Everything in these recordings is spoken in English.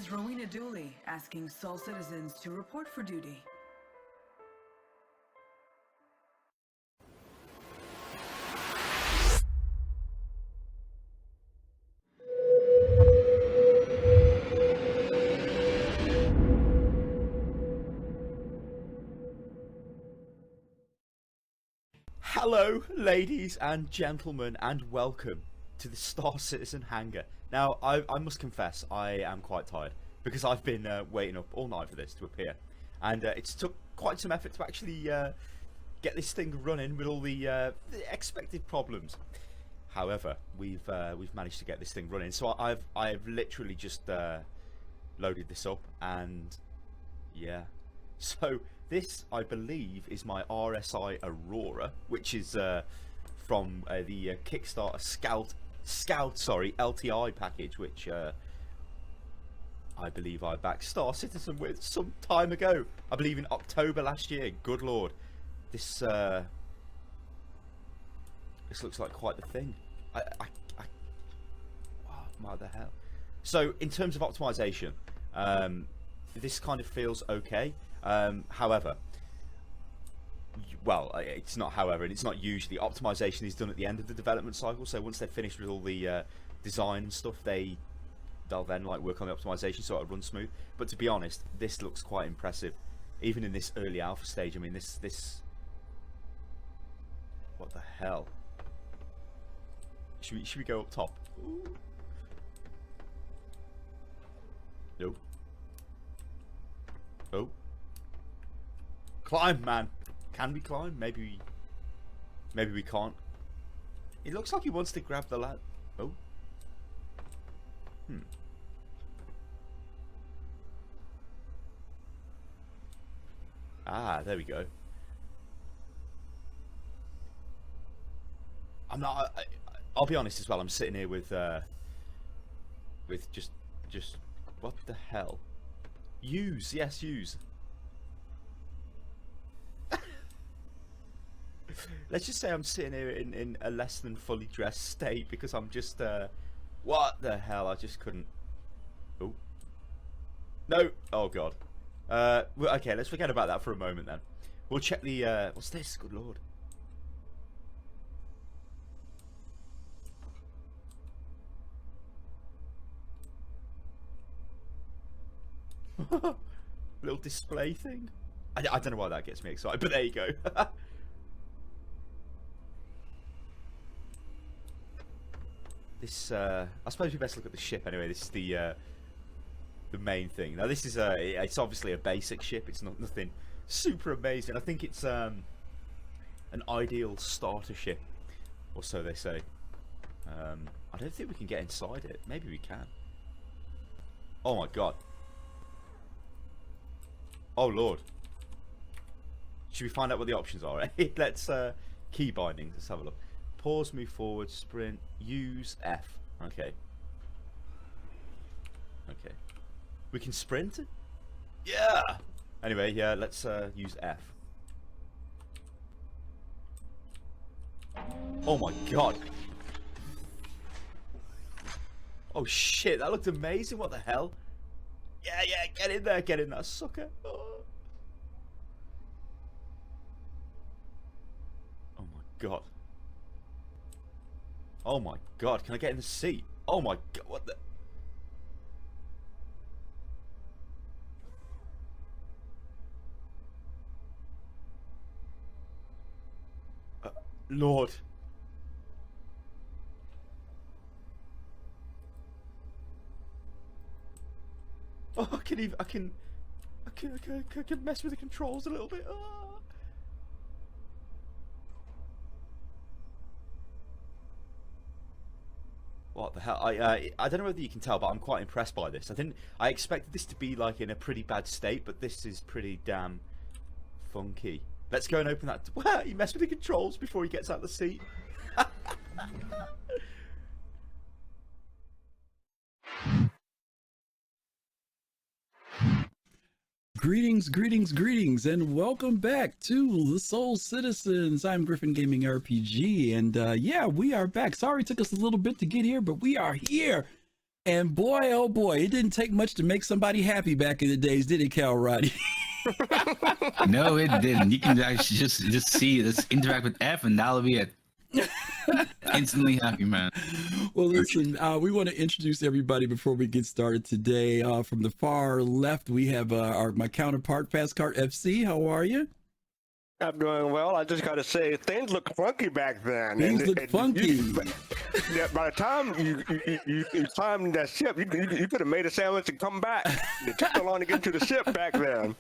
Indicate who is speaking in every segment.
Speaker 1: is Rowena Dooley, asking Sol citizens to report for duty.
Speaker 2: Hello, ladies and gentlemen, and welcome to the Star Citizen hangar. Now, I must confess, I am quite tired because I've been waiting up all night for this to appear, and it's took quite some effort to actually get this thing running with all the expected problems. However, we've managed to get this thing running. So I've literally just loaded this up, and yeah, so. This, I believe, is my RSI Aurora, which is from the Kickstarter Scout LTI package, which I believe I backed Star Citizen with some time ago. I believe in October last year. Good lord, this looks like quite the thing. What the hell? So, in terms of optimization, this kind of feels okay. However, well, it's not however, and it's not usually. Optimization is done at the end of the development cycle, so once they're finished with all the design and stuff, they'll then like work on the optimization so it runs smooth. But to be honest, this looks quite impressive, even in this early alpha stage. I mean, this what the hell? Should we go up top? Ooh. Nope. Oh. Climb, man. Can we climb? Maybe we can't. It looks like he wants to grab the lad. Oh. Ah, there we go. I'm not. I'll be honest as well. I'm sitting here with just what the hell? Use, yes, use. Let's just say I'm sitting here in a less than fully dressed state because I'm just what the hell? I just couldn't. Oh no! Oh god. Okay, let's forget about that for a moment then. We'll check the what's this? Good lord. Little display thing. I don't know why that gets me excited, but there you go. This I suppose we best look at the ship anyway. This is the main thing. Now this is it's obviously a basic ship. It's not nothing super amazing. I think it's an ideal starter ship, or so they say. I don't think we can get inside it. Maybe we can. Oh my god. Oh lord. Should we find out what the options are? Eh? Let's key bindings. Let's have a look. Pause, move forward, sprint, use F. Okay. Okay. We can sprint? Yeah! Anyway, yeah, let's use F. Oh my god. Oh shit, that looked amazing. What the hell? Yeah, get in there, sucker. Oh my god. Oh my god, can I get in the seat? Oh my god, what the... Lord. Oh, I can mess with the controls a little bit. Oh. What the hell? I don't know whether you can tell, but I'm quite impressed by this. I expected this to be like in a pretty bad state, but this is pretty damn funky. Let's go and open that. Wow, he messed with the controls before he gets out of the seat.
Speaker 3: Greetings, and welcome back to the Soul Citizens. I'm GriffinGamingRPG, and yeah, we are back. Sorry it took us a little bit to get here, but we are here. And boy, oh boy, it didn't take much to make somebody happy back in the days, did it, Kalrati?
Speaker 4: No, it didn't. You can actually just see, just interact with F, and that'll be it. Instantly happy, man.
Speaker 3: Well, listen, we want to introduce everybody before we get started today. From the far left, we have my counterpart, Fastcart FC. How are you?
Speaker 5: I'm doing well. I just got to say, things look funky back then.
Speaker 3: Things look funky.
Speaker 5: By the time you climbed that ship, you could have made a sandwich and come back. It took so long to get to the ship back then.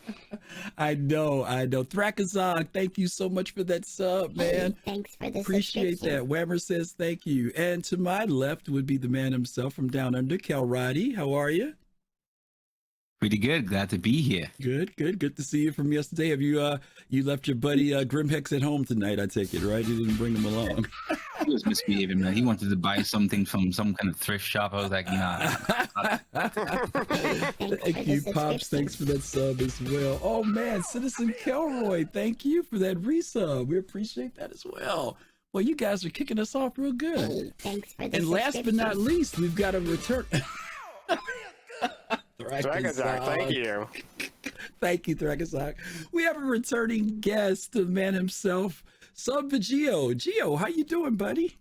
Speaker 3: I know. Thrakazog, thank you so much for that sub, man.
Speaker 6: Thanks for the
Speaker 3: Appreciate that. Whammer says thank you. And to my left would be the man himself from down under, Kalrati. How are you?
Speaker 4: Pretty good. Glad to be here.
Speaker 3: Good to see you from yesterday. Have you you left your buddy Grimhex at home tonight, I take it, right? You didn't bring him along.
Speaker 4: He was misbehaving, man. He wanted to buy something from some kind of thrift shop. I was like, nah.
Speaker 3: Thank you, Pops. Thanks for that sub as well. Oh man, Citizen Kelroy, thank you for that resub. We appreciate that as well. Well, you guys are kicking us off real good.
Speaker 6: Thanks for the
Speaker 3: And last but not least, we've got a return.
Speaker 5: Drakazak, thank you.
Speaker 3: Thank you, Drakazak. We have a returning guest, the man himself, Subvegio. Gio, how you doing, buddy?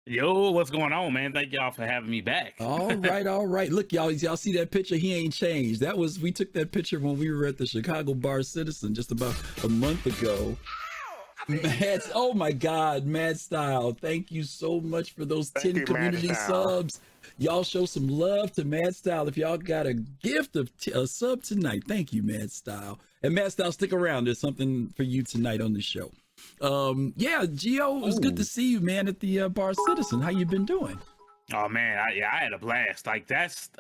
Speaker 7: Yo, what's going on, man? Thank y'all for having me back.
Speaker 3: All right. Look, y'all see that picture? He ain't changed. We took that picture when we were at the Chicago Bar Citizen just about a month ago. Oh my God, Mad Style. Thank you so much for those 10 community subs. Y'all show some love to Mad Style. If y'all got a gift of a sub tonight, thank you, Mad Style. And Mad Style, stick around. There's something for you tonight on the show. Yeah, Gio, it was good to see you, man, at the Bar Citizen. How you been doing?
Speaker 7: Oh man, I had a blast. I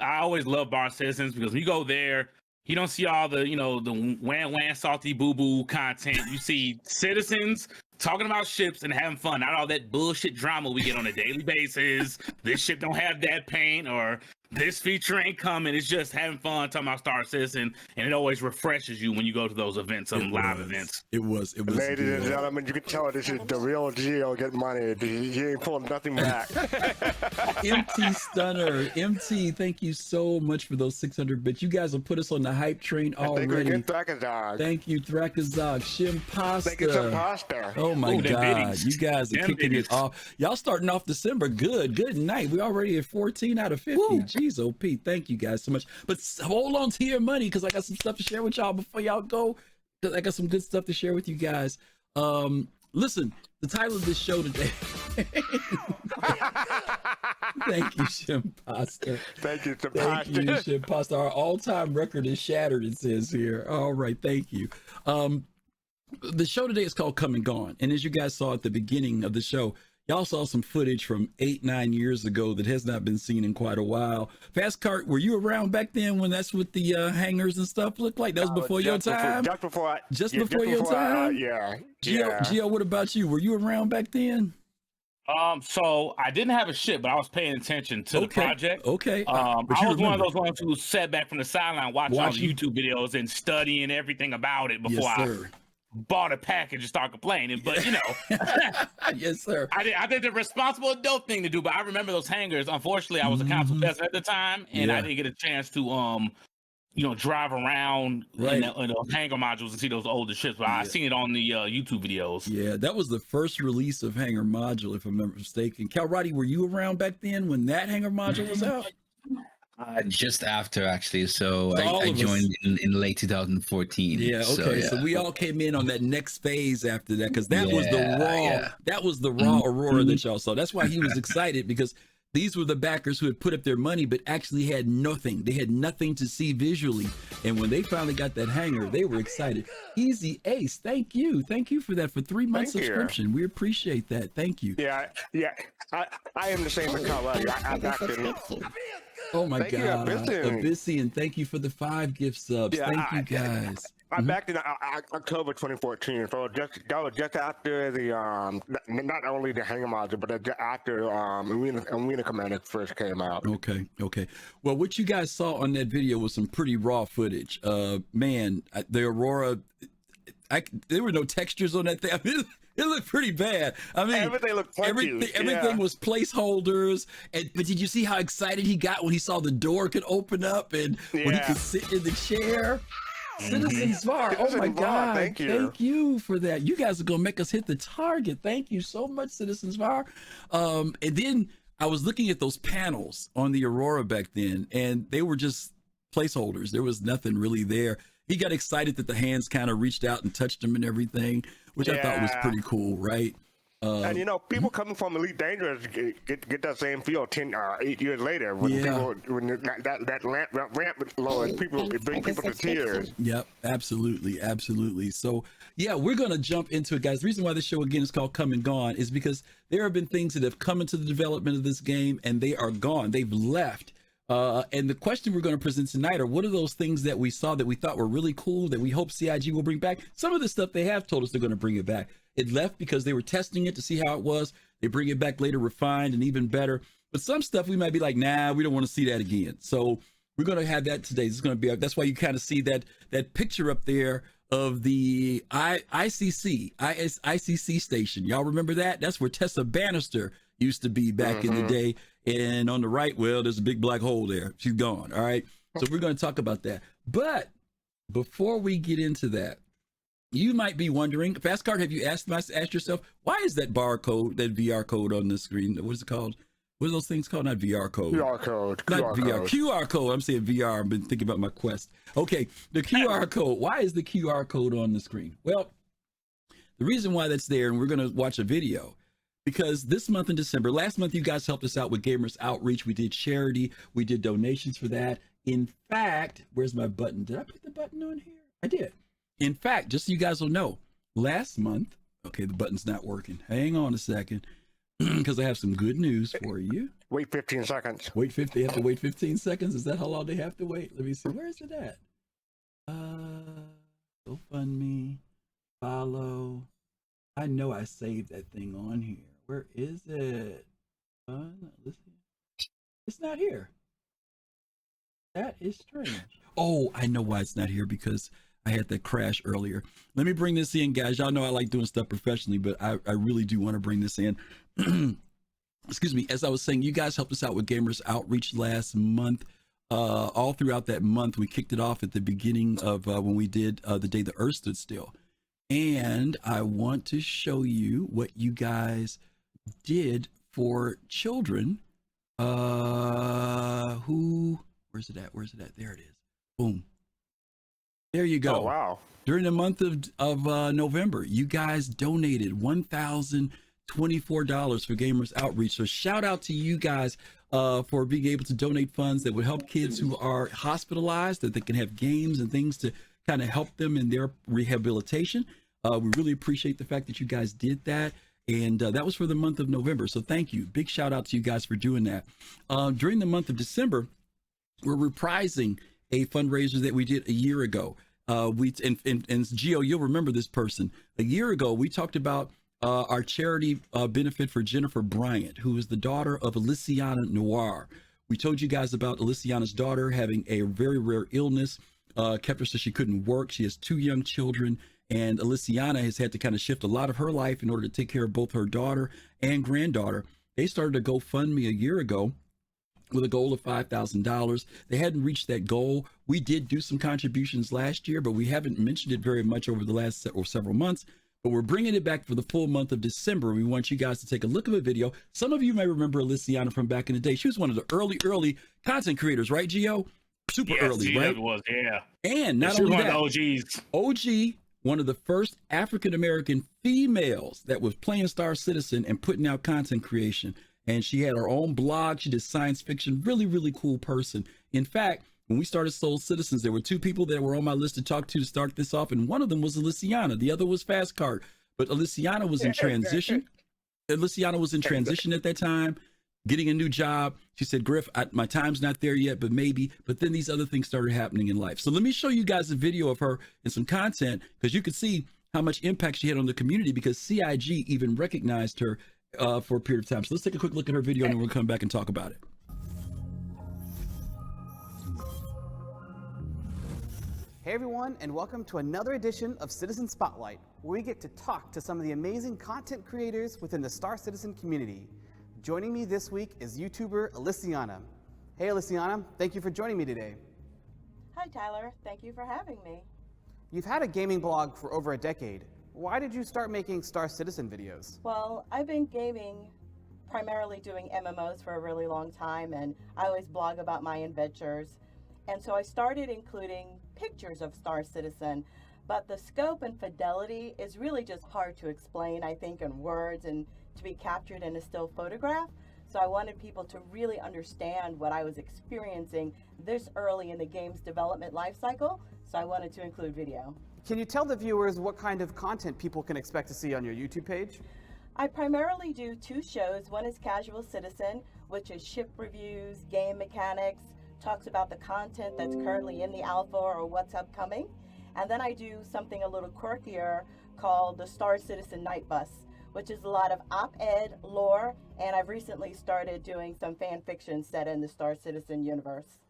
Speaker 7: always love Bar Citizens because when you go there, you don't see all the, the wham salty boo boo content. You see citizens talking about ships and having fun, not all that bullshit drama we get on a daily basis. This ship don't have that paint, or this feature ain't coming. It's just having fun, talking about Star Citizen, and it always refreshes you when you go to those events, live events.
Speaker 3: It was.
Speaker 5: Ladies and gentlemen, you can tell this is the real Gio getting money. He ain't pulling nothing back.
Speaker 3: MT Stunner, MT, thank you so much for those 600 bits. You guys will put us on the hype train already. Thank you, Drakazog. Shim Pasta.
Speaker 5: Thank you, Shim Pasta.
Speaker 3: Oh my God, you guys are
Speaker 7: Them
Speaker 3: kicking
Speaker 7: biddies.
Speaker 3: it off. Y'all starting off December good night. We're already at 14 out of 50. Woo. Jeez, OP, thank you guys so much. But hold on to your money because I got some stuff to share with y'all before y'all go. I got some good stuff to share with you guys. Listen, the title of this show today. Thank you, Shim Pasta.
Speaker 5: Thank you,
Speaker 3: Shim Pasta. Our all-time record is shattered, it says here. All right, thank you. The show today is called Come and Gone. And as you guys saw at the beginning of the show, y'all saw some footage from 8-9 years ago that has not been seen in quite a while. Fastcart, were you around back then when that's what the hangars and stuff looked like? That was before your time? Just before your time?
Speaker 5: Yeah.
Speaker 3: Gio, what about you? Were you around back then?
Speaker 7: So I didn't have a ship, but I was paying attention to the project.
Speaker 3: Okay.
Speaker 7: I was one of those ones who sat back from the sideline watching all the YouTube videos and studying everything about it before I bought a package and started complaining. But
Speaker 3: Yes, sir.
Speaker 7: I did the responsible adult thing to do. But I remember those hangars. Unfortunately, I was a council president at the time, and I didn't get a chance to drive around in those hangar modules and see those older ships. But I seen it on the YouTube videos. Yeah,
Speaker 3: that was the first release of hangar module, if I'm not mistaken. Kalrati, were you around back then when that hangar module was out?
Speaker 4: Just after, actually. So I joined in late 2014.
Speaker 3: Yeah, okay. So we all came in on that next phase after that because that was the raw. That was the raw Aurora that y'all saw. That's why he was excited because these were the backers who had put up their money but actually had nothing. They had nothing to see visually. And when they finally got that hangar, they were excited. Easy Ace, thank you. Thank you for that for 3 months subscription. We appreciate that. Thank you.
Speaker 5: Yeah. I am the same as Kalrati. I backed it.
Speaker 3: Oh my God, Abyssian, thank you for the 5 gift subs. Thank you guys.
Speaker 5: I backed in October 2014, so that was just after the not only the hangar module, but after Arena Commander first came out.
Speaker 3: Okay. Well, what you guys saw on that video was some pretty raw footage. Man, the Aurora, there were no textures on that thing. I mean, It looked pretty bad. I mean,
Speaker 5: Everything looked funky.
Speaker 3: everything was placeholders. But did you see how excited he got when he saw the door could open up and when he could sit in the chair? Citizens VAR. Oh my God.
Speaker 5: Thank you.
Speaker 3: Thank you for that. You guys are going to make us hit the target. Thank you so much, Citizens VAR. And then I was looking at those panels on the Aurora back then, and they were just placeholders. There was nothing really there. He got excited that the hands kind of reached out and touched him and everything, which I thought was pretty cool, right?
Speaker 5: And you know, people coming from Elite Dangerous get that same feel 8 years later when people that ramp low, people it brings people to tears.
Speaker 3: Yep, absolutely. So yeah, we're gonna jump into it, guys. The reason why this show again is called Come and Gone is because there have been things that have come into the development of this game and they are gone. They've left. And the question we're going to present tonight are what are those things that we saw that we thought were really cool that we hope CIG will bring back? Some of the stuff they have told us they're going to bring it back. It left because they were testing it to see how it was. They bring it back later refined and even better. But some stuff we might be like, nah, we don't want to see that again. So we're going to have that today. This is going to be, that's why you kind of see that picture up there of the ICC station. Y'all remember that? That's where Tessa Bannister used to be back in the day. And on the right, well, there's a big black hole there. She's gone. All right. So we're going to talk about that. But before we get into that, you might be wondering, fastcart, have you asked yourself, why is that barcode, that VR code on the screen? What is it called? What are those things called? Not VR code.
Speaker 5: QR code.
Speaker 3: Not VR. QR code. I'm saying VR. I've been thinking about my Quest. Okay. The QR code. Why is the QR code on the screen? Well, the reason why that's there, and we're going to watch a video, because this month in December, last month, you guys helped us out with Gamers Outreach. We did charity. We did donations for that. In fact, where's my button? Did I put the button on here? I did. In fact, just so you guys will know, last month, okay, the button's not working. Hang on a second, because I have some good news for you.
Speaker 5: Wait 15 seconds.
Speaker 3: They have to wait 15 seconds? Is that how long they have to wait? Let me see. Where is it at? GoFundMe, follow. I know I saved that thing on here. Where is it? It's not here. That is strange. Oh, I know why it's not here, because I had that crash earlier. Let me bring this in, guys. Y'all know I like doing stuff professionally, but I really do want to bring this in. Excuse me. As I was saying, you guys helped us out with Gamers Outreach last month. All throughout that month, we kicked it off at the beginning of when we did the day the Earth stood still. And I want to show you what you guys did for children where's it at? There it is. Boom. There you go.
Speaker 5: Oh, wow.
Speaker 3: During the month of November, you guys donated $1,024 for Gamers Outreach. So shout out to you guys for being able to donate funds that would help kids who are hospitalized, that they can have games and things to kind of help them in their rehabilitation. We really appreciate the fact that you guys did that. And that was for the month of November. So thank you. Big shout out to you guys for doing that. During the month of December, we're reprising a fundraiser that we did a year ago. And Gio, you'll remember this person. A year ago, we talked about our charity benefit for Jennifer Bryant, who is the daughter of Aliciana Noir. We told you guys about Aliciana's daughter having a very rare illness, kept her so she couldn't work. She has 2 young children, and Aliciana has had to kind of shift a lot of her life in order to take care of both her daughter and granddaughter. They started a GoFundMe a year ago with a goal of $5,000. They hadn't reached that goal. We did do some contributions last year, but we haven't mentioned it very much over the last several months. But we're bringing it back for the full month of December. We want you guys to take a look at the video. Some of you may remember Aliciana from back in the day. She was one of the early content creators, right, Gio? Super early, right?
Speaker 7: Was, yeah.
Speaker 3: And not only that, OG, one of the first African-American females that was playing Star Citizen and putting out content creation. And she had her own blog. She did science fiction. Really, really cool person. In fact, when we started Soul Citizens, there were 2 people that were on my list to talk to start this off. And one of them was Aliciana. The other was fastcart. But Aliciana was in transition. Aliciana was in transition at that time, getting a new job. She said, Griff, my time's not there yet, but maybe. But then these other things started happening in life. So let me show you guys a video of her and some content, because you can see how much impact she had on the community, because CIG even recognized her for a period of time. So let's take a quick look at her video and then we'll come back and talk about it.
Speaker 6: Hey everyone, and welcome to another edition of Citizen Spotlight, where we get to talk to some of the amazing content creators within the Star Citizen community. Joining me this week is YouTuber Alyciana. Hey Alyciana, thank you for joining me today.
Speaker 8: Hi Tyler, thank you for having me.
Speaker 6: You've had a gaming blog for over a decade. Why did you start making Star Citizen videos?
Speaker 8: Well, I've been gaming, primarily doing MMOs for a really long time, and I always blog about my adventures. And so I started including pictures of Star Citizen, but the scope and fidelity is really just hard to explain, I think, in words and to be captured in a still photograph. So I wanted people to really understand what I was experiencing this early in the game's development life cycle, so I wanted to include video.
Speaker 6: Can you tell the viewers what kind of content people can expect to see on your YouTube page?
Speaker 8: I primarily do two shows. One is Casual Citizen, which is ship reviews, game mechanics, talks about the content that's currently in the alpha or what's upcoming. And then I do something a little quirkier called the Star Citizen Night Bus, which is a lot of op-ed, lore, and I've recently started doing some fan fiction set in the Star Citizen universe.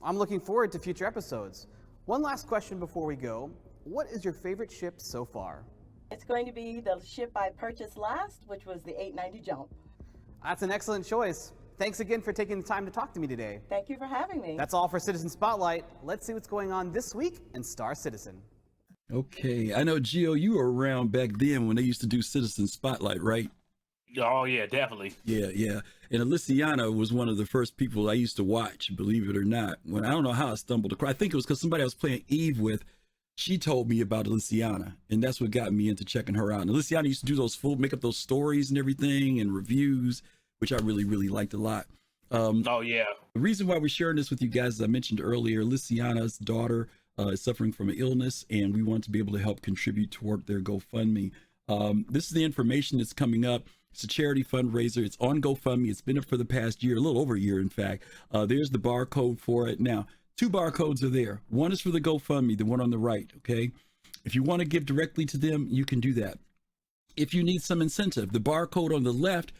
Speaker 6: I'm looking forward to future episodes. One last question before we go. What is your favorite ship so far?
Speaker 8: It's going to be the ship I purchased last, which was the 890 Jump.
Speaker 6: That's an excellent choice. Thanks again for taking the time to talk to me today.
Speaker 8: Thank you for having me.
Speaker 6: That's all for Citizen Spotlight. Let's see what's going on this week in Star Citizen.
Speaker 3: Okay, I know, Gio, you were around back then when they used to do Citizen Spotlight, right?
Speaker 7: Oh yeah, definitely.
Speaker 3: Yeah. And Alyciana was one of the first people I used to watch, believe it or not. When I don't know how I stumbled across, I think it was because somebody I was playing Eve with, she told me about Alyciana, and that's what got me into checking her out. And Alyciana used to do those make up those stories and everything and reviews, which I really, really liked a lot.
Speaker 7: Oh yeah.
Speaker 3: The reason why we're sharing this with you guys, as I mentioned earlier, Alyciana's daughter is suffering from an illness, and we want to be able to help contribute toward their GoFundMe. This is the information that's coming up. It's a charity fundraiser. It's on GoFundMe. It's been up for the past year, a little over a year, in fact. There's the barcode for it. Now, two barcodes are there. One is for the GoFundMe, the one on the right, okay? If you want to give directly to them, you can do that. If you need some incentive, the barcode on the left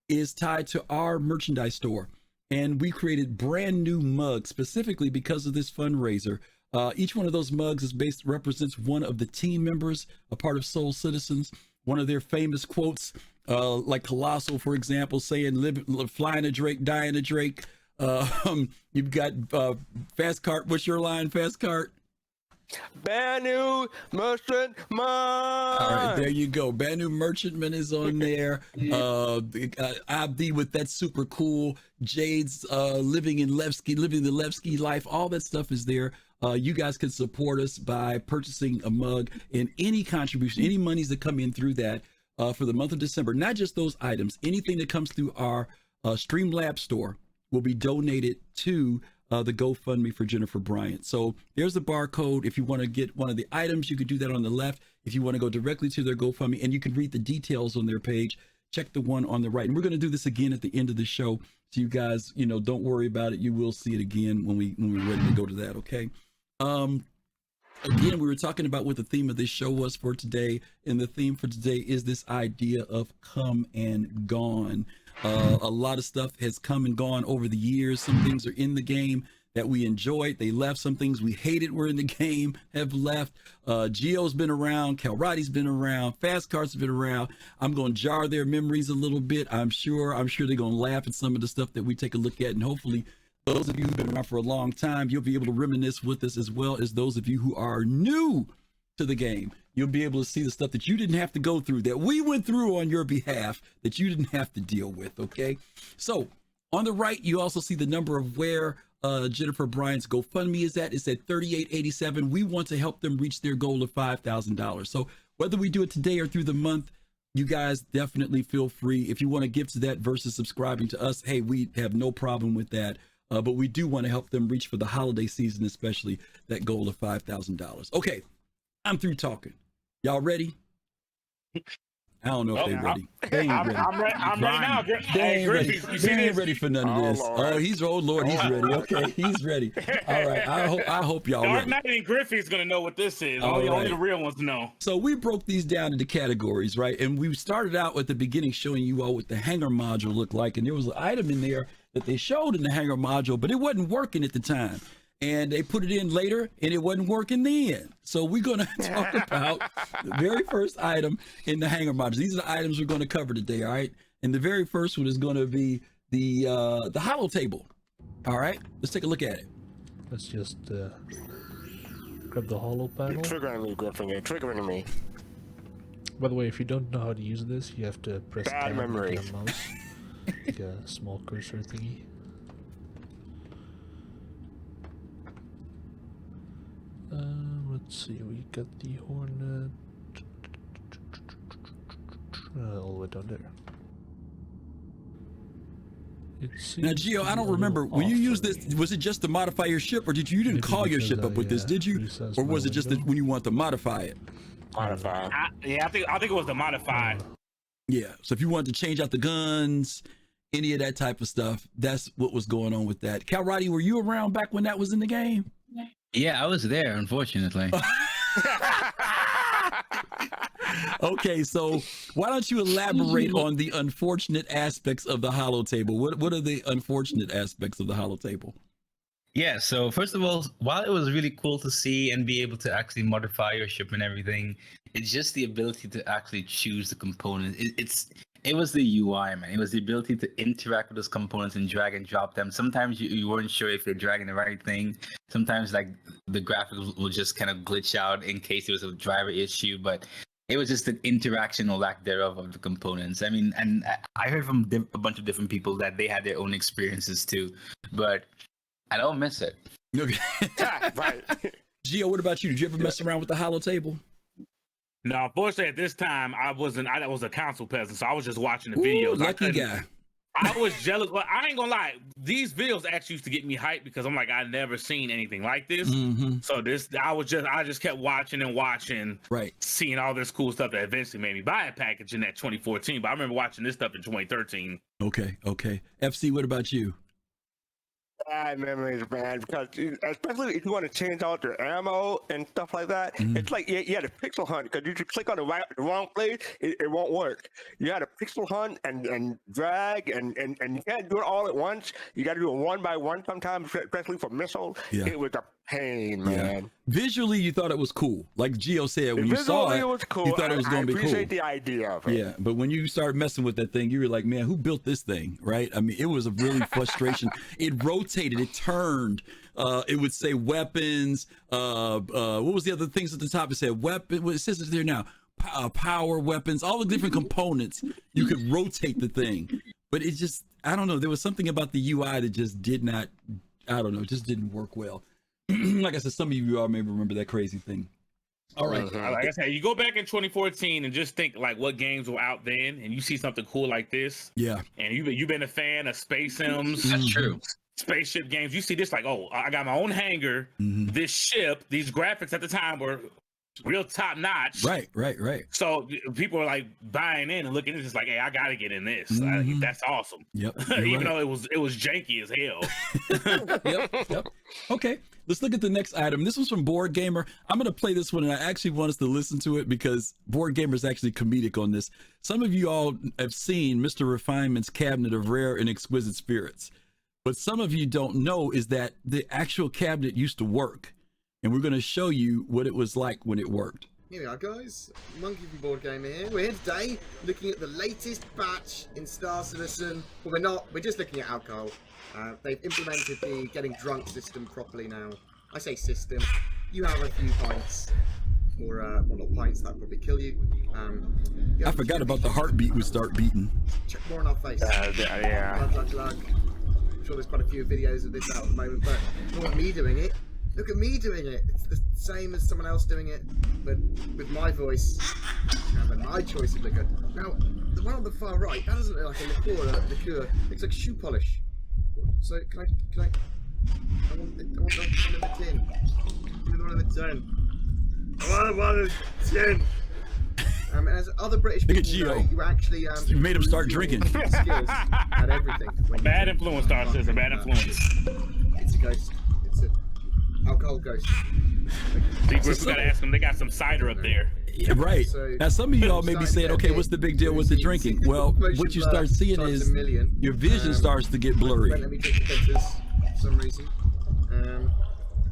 Speaker 3: is tied to our merchandise store. And we created brand new mugs specifically because of this fundraiser. Each one of those mugs is represents one of the team members, a part of Soul Citizens. One of their famous quotes, like Colossal, for example, saying, flying a Drake, dying a Drake. You've got Fastcart. What's your line, Fastcart?
Speaker 5: Banu Merchant Man.
Speaker 3: All right, there you go. Banu Merchantman is on there. Abdi with that super cool. Jade's living the Levski life. All that stuff is there. You guys can support us by purchasing a mug, and any contribution, any monies that come in through that for the month of December, not just those items, anything that comes through our Streamlabs store will be donated to the GoFundMe for Jennifer Bryant. So there's the barcode. If you want to get one of the items, you could do that on the left. If you want to go directly to their GoFundMe, and you can read the details on their page, check the one on the right. And we're going to do this again at the end of the show. So you guys, don't worry about it. You will see it again when we're ready to go to that. Okay. Again, we were talking about what the theme of this show was for today. And the theme for today is this idea of come and gone. A lot of stuff has come and gone over the years. Some things are in the game that we enjoyed. They left. Some things we hated were in the game, have left. Geo's been around. Kalrati's been around. Fastcart's been around. I'm going to jar their memories a little bit. I'm sure they're going to laugh at some of the stuff that we take a look at. And hopefully those of you who've been around for a long time, you'll be able to reminisce with us, as well as those of you who are new to the game. You'll be able to see the stuff that you didn't have to go through, that we went through on your behalf, that you didn't have to deal with. Okay. So on the right, you also see the number of where Jennifer Bryant's GoFundMe is at. It's at $38.87. We want to help them reach their goal of $5,000. So whether we do it today or through the month, you guys definitely feel free. If you want to give to that versus subscribing to us, hey, we have no problem with that. But we do want to help them reach, for the holiday season especially, that goal of $5,000. Okay, I'm through talking. Y'all ready? I don't know if they're ready. They ain't ready.
Speaker 7: I'm ready now.
Speaker 3: They ain't ready. They ain't ready for none of this. Oh, Lord, he's ready. Okay, he's ready. All right, I hope y'all ready.
Speaker 7: Not even Griffey's gonna know what this is. Only the real ones know.
Speaker 3: So we broke these down into categories, right? And we started out at the beginning showing you all what the hangar module looked like, and there was an item in there that they showed in the hangar module, but it wasn't working at the time. and they put it in later and it wasn't working then. So we're going to talk about the very first item in the hanger modules. These are the items we're going to cover today, all right? And the very first one is going to be the hollow table. All right, let's take a look at it.
Speaker 9: Let's just grab the hollow panel.
Speaker 5: You're triggering me, Griffin. You're triggering me.
Speaker 9: By the way, if you don't know how to use this, you have to press
Speaker 5: Bad
Speaker 9: down
Speaker 5: memory.
Speaker 9: with your mouse. Like a small cursor thingy. Let's see, we got the Hornet all the way down there.
Speaker 3: Now, Gio, I don't remember. When you used this, was it just to modify your ship, or you didn't call your ship up with this, did you? Or was it just that when you want to modify it?
Speaker 5: Modify.
Speaker 7: I think it was the modify.
Speaker 3: Yeah. So if you wanted to change out the guns, any of that type of stuff, that's what was going on with that. Kalrati, were you around back when that was in the game?
Speaker 4: Yeah, I was there, unfortunately.
Speaker 3: Okay, so why don't you elaborate on the unfortunate aspects of the hollow table? What are the unfortunate aspects of the hollow table?
Speaker 4: Yeah, so first of all, while it was really cool to see and be able to actually modify your ship and everything, it's just the ability to actually choose the component. It was the UI, man. It was the ability to interact with those components and drag and drop them. Sometimes you weren't sure if you're dragging the right thing. Sometimes like the graphics will just kind of glitch out in case there was a driver issue, but it was just an interaction or lack thereof of the components. I mean, and I heard from a bunch of different people that they had their own experiences too, but I don't miss it.
Speaker 3: Okay.
Speaker 5: Right.
Speaker 3: Gio, what about you? Did you ever mess around with the hollow table?
Speaker 7: No, unfortunately, at this time, I was a console peasant, so I was just watching the videos.
Speaker 3: Lucky guy.
Speaker 7: I was jealous. Well, I ain't gonna lie. These videos actually used to get me hyped because I'm like, I never seen anything like this.
Speaker 3: Mm-hmm.
Speaker 7: So I just kept watching and watching,
Speaker 3: right?
Speaker 7: Seeing all this cool stuff that eventually made me buy a package in that 2014. But I remember watching this stuff in 2013.
Speaker 3: Okay. FC, what about you?
Speaker 5: Bad memories, man, because especially if you want to change out your ammo and stuff like that, it's like you had a pixel hunt, because you click on the wrong place, it won't work. You had a pixel hunt and drag, and you can't do it all at once. You got to do it one by one sometimes, especially for missiles.
Speaker 3: Yeah.
Speaker 5: It was a pain, man.
Speaker 3: Visually, you thought it was cool. Like Gio said, when you saw it,
Speaker 5: was cool.
Speaker 3: You thought it was going to be cool.
Speaker 5: I appreciate the idea of it.
Speaker 3: Yeah, but when you started messing with that thing, you were like, man, who built this thing, right? I mean, it was a really frustration. It rotated, it turned. It would say weapons. What was the other things at the top? It said weapon. Well, it says it there now. Power weapons, all the different components. You could rotate the thing, but it just, I don't know. There was something about the UI that just did not, I don't know, it just didn't work well. Like I said, some of you all may remember that crazy thing. All right.
Speaker 7: Like I said, you go back in 2014 and just think like what games were out then, and you see something cool like this.
Speaker 3: Yeah.
Speaker 7: And you've been a fan of Space Sims.
Speaker 4: That's true.
Speaker 7: Spaceship games. You see this like, oh, I got my own hangar. This ship, these graphics at the time were real top notch.
Speaker 3: Right.
Speaker 7: So people are like buying in and looking at this like, hey, I gotta get in this. That's awesome.
Speaker 3: Yep.
Speaker 7: Even though it was janky as hell.
Speaker 3: Yep. Okay. Let's look at the next item. This was from Board Gamer. I'm going to play this one, and I actually want us to listen to it because Board Gamer is actually comedic on this. Some of you all have seen Mr. Refinement's cabinet of rare and exquisite spirits. What some of you don't know is that the actual cabinet used to work, and we're going to show you what it was like when it worked.
Speaker 10: Here we are, guys. Monkey from Board Gamer here. We're here today looking at the latest batch in Star Citizen. Well, we're not. We're just looking at alcohol. They've implemented the getting drunk system properly now. I say system. You have a few pints, or well, not pints, that'd probably kill you.
Speaker 3: I forgot about the heartbeat would start beating.
Speaker 10: Check more on our face.
Speaker 5: Yeah.
Speaker 10: Glug. I'm sure there's quite a few videos of this out at the moment, but not at me doing it. Look at me doing it. It's the same as someone else doing it, but with my voice and my choice of liquor. Now, the one on the far right, that doesn't look like a liqueur. It looks like shoe polish. So can I want the one in the tin. Give me the one in the tin. I want one in the tin. And as other British people know, you actually
Speaker 3: you made him start drinking.
Speaker 10: Skills at everything.
Speaker 7: Bad influence, Star Citizen. Bad influence.
Speaker 10: It's a ghost. It's an alcohol ghost.
Speaker 7: See, Griff, we gotta ask them. They got some cider up there.
Speaker 3: Yeah, right. Now, some of y'all may be saying, okay, what's the big deal with the drinking? Well, what you start seeing is your vision starts to get blurry.
Speaker 10: Let me take the pictures for some reason.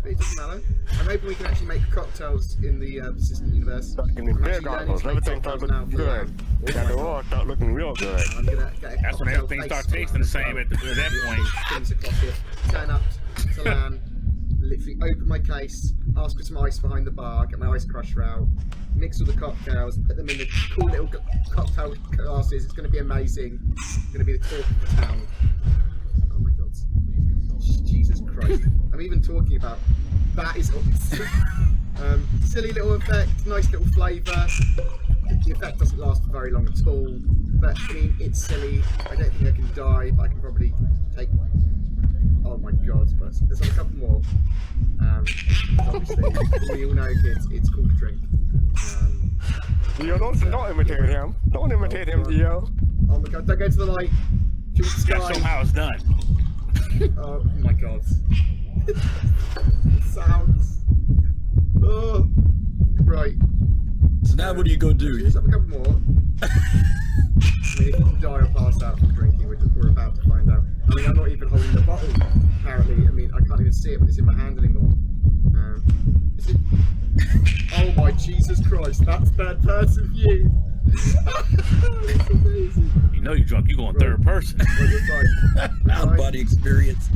Speaker 10: It doesn't matter. I'm hoping we can actually make cocktails in the persistent universe.
Speaker 5: In the beer goggles, everything starts looking good. Got the oil start looking real good.
Speaker 10: I'm gonna get a
Speaker 7: That's when
Speaker 10: cocktail
Speaker 7: everything starts
Speaker 10: taster
Speaker 7: tasting the same at that point.
Speaker 10: Things across it. Turn up to LAN, literally open my case, ask for some ice behind the bar, get my ice crusher out, mix all the cocktails, put them in the cool little cocktail glasses. It's going to be amazing. It's going to be the talk of the town. Oh my god. Jesus Christ. I'm even talking about that is silly little effect, nice little flavour. The effect doesn't last for very long at all, but I mean, it's silly. I don't think I can die, but I can probably take. Oh my god, but there's a couple more. Obviously, we all know it's called a drink.
Speaker 5: Yo, don't imitate him. Don't imitate him, Yo.
Speaker 10: Oh my god, don't go to the light. Shoot the sky.
Speaker 7: That's somehow it's done.
Speaker 10: Oh my god. Sounds. Oh. Right.
Speaker 3: So now what are you gonna do?
Speaker 10: Let's have a couple more. I mean, if you can die or pass out from drinking, we're about to find out. I mean, I'm not even holding the bottle, apparently. I mean, I can't even see it, but it's in my hand anymore. Is it? Oh my Jesus Christ, that's third person view. It's amazing.
Speaker 7: You know you're drunk, you going third person.
Speaker 3: Out body experience.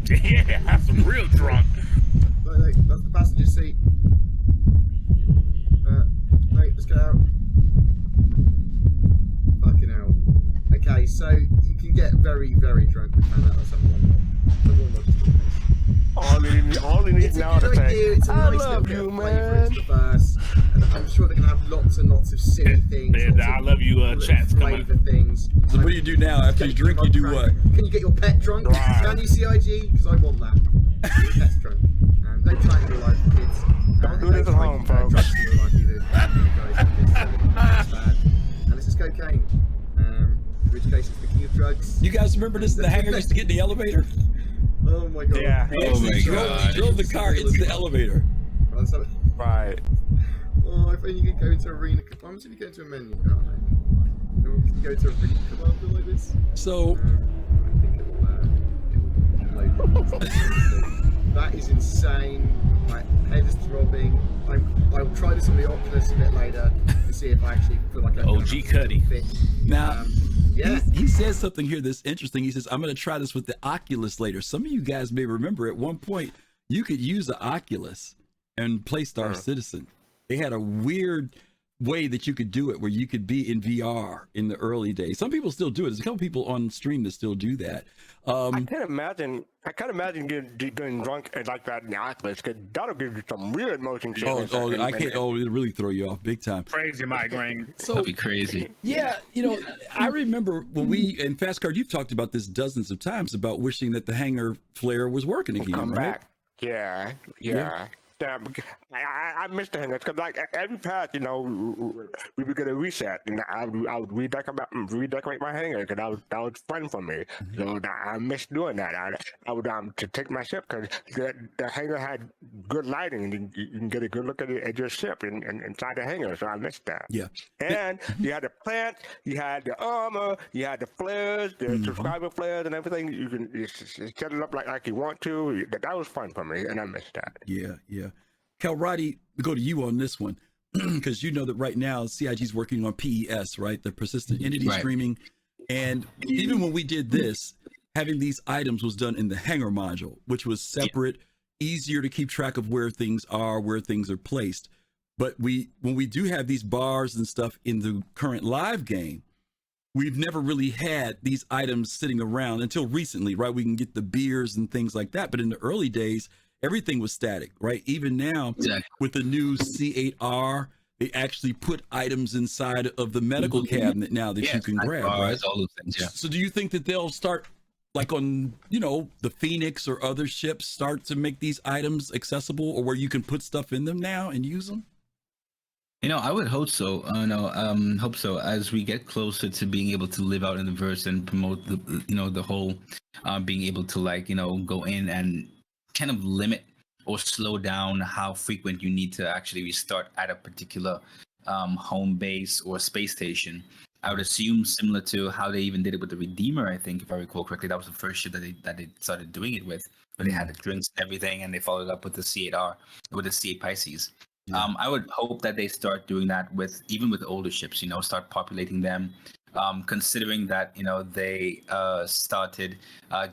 Speaker 7: Yeah, that's some real drunk.
Speaker 10: That's the passenger seat. No, let's get out. Fucking hell. Okay, so you can get very, very drunk. We found out someone just in case.
Speaker 5: All he needs now to say,
Speaker 10: it's a
Speaker 5: I
Speaker 10: nice
Speaker 5: love
Speaker 10: little
Speaker 5: you,
Speaker 10: bit of flavour
Speaker 5: man.
Speaker 10: into the verse. And I'm sure they're going to have lots and lots of silly things.
Speaker 7: The I love you chats coming.
Speaker 10: Things.
Speaker 3: So what do you do now? After you drink, you do what?
Speaker 10: Can you get your pet drunk?
Speaker 7: Right.
Speaker 10: Can you CIG? Because I want that. Get your pet's drunk. Don't try it in real life, kids.
Speaker 5: Don't do this at home, folks.
Speaker 10: Drugs in real life either. It's bad. And this is cocaine. In which case, speaking of drugs.
Speaker 3: You guys remember this in the hangar used to get in the elevator?
Speaker 10: Oh my god.
Speaker 5: Yeah.
Speaker 3: Oh my god. Drove the car into the elevator.
Speaker 5: Right.
Speaker 10: Oh, I think you can go into arena. Why don't you go into a menu? Oh, no. You can go to arena commander like this.
Speaker 3: So.
Speaker 10: I think it will that is insane. My head is throbbing. I will try this on the Oculus a bit later to see if I actually feel like I'm
Speaker 7: OG Cuddy.
Speaker 10: fit.
Speaker 3: Now,
Speaker 10: yeah.
Speaker 3: he says something here that's interesting. He says, I'm going to try this with the Oculus later. Some of you guys may remember at one point, you could use the Oculus and play Star Citizen. They had a weird way that you could do it where you could be in VR in the early days. Some people still do it. There's a couple people on stream that still do that.
Speaker 5: I can't imagine getting drunk and like that in the Oculus, because that'll give you some weird motion sickness.
Speaker 3: I can't. Oh, it'll really throw you off big time.
Speaker 7: Crazy migraine.
Speaker 3: So
Speaker 4: That'd be crazy.
Speaker 3: Yeah, I remember when we and Fastcart, you've talked about this dozens of times about wishing that the hangar flare was working again,
Speaker 5: Come
Speaker 3: right?
Speaker 5: back. Yeah. I missed the hangers because like every patch, we would get a reset, and I would redecorate my hangar because that was fun for me. So I missed doing that. I would to take my ship because the hangar had good lighting, and you can get a good look at your ship and inside the hangar. So I missed that.
Speaker 3: Yeah.
Speaker 5: And you had the plant, you had the armor, you had the flares, the subscriber flares, and everything. You can set it up like you want to. That was fun for me, and I missed that.
Speaker 3: Yeah. Kalrati, go to you on this one, because you know that right now CIG's working on PES, right? The persistent entity streaming. And even when we did this, having these items was done in the hangar module, which was separate, easier to keep track of where things are placed. But when we do have these bars and stuff in the current live game, we've never really had these items sitting around until recently, right? We can get the beers and things like that. But in the early days, everything was static, right? Even now, with the new C8R, they actually put items inside of the medical cabinet now that you can grab, right?
Speaker 4: All those things, yeah.
Speaker 3: So do you think that they'll start, like on, the Phoenix or other ships, start to make these items accessible, or where you can put stuff in them now and use them?
Speaker 4: I would hope so. Hope so. As we get closer to being able to live out in the verse and promote the whole, being able to go in and kind of limit or slow down how frequent you need to actually restart at a particular home base or space station. I would assume similar to how they even did it with the Redeemer. I think, if I recall correctly, that was the first ship that they started doing it with. Where they had the drinks and everything, and they followed up with the C8R, with the C8 Pisces. I would hope that they start doing that with even with older ships. Start populating them. Considering that they started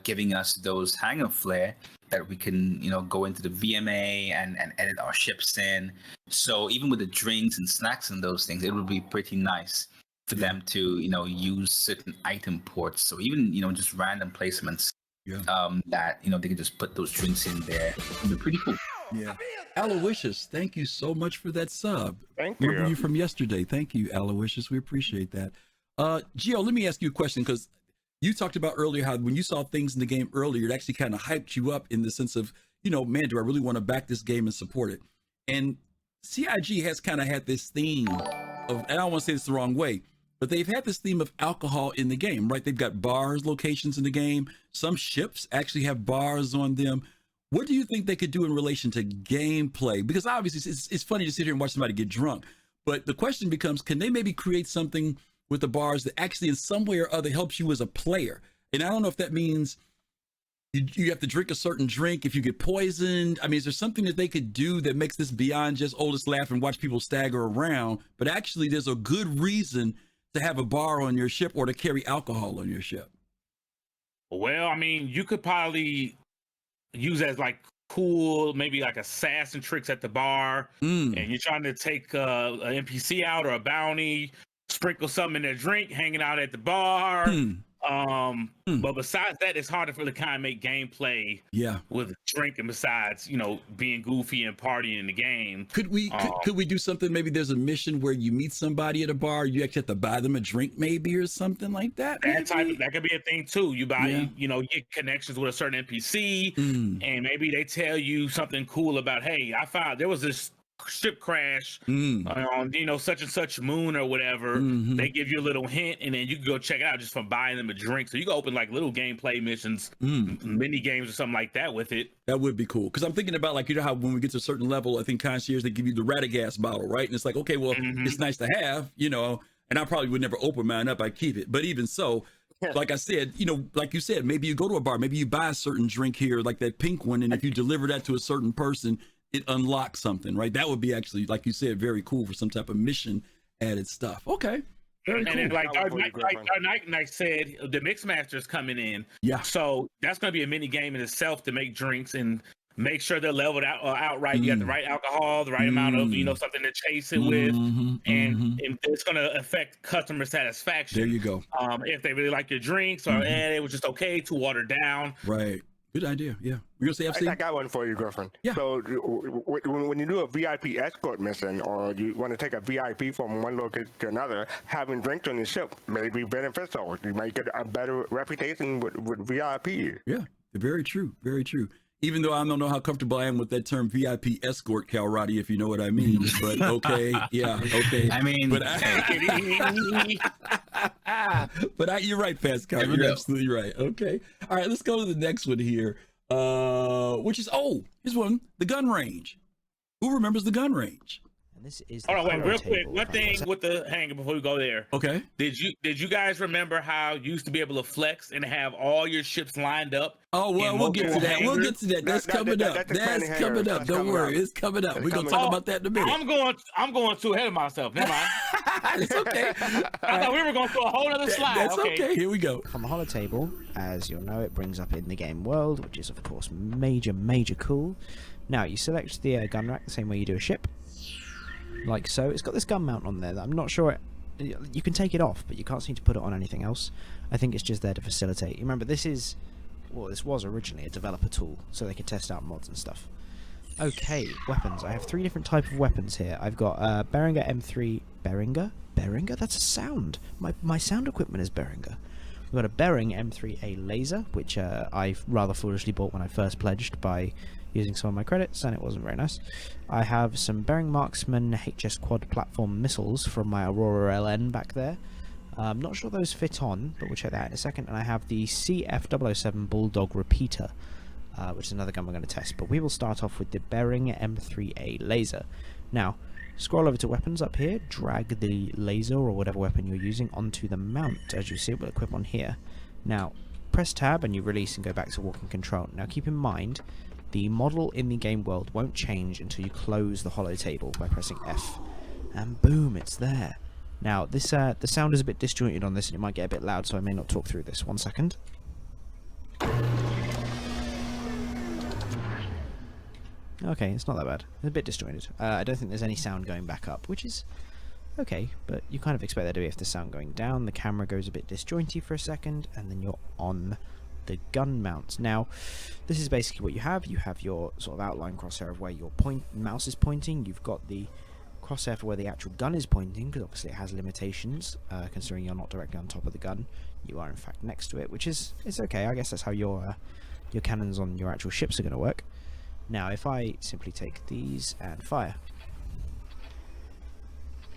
Speaker 4: giving us those hangar flare that we can go into the VMA and edit our ships in. So even with the drinks and snacks and those things, it would be pretty nice for them to use certain item ports. So even just random placements. That they can just put those drinks in there. They're pretty cool.
Speaker 3: Yeah. Aloysius, thank you so much for that sub.
Speaker 5: Thank you.
Speaker 3: Remember you from yesterday. Thank you, Aloysius. We appreciate that. Gio, let me ask you a question, because you talked about earlier how when you saw things in the game earlier, it actually kind of hyped you up in the sense of, man, do I really want to back this game and support it? And CIG has kind of had this theme of, and I don't want to say this the wrong way, but they've had this theme of alcohol in the game, right? They've got bars, locations in the game. Some ships actually have bars on them. What do you think they could do in relation to gameplay? Because obviously it's funny to sit here and watch somebody get drunk, but the question becomes, can they maybe create something with the bars that actually in some way or other helps you as a player? And I don't know if that means you have to drink a certain drink if you get poisoned. I mean, is there something that they could do that makes this beyond just, oh, let's laugh and watch people stagger around, but actually there's a good reason to have a bar on your ship or to carry alcohol on your ship?
Speaker 7: Well, I mean, you could probably use as like cool, maybe like assassin tricks at the bar, and you're trying to take an NPC out or a bounty, sprinkle something in their drink, hanging out at the bar. But besides that, it's harder for the kind of make gameplay with drinking besides, being goofy and partying in the game.
Speaker 3: Could we do something? Maybe there's a mission where you meet somebody at a bar, you actually have to buy them a drink maybe or something like that.
Speaker 7: That could be a thing too. You buy, you get connections with a certain NPC and maybe they tell you something cool about, hey, I found there was this ship crash on such and such moon or whatever. They give you a little hint and then you can go check it out just from buying them a drink. So you can open like little gameplay missions, mini games or something like that with it.
Speaker 3: That would be cool, because I'm thinking about, like, how when we get to a certain level, I think Concierge, they give you the Radagast bottle, right? And it's like, okay, well, it's nice to have, and I probably would never open mine up. I keep it, but even so, like I said, like you said, maybe you go to a bar, maybe you buy a certain drink here, like that pink one, and if you deliver that to a certain person, it unlocks something, right? That would be actually, like you said, very cool for some type of mission added stuff. Okay. Very cool.
Speaker 7: And then like Night said, the Mixmaster's coming in.
Speaker 3: Yeah.
Speaker 7: So that's going to be a mini game in itself to make drinks and make sure they're leveled out right. You got the right alcohol, the right amount of, something to chase it with. And it's going to affect customer satisfaction.
Speaker 3: There you go.
Speaker 7: If they really like your drinks or it was just okay, too watered down.
Speaker 3: Right. Good idea. Yeah. You're going to say FC?
Speaker 5: I got one for you, girlfriend.
Speaker 3: Yeah.
Speaker 5: So when you do a VIP escort mission or you want to take a VIP from one location to another, having drinks on your ship may be beneficial. You might get a better reputation with VIP.
Speaker 3: Yeah. Very true. Very true. Even though I don't know how comfortable I am with that term VIP escort, Kalrati, if you know what I mean. But okay, yeah, okay.
Speaker 4: I mean,
Speaker 3: but you're right, fastcart. You're absolutely right. Okay. All right, let's go to the next one here, which is, here's one, the gun range. Who remembers the gun range?
Speaker 11: This is
Speaker 7: hold on, wait, real quick. One thing with the hanger before we go there.
Speaker 3: Okay.
Speaker 7: Did you guys remember how you used to be able to flex and have all your ships lined up?
Speaker 3: Oh well, we'll get to that. We'll get to that. That's coming up. That's coming up. Don't worry, it's coming up. We're gonna talk about that in a minute.
Speaker 7: I'm going too ahead of myself. Never mind.
Speaker 3: It's okay.
Speaker 7: I thought we were going through a whole other slide.
Speaker 3: That's okay. Here we go.
Speaker 11: On the holotable, as you'll know, it brings up in the game world, which is of course major cool. Now you select the gun rack the same way you do a ship. Like so. It's got this gun mount on there that I'm not sure you can take it off, but you can't seem to put it on anything else. I think it's just there to facilitate. You remember, this was originally a developer tool so they could test out mods and stuff. Okay, weapons. I have 3 different types of weapons here. I've got Behringer M3 Behringer? That's a sound. My sound equipment is Behringer. We've got a Bering M3A laser, which I rather foolishly bought when I first pledged by using some of my credits, and it wasn't very nice. I have some Bering Marksman HS Quad platform missiles from my Aurora LN back there. I'm not sure those fit on, but we'll check that out in a second. And I have the CF007 Bulldog Repeater, which is another gun we're going to test. But we will start off with the Bering M3A laser. Now, Scroll over to weapons up here, drag the laser or whatever weapon you're using onto the mount. As you see, it will equip on here. Now, press tab and you release and go back to walking control. Now keep in mind, the model in the game world won't change until you close the holo table by pressing F. And boom, it's there. Now, this the sound is a bit disjointed on this and it might get a bit loud, so I may not talk through this. 1 second. Okay, it's not that bad. It's a bit disjointed. I don't think there's any sound going back up, which is okay, but you kind of expect there to be if the sound going down. The camera goes a bit disjointy for a second, and then you're on the gun mount. Now, this is basically what you have. You have your sort of outline crosshair of where your mouse is pointing. You've got the crosshair for where the actual gun is pointing, because obviously it has limitations, considering you're not directly on top of the gun. You are in fact next to it, which is okay. I guess that's how your cannons on your actual ships are going to work. Now, if I simply take these and fire.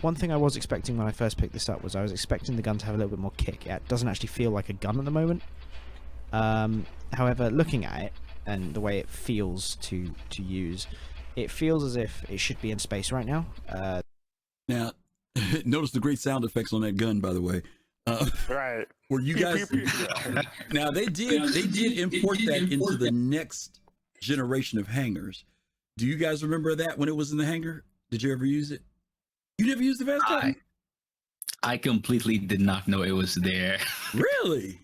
Speaker 11: One thing I was expecting when I first picked this up was I was expecting the gun to have a little bit more kick. It doesn't actually feel like a gun at the moment. However, looking at it and the way it feels to use, it feels as if it should be in space right now.
Speaker 3: Now, notice the great sound effects on that gun, by the way.
Speaker 5: Right.
Speaker 3: Were you guys? Now they did import that into the next generation of hangars. Do you guys remember that when it was in the hangar? Did you ever use it? You never used the fastcart?
Speaker 4: I completely did not know it was there.
Speaker 3: Really?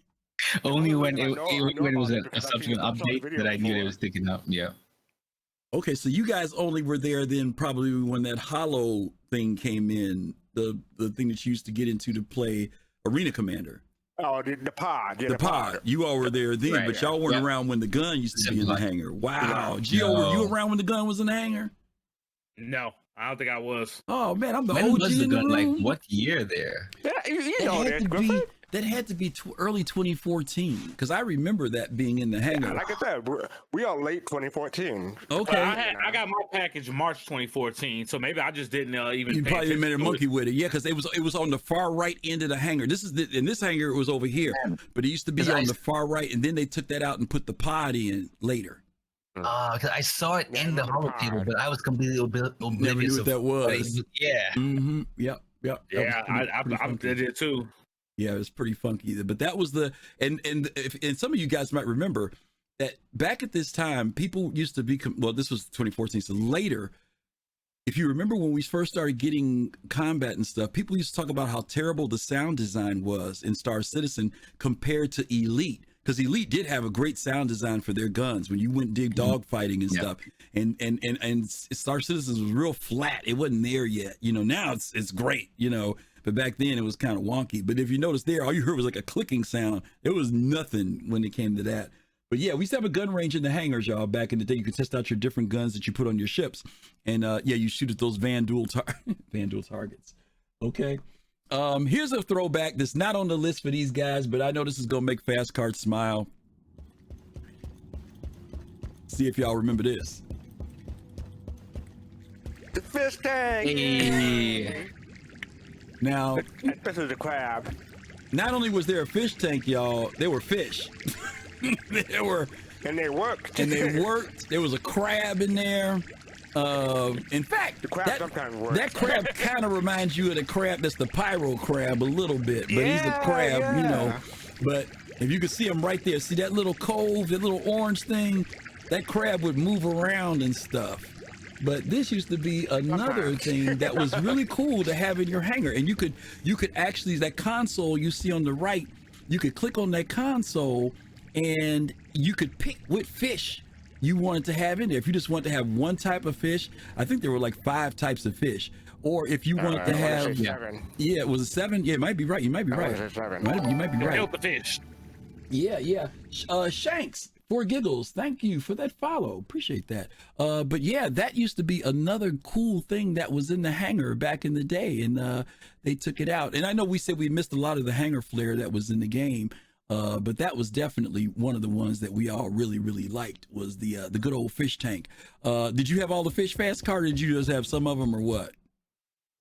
Speaker 4: Only when it was a subsequent update that I knew it was sticking up. Yeah.
Speaker 3: Okay, so you guys only were there then probably when that hollow thing came in, the thing that you used to get into to play Arena Commander.
Speaker 5: Oh, the pod. Yeah,
Speaker 3: the pod. You all were there then,
Speaker 4: Right,
Speaker 3: but y'all weren't around when the gun used to be in the hangar. Wow. Gio, were you around when the gun was in the hangar?
Speaker 7: No, I don't think I was.
Speaker 3: Oh man, I'm the
Speaker 4: When
Speaker 3: OG
Speaker 4: was the
Speaker 3: in the
Speaker 4: gun?
Speaker 3: room.
Speaker 4: Like what year there?
Speaker 5: Yeah, you know that, Griffin.
Speaker 3: That had to be early 2014, because I remember that being in the hangar.
Speaker 5: Yeah, like I said, we are late 2014.
Speaker 3: Okay.
Speaker 7: I got my package March 2014, so maybe I just didn't even.
Speaker 3: You
Speaker 7: pay
Speaker 3: probably
Speaker 7: attention
Speaker 3: made a
Speaker 7: to
Speaker 3: monkey
Speaker 7: it.
Speaker 3: with it, yeah, because it was on the far right end of the hangar. In this hangar it was over here, but it used to be on the far right, and then they took that out and put the pod in later.
Speaker 4: Because I saw it in the holotape, but I was completely
Speaker 3: Never
Speaker 4: oblivious
Speaker 3: knew what that was.
Speaker 4: Yeah.
Speaker 3: Mm-hmm. Yep.
Speaker 7: Yeah, I did it too.
Speaker 3: Yeah, it was pretty funky. But that was the and some of you guys might remember that back at this time, people used to be this was 2014, so later. If you remember when we first started getting combat and stuff, people used to talk about how terrible the sound design was in Star Citizen compared to Elite. Because Elite did have a great sound design for their guns when you went and did dogfighting and stuff. And Star Citizen was real flat. It wasn't there yet. Now it's great, But back then it was kind of wonky. But if you notice there, all you heard was like a clicking sound. It was nothing when it came to that. But yeah, we used to have a gun range in the hangars, y'all. Back in the day, you could test out your different guns that you put on your ships. And you shoot at those Vandal targets. Okay. Here's a throwback that's not on the list for these guys, but I know this is gonna make fastcart smile. See if y'all remember this.
Speaker 5: The fish tank.
Speaker 4: Hey.
Speaker 3: Now,
Speaker 5: especially the crab.
Speaker 3: Not only was there a fish tank, y'all, there were fish.
Speaker 5: And they worked.
Speaker 3: There was a crab in there. In fact,
Speaker 5: the crab sometimes works.
Speaker 3: That crab kind of reminds you of the crab that's the pyro crab a little bit, but he's a crab, But if you could see him right there, see that little cove, that little orange thing, that crab would move around and stuff. But this used to be another thing that was really cool to have in your hangar, and you could actually, that console you see on the right, you could click on that console, and you could pick what fish you wanted to have in there. If you just want to have one type of fish, I think there were like 5 types of fish. Or if you wanted to have, it was a 7. Yeah, it might be right. You might be right. You might be right.
Speaker 7: Help the fish.
Speaker 3: Yeah. Shanks, for giggles, thank you for that follow. Appreciate that. But yeah, that used to be another cool thing that was in the hangar back in the day, and they took it out. And I know we said we missed a lot of the hangar flair that was in the game. But that was definitely one of the ones that we all really, really liked, was the good old fish tank. Did you have all the fish fastcart, or did you just have some of them, or what?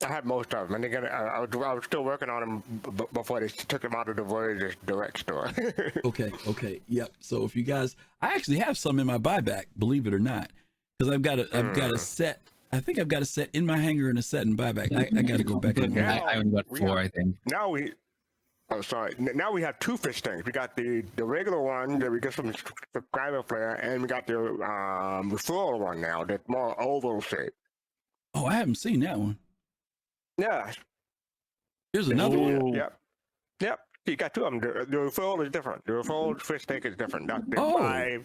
Speaker 5: I had most of them, and again, I was still working on them before they took them out of the Voyager direct store.
Speaker 3: Okay, yep. So if you guys, I actually have some in my buyback, believe it or not, because I've got a set I think I've got a set in my hangar and a set in buyback. I got to go back and look.
Speaker 4: I only got 4, I think.
Speaker 5: Now we. Oh, sorry. Now we have 2 fish tanks. We got the regular one that we get from subscriber player, and we got the referral one now that's more oval shape.
Speaker 3: Oh, I haven't seen that one.
Speaker 5: Yeah.
Speaker 3: There's another one.
Speaker 5: Yep. You got 2 of them. The referral is different. The referral fish tank is different. Not the
Speaker 3: Oh.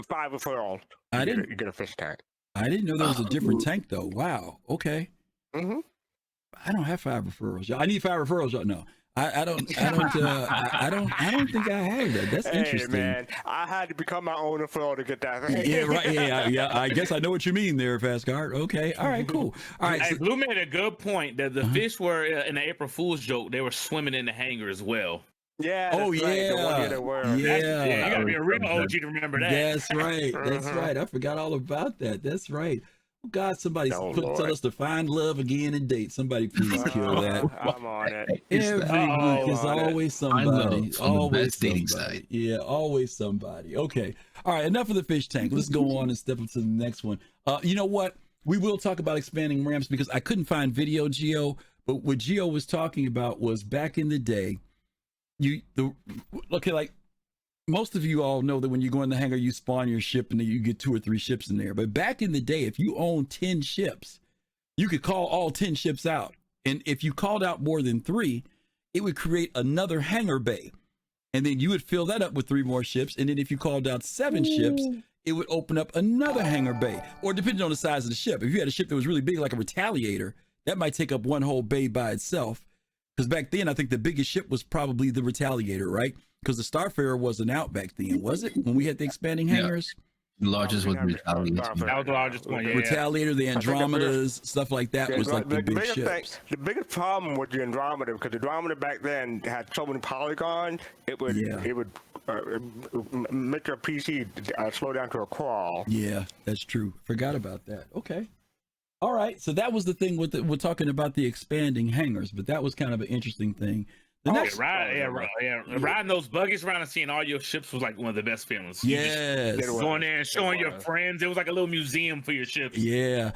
Speaker 5: 5 referrals. You get a fish tank.
Speaker 3: I didn't know there was a different tank though. Wow. Okay.
Speaker 5: Mm-hmm.
Speaker 3: I don't have 5 referrals. Y'all. I need 5 referrals. Y'all. No. I don't think I have that. That's interesting.
Speaker 5: Hey man, I had to become my own referral to get that.
Speaker 3: Yeah, right. Yeah. I guess I know what you mean there, fastcart. Okay. All right. Cool. All right.
Speaker 7: Hey, Blue made a good point that the fish were in the April Fool's joke. They were swimming in the hangar as well.
Speaker 5: Yeah.
Speaker 3: Oh
Speaker 5: right.
Speaker 3: yeah.
Speaker 5: The one year they were.
Speaker 3: Yeah.
Speaker 7: You gotta be a real OG to remember that.
Speaker 3: That's right. That's right. I forgot all about that. That's right. Oh, God, somebody tell us to find love again and date. Somebody please kill that.
Speaker 5: I'm on it.
Speaker 3: Every week is always somebody. Always
Speaker 4: dating
Speaker 3: somebody.
Speaker 4: site.
Speaker 3: Yeah, always somebody. Okay. All right, enough of the fish tank. Let's go on and step up to the next one. You know what? We will talk about expanding ramps because I couldn't find video, Geo, but what Geo was talking about was back in the day, like most of you all know that when you go in the hangar, you spawn your ship and then you get 2 or 3 ships in there. But back in the day, if you owned 10 ships, you could call all 10 ships out. And if you called out more than 3, it would create another hangar bay. And then you would fill that up with 3 more ships. And then if you called out 7 ships, it would open up another hangar bay. Or depending on the size of the ship. If you had a ship that was really big, like a Retaliator, that might take up one whole bay by itself. Because back then, I think the biggest ship was probably the Retaliator, right? Because the Starfarer wasn't out back then, was it? When we had the expanding hangars?
Speaker 4: The largest was Retaliator.
Speaker 7: That was the largest one, yeah.
Speaker 3: Retaliator, the Andromedas, stuff like that was like the big ships.
Speaker 5: The biggest problem with the Andromeda, because the Andromeda back then had so many polygons, it would make your PC slow down to a crawl.
Speaker 3: Yeah, that's true. Forgot about that. Okay. All right. So that was the thing with we're talking about the expanding hangars, but that was kind of an interesting thing.
Speaker 7: Riding those buggies around and seeing all your ships was like one of the best feelings.
Speaker 3: Yes.
Speaker 7: Going there and showing your friends. It was like a little museum for your ships.
Speaker 3: Yeah.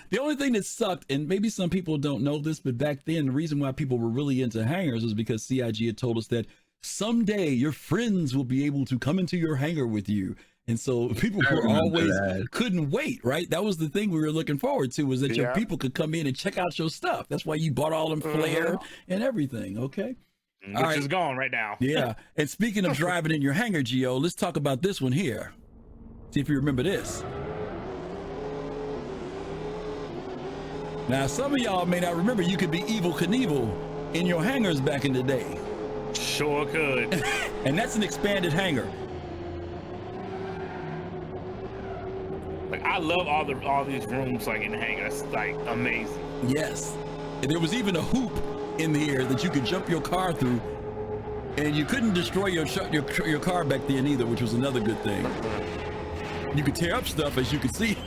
Speaker 3: The only thing that sucked, and maybe some people don't know this, but back then, the reason why people were really into hangars was because CIG had told us that someday your friends will be able to come into your hangar with you. And so people were always couldn't wait, right? That was the thing we were looking forward to, was that your people could come in and check out your stuff. That's why you bought all them flare and everything, okay?
Speaker 7: Which is gone right now.
Speaker 3: Yeah. And speaking of driving in your hangar, Geo, let's talk about this one here. See if you remember this. Now, some of y'all may not remember you could be Evel Knievel in your hangars back in the day.
Speaker 7: Sure could.
Speaker 3: And that's an expanded hangar.
Speaker 7: Like, I love all these rooms like in the hangar. It's like amazing.
Speaker 3: Yes. And there was even a hoop in the air that you could jump your car through, and you couldn't destroy your car back then either, which was another good thing. You could tear up stuff, as you could see,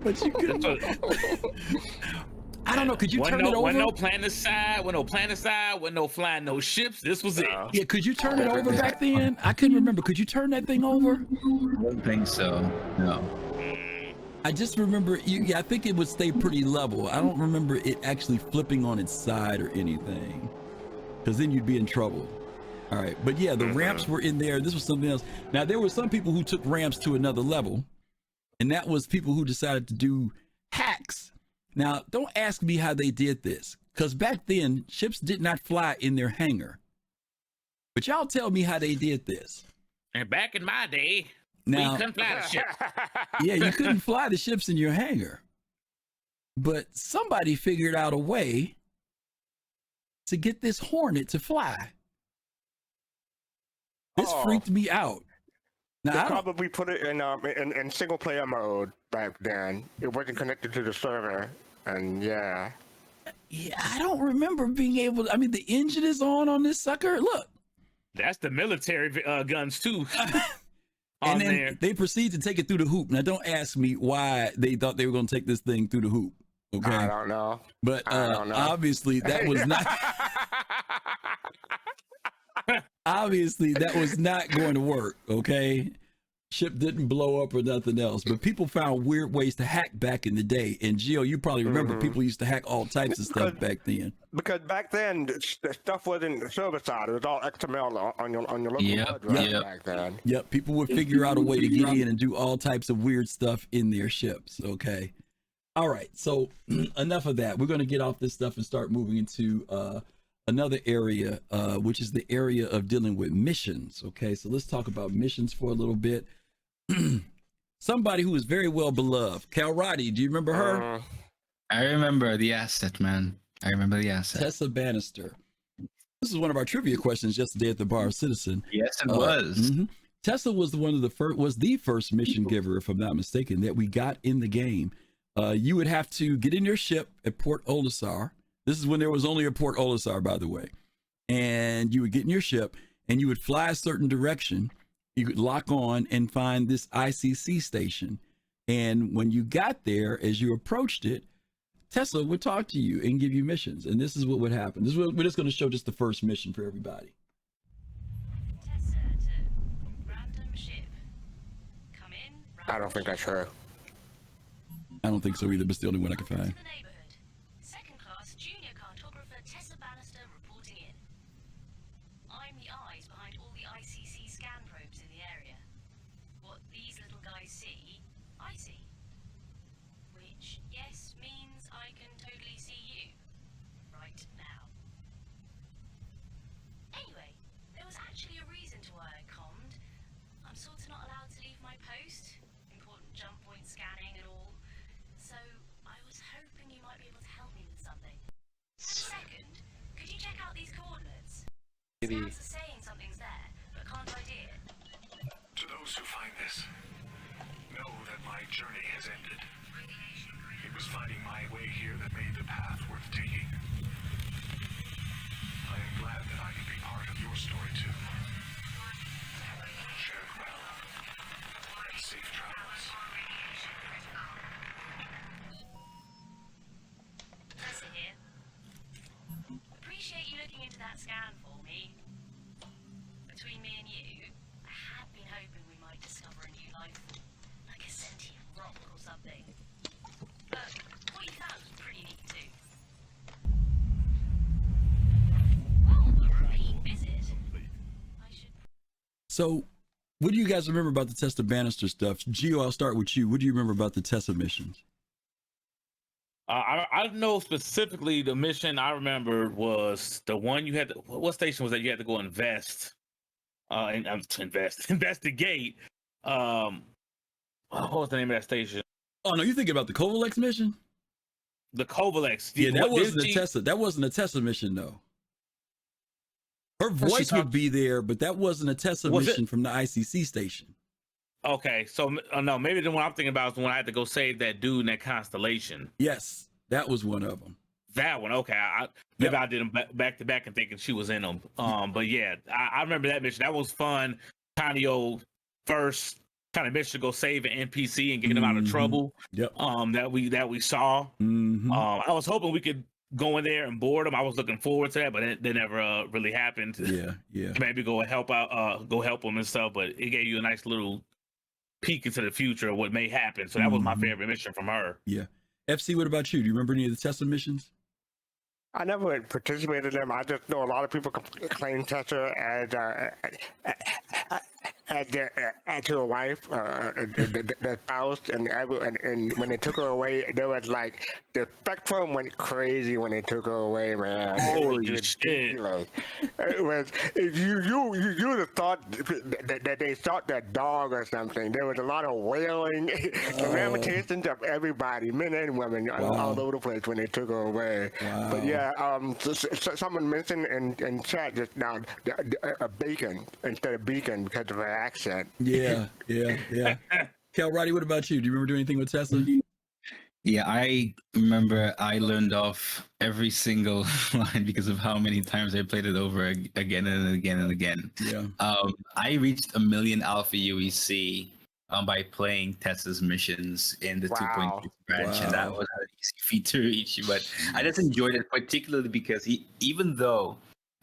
Speaker 3: but you could. I don't know. Could you turn it over?
Speaker 7: When no planet side, when no flying no ships. This was it.
Speaker 3: Yeah. Could you turn it over back then? I couldn't remember. Could you turn that thing over?
Speaker 4: I don't think so. No.
Speaker 3: I just remember, I think it would stay pretty level. I don't remember it actually flipping on its side or anything, because then you'd be in trouble. All right, but yeah, the ramps were in there. This was something else. Now, there were some people who took ramps to another level, and that was people who decided to do hacks. Now, don't ask me how they did this, because back then, ships did not fly in their hangar. But y'all tell me how they did this.
Speaker 7: And back in my day,
Speaker 3: now,
Speaker 7: we couldn't fly the ship.
Speaker 3: Yeah, you couldn't fly the ships in your hangar. But somebody figured out a way to get this Hornet to fly. This freaked me out. Now,
Speaker 5: they probably put it in single player mode back then. It wasn't connected to the server, and yeah.
Speaker 3: Yeah, I don't remember being able to, I mean, the engine is on this sucker. Look.
Speaker 7: That's the military guns too.
Speaker 3: And then they proceed to take it through the hoop. Now, don't ask me why they thought they were going to take this thing through the hoop. Okay,
Speaker 5: I don't know.
Speaker 3: But obviously, that was not. Obviously, that was not going to work. Okay, ship didn't blow up or nothing else, but people found weird ways to hack back in the day. And Gio, you probably remember people used to hack all types of stuff back then.
Speaker 5: Because back then, the stuff wasn't server side; it was all XML on your local hard drive back then.
Speaker 3: Yep, people would figure out a way to get in and do all types of weird stuff in their ships. Okay, all right. So enough of that. We're going to get off this stuff and start moving into another area, which is the area of dealing with missions. Okay, so let's talk about missions for a little bit. Somebody who is very well beloved, Kalrati. Do you remember her?
Speaker 4: I remember the asset, man. I remember the asset.
Speaker 3: Tessa Bannister. This is one of our trivia questions yesterday at the Bar of Citizen.
Speaker 4: Yes, it was.
Speaker 3: Tessa was the first mission giver, if I'm not mistaken, that we got in the game. You would have to get in your ship at Port Olisar. This is when there was only a Port Olisar, by the way. And you would get in your ship and you would fly a certain direction. You could lock on and find this ICC station. And when you got there, as you approached it, Tessa would talk to you and give you missions. And this is what would happen. We're just going to show just the first mission for everybody.
Speaker 12: Tessa to random ship. Come in.
Speaker 5: I don't think that's her.
Speaker 3: I don't think so either, but it's the only one I can find.
Speaker 12: Second class junior cartographer Tessa Bannister reporting in. I'm the eyes behind all the ICC scan probes in the area. What these little guys see, I see. Which, yes, means I can totally see you. Right now. Anyway, there was actually a reason to why I commed. I'm sort of not allowed to leave my post. Important jump point scanning and all. So, I was hoping you might be able to help me with something. Second, could you check out these coordinates? Scouts are saying something's there, but can't ID it.
Speaker 13: To those who find this, know that my journey has ended. It was finding my way here that made the path worth taking. I am glad that I can be part of your story too. Share it well. And safe travels.
Speaker 12: Tessa here. Appreciate you looking into that scan for me. Between me and you, I had been hoping we might discover a new life form, like a sentient rock or something. But what you found was pretty neat too. Well, a repeat visit. I should.
Speaker 3: So, what do you guys remember about the Tessa Bannister stuff? Gio, I'll start with you. What do you remember about the Tessa missions?
Speaker 7: I know specifically the mission I remember was the one you had to, what station was that you had to go investigate. What was the name of that station?
Speaker 3: Oh no, you're thinking about the Kovalex mission?
Speaker 7: The Kovalex.
Speaker 3: Yeah, that wasn't a Tessa. That wasn't a Tessa mission though. Her voice would be there, but that wasn't a Tessa mission from the ICC station.
Speaker 7: Okay, so no, maybe the one I'm thinking about is the one I had to go save that dude in that constellation.
Speaker 3: Yes, that was one of them.
Speaker 7: That one, okay. I did them back to back and thinking she was in them. But yeah, I remember that mission. That was fun. Kind of your first kind of mission to go save an NPC and get them out of trouble.
Speaker 3: Yep.
Speaker 7: That we saw. I was hoping we could go in there and board them. I was looking forward to that, but it never really happened.
Speaker 3: Yeah.
Speaker 7: Maybe go help them and stuff. But it gave you a nice little peek into the future of what may happen. So that was my favorite mission from her.
Speaker 3: Yeah. FC, what about you? Do you remember any of the Tessa missions?
Speaker 5: I never participated in them. I just know a lot of people claim Tessa as her wife, their spouse, and when they took her away, there was like the spectrum went crazy when they took her away, man.
Speaker 7: Holy shit!
Speaker 5: It was you would have thought that they shot that dog or something. There was a lot of wailing, the lamentations of everybody, men and women, all over the place when they took her away.
Speaker 3: Wow.
Speaker 5: But yeah. Someone mentioned in chat just now a bacon instead of beacon because of her accent.
Speaker 3: Yeah. Kalrati, what about you? Do you remember doing anything with Tessa?
Speaker 4: Yeah, I remember I learned off every single line because of how many times I played it over again and again and again.
Speaker 3: Yeah.
Speaker 4: I reached 1 million Alpha UEC by playing Tessa's missions in the 2.6 branch, and that was an easy feat to reach. But I just enjoyed it particularly because even though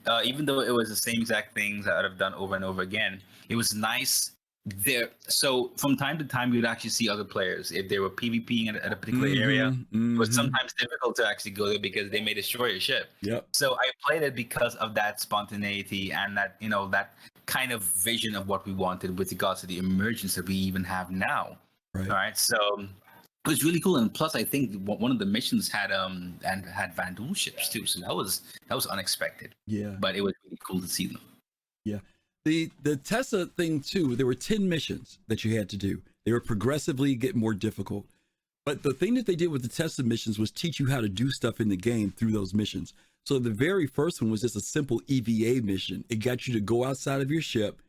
Speaker 4: it was the same exact things that I'd have done over and over again, it was nice So from time to time, you'd actually see other players. If they were PvPing at a particular area, it was sometimes difficult to actually go there because they may destroy your ship.
Speaker 3: Yep.
Speaker 4: So I played it because of that spontaneity and that, that kind of vision of what we wanted with regards to the emergence that we even have now.
Speaker 3: Right.
Speaker 4: All right. So it was really cool. And plus, I think one of the missions had Vandal ships too. So that was unexpected.
Speaker 3: Yeah.
Speaker 4: But it was really cool to see them.
Speaker 3: Yeah. The Tessa thing too, there were 10 missions that you had to do. They were progressively get more difficult. But the thing that they did with the Tessa missions was teach you how to do stuff in the game through those missions. So the very first one was just a simple EVA mission. It got you to go outside of your ship.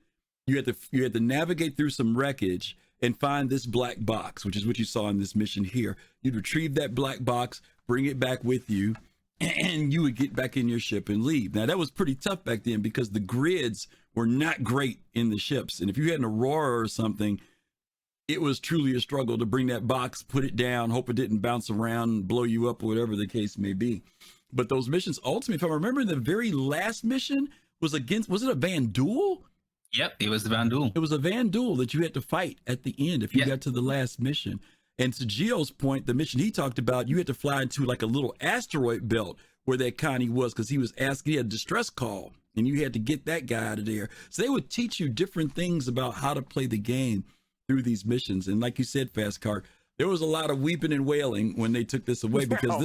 Speaker 3: You had to navigate through some wreckage and find this black box, which is what you saw in this mission here. You'd retrieve that black box, bring it back with you, and you would get back in your ship and leave. Now that was pretty tough back then because the grids were not great in the ships. And if you had an Aurora or something, it was truly a struggle to bring that box, put it down, hope it didn't bounce around and blow you up or whatever the case may be. But those missions, ultimately, if I remember, the very last mission was it a Vandal?
Speaker 4: Yep, it was the Vandal.
Speaker 3: It was a Vandal that you had to fight at the end if you got to the last mission. And to Gio's point, the mission he talked about, you had to fly into like a little asteroid belt where that Connie was because he was asking, he had a distress call, and you had to get that guy out of there. So they would teach you different things about how to play the game through these missions. And like you said, Fastcart, there was a lot of weeping and wailing when they took this away because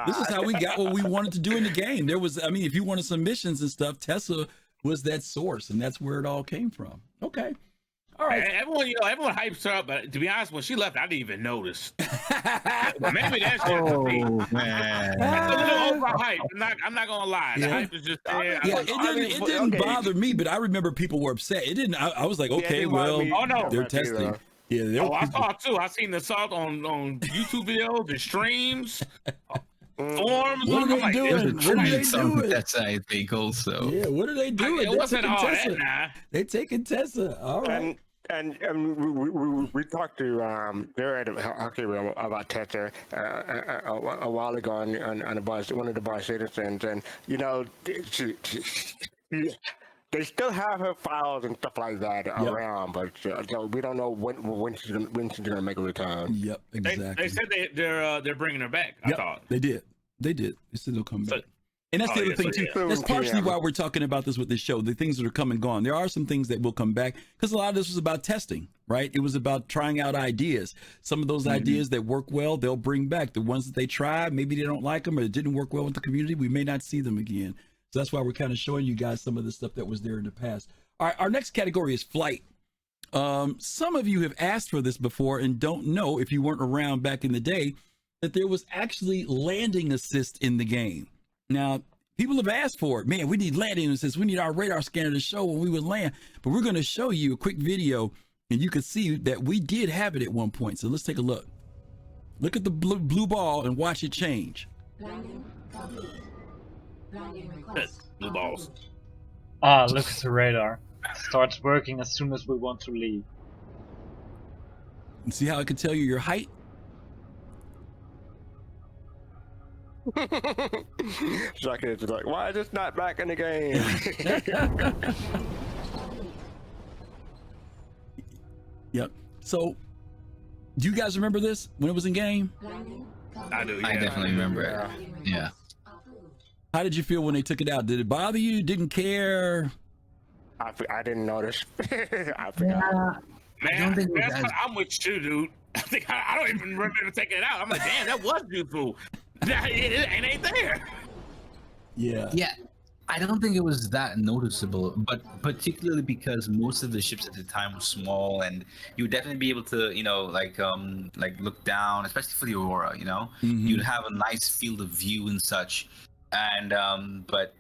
Speaker 3: this is how we got what we wanted to do in the game. There was, I mean, if you wanted some missions and stuff, Tessa was that source, and that's where it all came from. Okay. All right.
Speaker 7: Everyone hypes her up, but to be honest, when she left, I didn't even notice. Maybe that's just me.
Speaker 4: Man.
Speaker 7: It's a little overhyped. I'm not gonna lie. The hype is just there.
Speaker 3: It didn't bother me, but I remember people were upset. It didn't. I was like, okay, well, they're testing. Yeah,
Speaker 7: I saw it too. I seen the assault on YouTube videos and streams. Forms.
Speaker 3: What are they doing? What are they doing?
Speaker 4: That's I think also.
Speaker 3: Yeah, what are they doing?
Speaker 7: It wasn't all that now.
Speaker 3: They're taking Tessa. All right.
Speaker 5: And we talked to Jared about Tessa a while ago on one of the bar citizens, and they still have her files and stuff like that around, but we don't know when she's gonna make a return.
Speaker 3: Yep, exactly.
Speaker 7: They said they're bringing her back. I thought
Speaker 3: they did. They said they'll come back. And that's the other thing too. That's partially why we're talking about this with this show. The things that are come and gone. There are some things that will come back because a lot of this was about testing, right? It was about trying out ideas. Some of those ideas that work well, they'll bring back. The ones that they tried, maybe they don't like them or it didn't work well with the community, we may not see them again. So that's why we're kind of showing you guys some of the stuff that was there in the past. All right, our next category is flight. Some of you have asked for this before and don't know, if you weren't around back in the day, that there was actually landing assist in the game. Now, people have asked for it. Man, we need landing assist. We need our radar scanner to show when we would land. But we're going to show you a quick video, and you can see that we did have it at one point. So let's take a look. Look at the blue ball and watch it change.
Speaker 14: Landing complete. Landing
Speaker 7: request. Blue balls.
Speaker 15: Ah, look at the radar. Starts working as soon as we want to leave.
Speaker 3: And see how it can tell you your height?
Speaker 5: Chucky is like, why is this not back in the game?
Speaker 3: Yep. So, do you guys remember this when it was in game?
Speaker 7: I do.
Speaker 4: I definitely remember it. Yeah.
Speaker 3: How did you feel when they took it out? Did it bother you? Didn't care?
Speaker 5: I didn't notice. I forgot.
Speaker 7: Man, I'm with you, dude. I don't even remember taking it out. I'm like, damn, that was beautiful. It ain't there.
Speaker 3: Yeah.
Speaker 4: Yeah. I don't think it was that noticeable, but particularly because most of the ships at the time were small, and you would definitely be able to, like look down, especially for the Aurora. You'd have a nice field of view and such. And but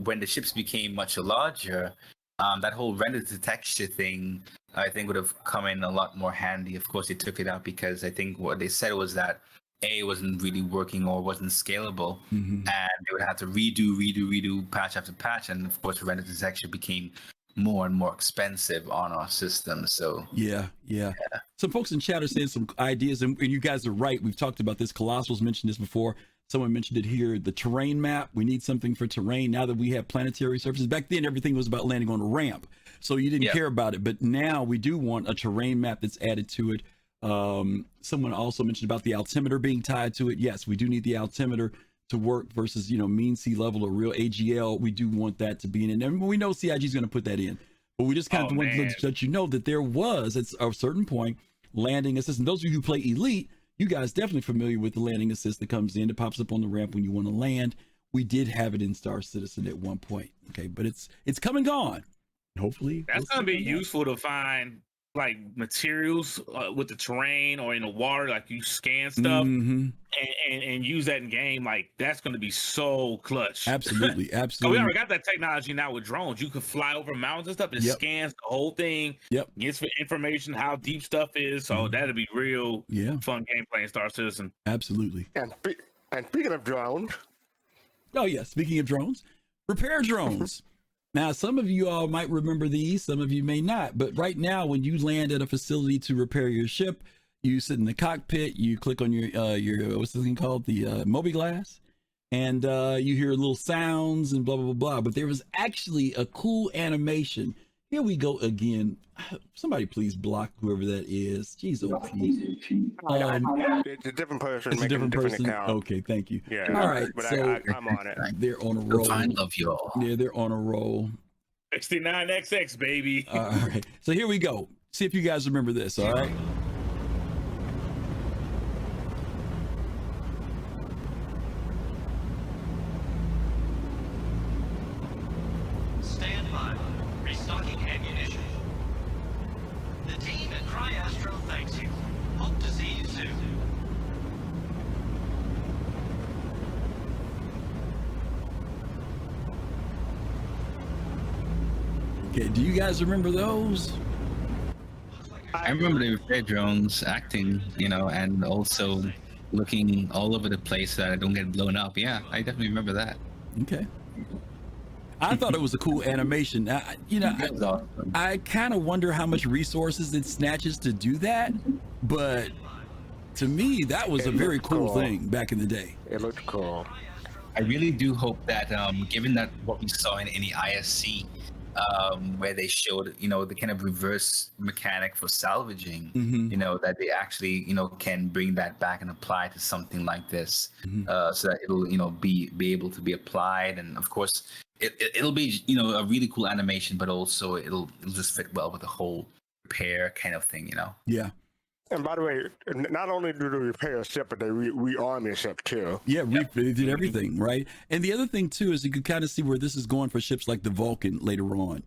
Speaker 4: when the ships became much larger, that whole render to texture thing, I think, would have come in a lot more handy. Of course, they took it out because I think what they said was that A, wasn't really working or wasn't scalable, and they would have to redo patch after patch, and of course, render to texture became more and more expensive on our system. So
Speaker 3: yeah. Some folks in chat are saying some ideas, and you guys are right. We've talked about this. Colossal's mentioned this before. Someone mentioned it here. The terrain map. We need something for terrain now that we have planetary surfaces. Back then, everything was about landing on a ramp. so you didn't care about it. But now we do want a terrain map that's added to it. Someone also mentioned about the altimeter being tied to it. Yes, we do need the altimeter to work versus, mean sea level or real AGL. We do want that to be in. And we know CIG is going to put that in, but we just kind of want to let you know that there was at a certain point landing assist. And those of you who play Elite, you guys definitely familiar with the landing assist that comes in. It pops up on the ramp when you want to land. We did have it in Star Citizen at one point. Okay, but it's come and gone. Hopefully
Speaker 7: that's going to be useful to find like materials with the terrain or in the water, like you scan stuff and use that in game. Like that's going to be so clutch.
Speaker 3: Absolutely.
Speaker 7: So we already got that technology now with drones. You can fly over mountains and stuff. It scans the whole thing. Gets information how deep stuff is. So that'll be real fun gameplay in Star Citizen.
Speaker 3: Absolutely.
Speaker 5: And speaking of drones.
Speaker 3: Oh yeah, speaking of drones, repair drones. Now, some of you all might remember these, some of you may not, but right now when you land at a facility to repair your ship, you sit in the cockpit, you click on your what's this thing called? The Mobiglass, and you hear little sounds and blah, blah, blah, blah. But there was actually a cool animation. Here we go again. Somebody please block whoever that is. Jeez,
Speaker 5: it's a different person.
Speaker 3: It's a different person.
Speaker 5: Account.
Speaker 3: Okay, thank you.
Speaker 5: Yeah.
Speaker 3: All right.
Speaker 5: But
Speaker 3: so
Speaker 5: I'm on it.
Speaker 3: They're on a roll.
Speaker 4: I love you all.
Speaker 3: Yeah, they're on a roll.
Speaker 7: 69XX, baby.
Speaker 3: All right. So here we go. See if you guys remember this. All right.
Speaker 16: Stand by. Restocking ammunition. The team at CryAstro thanks you. Hope to see you soon.
Speaker 3: Okay, do you guys remember those?
Speaker 4: I remember the repair drones acting, and also looking all over the place so that I don't get blown up. Yeah, I definitely remember that.
Speaker 3: Okay. I thought it was a cool animation. I kind of wonder how much resources it snatches to do that, but to me, that was a very cool thing back in the day.
Speaker 5: It looked cool.
Speaker 4: I really do hope that, given that what we saw in the ISC, where they showed, the kind of reverse mechanic for salvaging, that they actually, can bring that back and apply to something like this, so that it'll, be able to be applied. And of course, it'll be, a really cool animation, but also it'll just fit well with the whole repair kind of thing,
Speaker 3: Yeah.
Speaker 5: And by the way, not only do they repair a ship, but they rearm a ship too.
Speaker 3: Yeah, they did everything, right? And the other thing too is you can kind of see where this is going for ships like the Vulcan later on,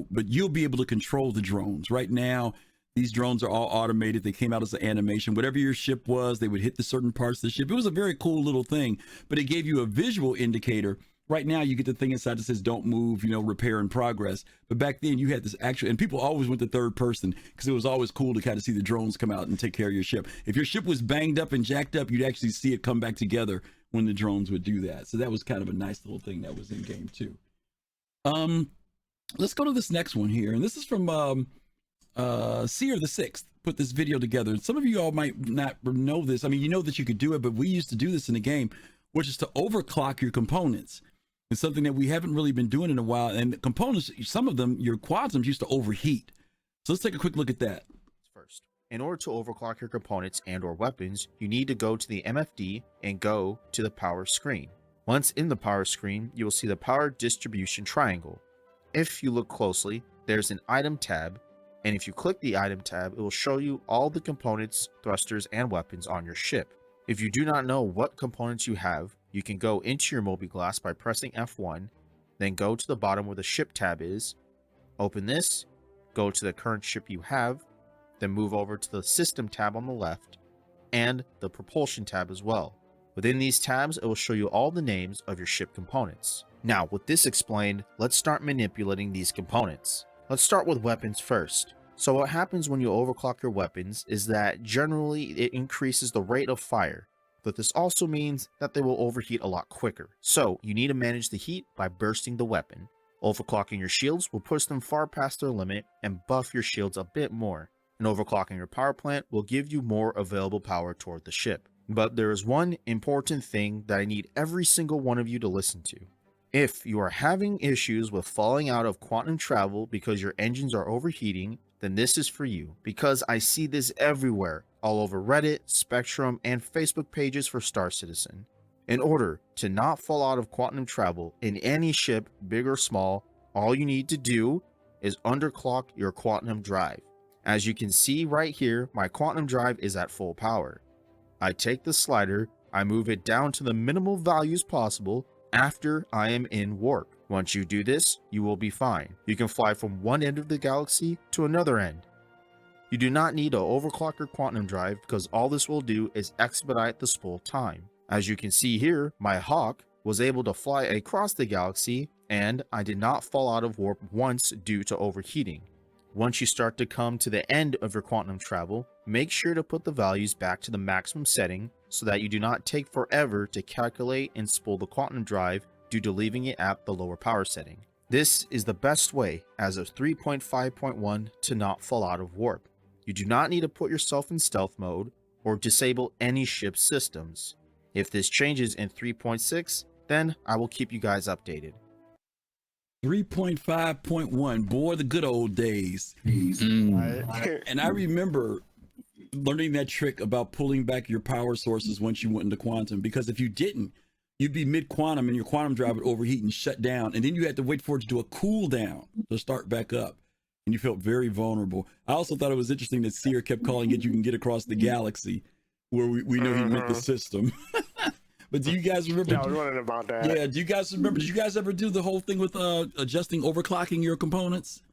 Speaker 3: but you'll be able to control the drones. Right now, these drones are all automated. They came out as an animation. Whatever your ship was, they would hit the certain parts of the ship. It was a very cool little thing, but it gave you a visual indicator. Right now, you get the thing inside that says "Don't move," repair in progress. But back then, you had this actual, and people always went to third person because it was always cool to kind of see the drones come out and take care of your ship. If your ship was banged up and jacked up, you'd actually see it come back together when the drones would do that. So that was kind of a nice little thing that was in game too. Let's go to this next one here, and this is from Seer the Sixth. Put this video together. Some of you all might not know this. I mean, you know that you could do it, but we used to do this in the game, which is to overclock your components. It's something that we haven't really been doing in a while. And the components, some of them, your quadrums used to overheat. So let's take a quick look at that.
Speaker 11: First, in order to overclock your components and or weapons, you need to go to the MFD and go to the power screen. Once in the power screen, you will see the power distribution triangle. If you look closely, there's an item tab, and if you click the item tab, it will show you all the components, thrusters, and weapons on your ship. If you do not know what components you have, you can go into your Mobiglass by pressing F1, then go to the bottom where the ship tab is, open this, go to the current ship you have, then move over to the system tab on the left, and the propulsion tab as well. Within these tabs, it will show you all the names of your ship components. Now, with this explained, let's start manipulating these components. Let's start with weapons first. So what happens when you overclock your weapons is that generally it increases the rate of fire, but this also means that they will overheat a lot quicker. So you need to manage the heat by bursting the weapon. Overclocking your shields will push them far past their limit and buff your shields a bit more. And overclocking your power plant will give you more available power toward the ship. But there is one important thing that I need every single one of you to listen to.
Speaker 17: If you are having issues with falling out of quantum travel because your engines are overheating, then this is for you, because I see this everywhere, all over Reddit, Spectrum, and Facebook pages for Star Citizen. In order to not fall out of quantum travel in any ship, big or small, all you need to do is underclock your quantum drive. As you can see right here, my quantum drive is at full power. I take the slider, I move it down to the minimal values possible after I am in warp. Once you do this, you will be fine. You can fly from one end of the galaxy to another end. You do not need to overclock your quantum drive because all this will do is expedite the spool time. As you can see here, my Hawk was able to fly across the galaxy and I did not fall out of warp once due to overheating. Once you start to come to the end of your quantum travel, make sure to put the values back to the maximum setting so that you do not take forever to calculate and spool the quantum drive due to leaving it at the lower power setting. This is the best way as of 3.5.1 to not fall out of warp. You do not need to put yourself in stealth mode or disable any ship systems. If this changes in 3.6, then I will keep you guys updated.
Speaker 3: 3.5.1, boy, the good old days. And I remember learning that trick about pulling back your power sources once you went into quantum, because if you didn't, you'd be mid-quantum and your quantum drive would overheat and shut down, and then you had to wait for it to do a cool down to start back up, and you felt very vulnerable. I also thought it was interesting that Seer kept calling it you can get across the galaxy, where we know he meant the system. But do you guys remember?
Speaker 5: Yeah, I was wondering about that.
Speaker 3: Yeah, do you guys remember? Did you guys ever do the whole thing with adjusting overclocking your components?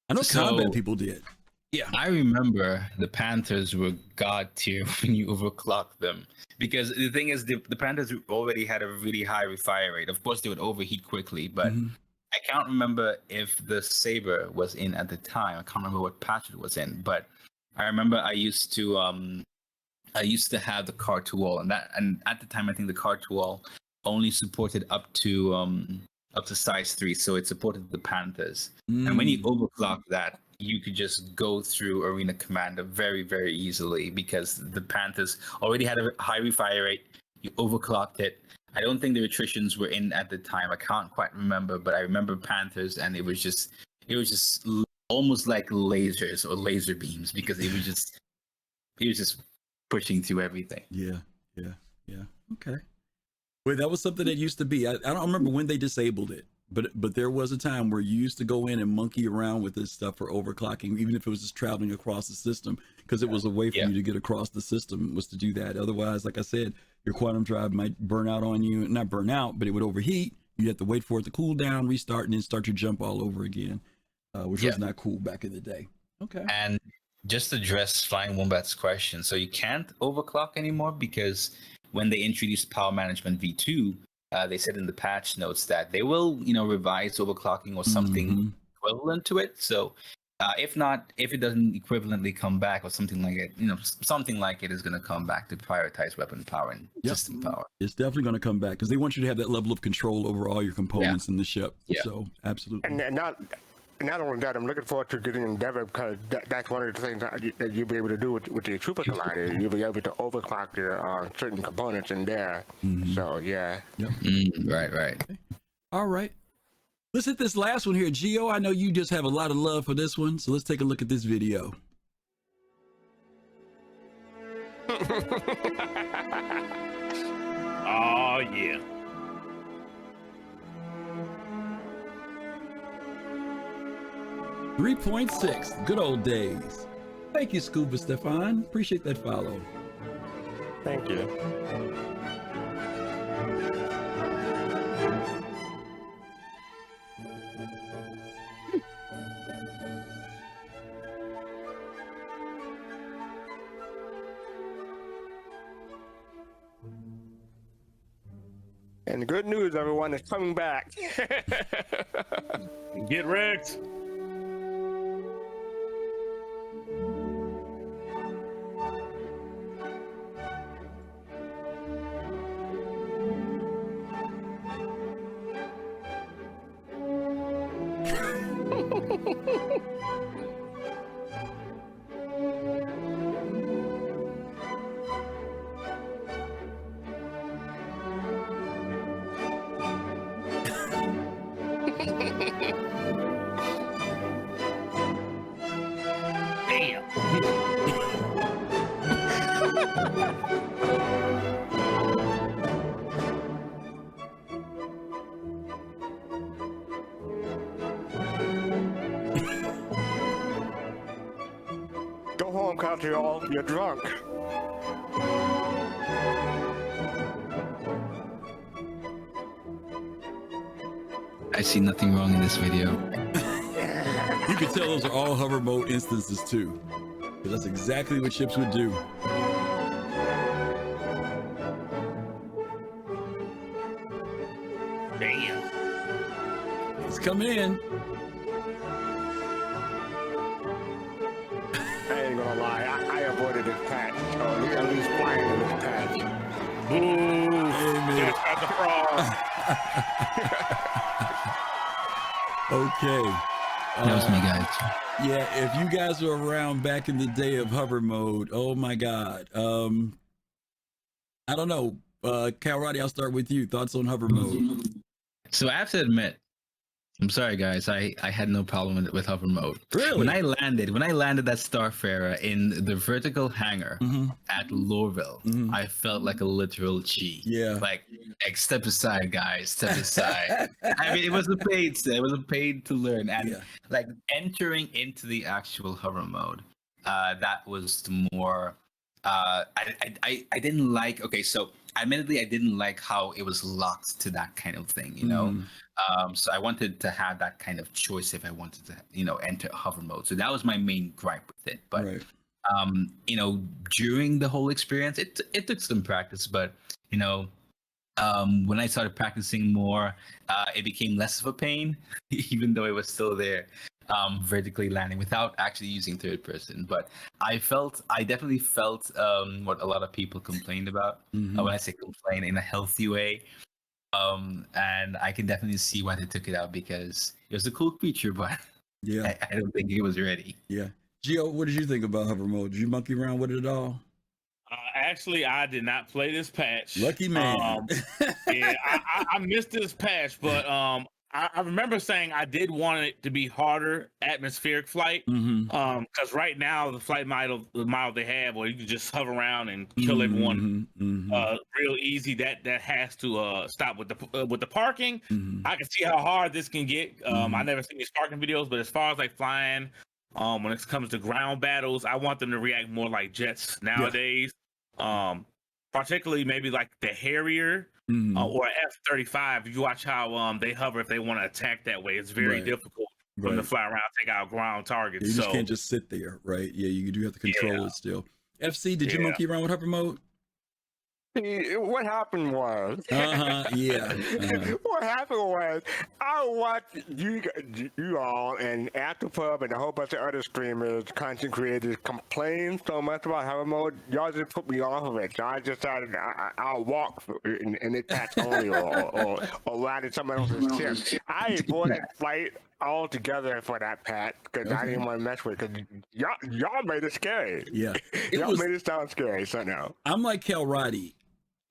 Speaker 3: I know combat people did.
Speaker 4: Yeah, I remember the Panthers were god tier when you overclock them, because the thing is, the Panthers already had a really high refire rate. Of course, they would overheat quickly, but I can't remember if the Saber was in at the time. I can't remember what patch it was in, but I remember I used to have the car to wall, and at the time I think the car to wall only supported up to size 3, so it supported the Panthers. And when you overclock that, you could just go through Arena Commander very, very easily, because the Panthers already had a high refire rate. You overclocked it. I don't think the attritions were in at the time. I can't quite remember, but I remember Panthers, and it was just almost like lasers or laser beams, because it was just pushing through everything.
Speaker 3: Yeah. Okay. Well, that was something that used to be. I don't remember when they disabled it, but there was a time where you used to go in and monkey around with this stuff for overclocking, even if it was just traveling across the system, because it was a way for you to get across the system, was to do that. Otherwise, like I said, your quantum drive might burn out on you. Not burn out, but it would overheat. You have to wait for it to cool down, restart, and then start your jump all over again, which was not cool back in the day. Okay.
Speaker 4: And just to address Flying Wombat's question, so you can't overclock anymore, because when they introduced Power Management V2, they said in the patch notes that they will, revise overclocking or something equivalent to it. So if it doesn't equivalently come back or something like it, something like it is going to come back to prioritize weapon power and system power.
Speaker 3: It's definitely going to come back, because they want you to have that level of control over all your components in the ship. Yeah. So absolutely.
Speaker 5: And not only that, I'm looking forward to getting Endeavor, because that's one of the things that you'll be able to do with the Trooper Collider. You'll be able to overclock your certain components in there. So, yeah.
Speaker 3: Yep.
Speaker 4: Right.
Speaker 3: Okay. All right. Let's hit this last one here. Gio, I know you just have a lot of love for this one, so let's take a look at this video.
Speaker 7: Oh, yeah.
Speaker 3: .6, good old days. Thank you, Scuba Stefan. Appreciate that follow.
Speaker 5: Thank you. And good news, everyone, is coming back.
Speaker 7: Get wrecked.
Speaker 5: Montreal, you're drunk.
Speaker 4: I see nothing wrong in this video.
Speaker 3: You can tell those are all hover mode instances too, because that's exactly what ships would do.
Speaker 7: Damn.
Speaker 3: It's coming in.
Speaker 5: I ain't gonna lie, I avoided this patch, or at least flying in this patch.
Speaker 7: That's not the frog.
Speaker 3: Okay.
Speaker 4: That was me, guys.
Speaker 3: Yeah, if you guys were around back in the day of hover mode, oh my God. I don't know. Kalrati, I'll start with you. Thoughts on hover mode?
Speaker 4: So I have to admit, I'm sorry, guys. I had no problem with hover mode.
Speaker 3: Really?
Speaker 4: When I landed that Starfarer in the vertical hangar at Lorville, I felt like a literal G.
Speaker 3: Yeah.
Speaker 4: Like step aside, guys. Step aside. I mean, it was a paid to learn, and like entering into the actual hover mode, that was the more. I didn't like. Okay, so admittedly, I didn't like how it was locked to that kind of thing. You know. So I wanted to have that kind of choice if I wanted to, enter hover mode. So that was my main gripe with it. But, during the whole experience, it took some practice. But, when I started practicing more, it became less of a pain, even though it was still there, vertically landing without actually using third person. But I definitely felt what a lot of people complained about. When I say complain in a healthy way. And I can definitely see why they took it out, because it was a cool feature, but
Speaker 3: yeah,
Speaker 4: I don't think it was ready.
Speaker 3: Yeah. Gio, what did you think about hover mode? Did you monkey around with it at all?
Speaker 7: Actually, I did not play this patch.
Speaker 3: Lucky man.
Speaker 7: Yeah, I missed this patch, but I remember saying I did want it to be harder atmospheric flight, because right now the flight model they have, where you can just hover around and kill everyone real easy, that has to stop with the parking. I can see how hard this can get. I never seen these parking videos, but as far as like flying, when it comes to ground battles, I want them to react more like jets nowadays. Particularly maybe like the Harrier. Or F-35. If you watch how they hover if they want to attack that way, it's very difficult for them to fly around, take out ground targets.
Speaker 3: You just can't just sit there, right? Yeah, you do have to control it still. FC, did you monkey around with hover mode?
Speaker 5: What happened was,
Speaker 3: What
Speaker 5: happened was, I watched you all and AfterPub and a whole bunch of other streamers, content creators complain so much about hover mode. Y'all just put me off of it. So I just decided I'll walk in it patch only or ride in someone else's ship. I avoided flight altogether for that patch because I didn't want to mess with it, because y'all made it scary.
Speaker 3: Yeah.
Speaker 5: Y'all made it sound scary, so no.
Speaker 3: I'm like Kalrati.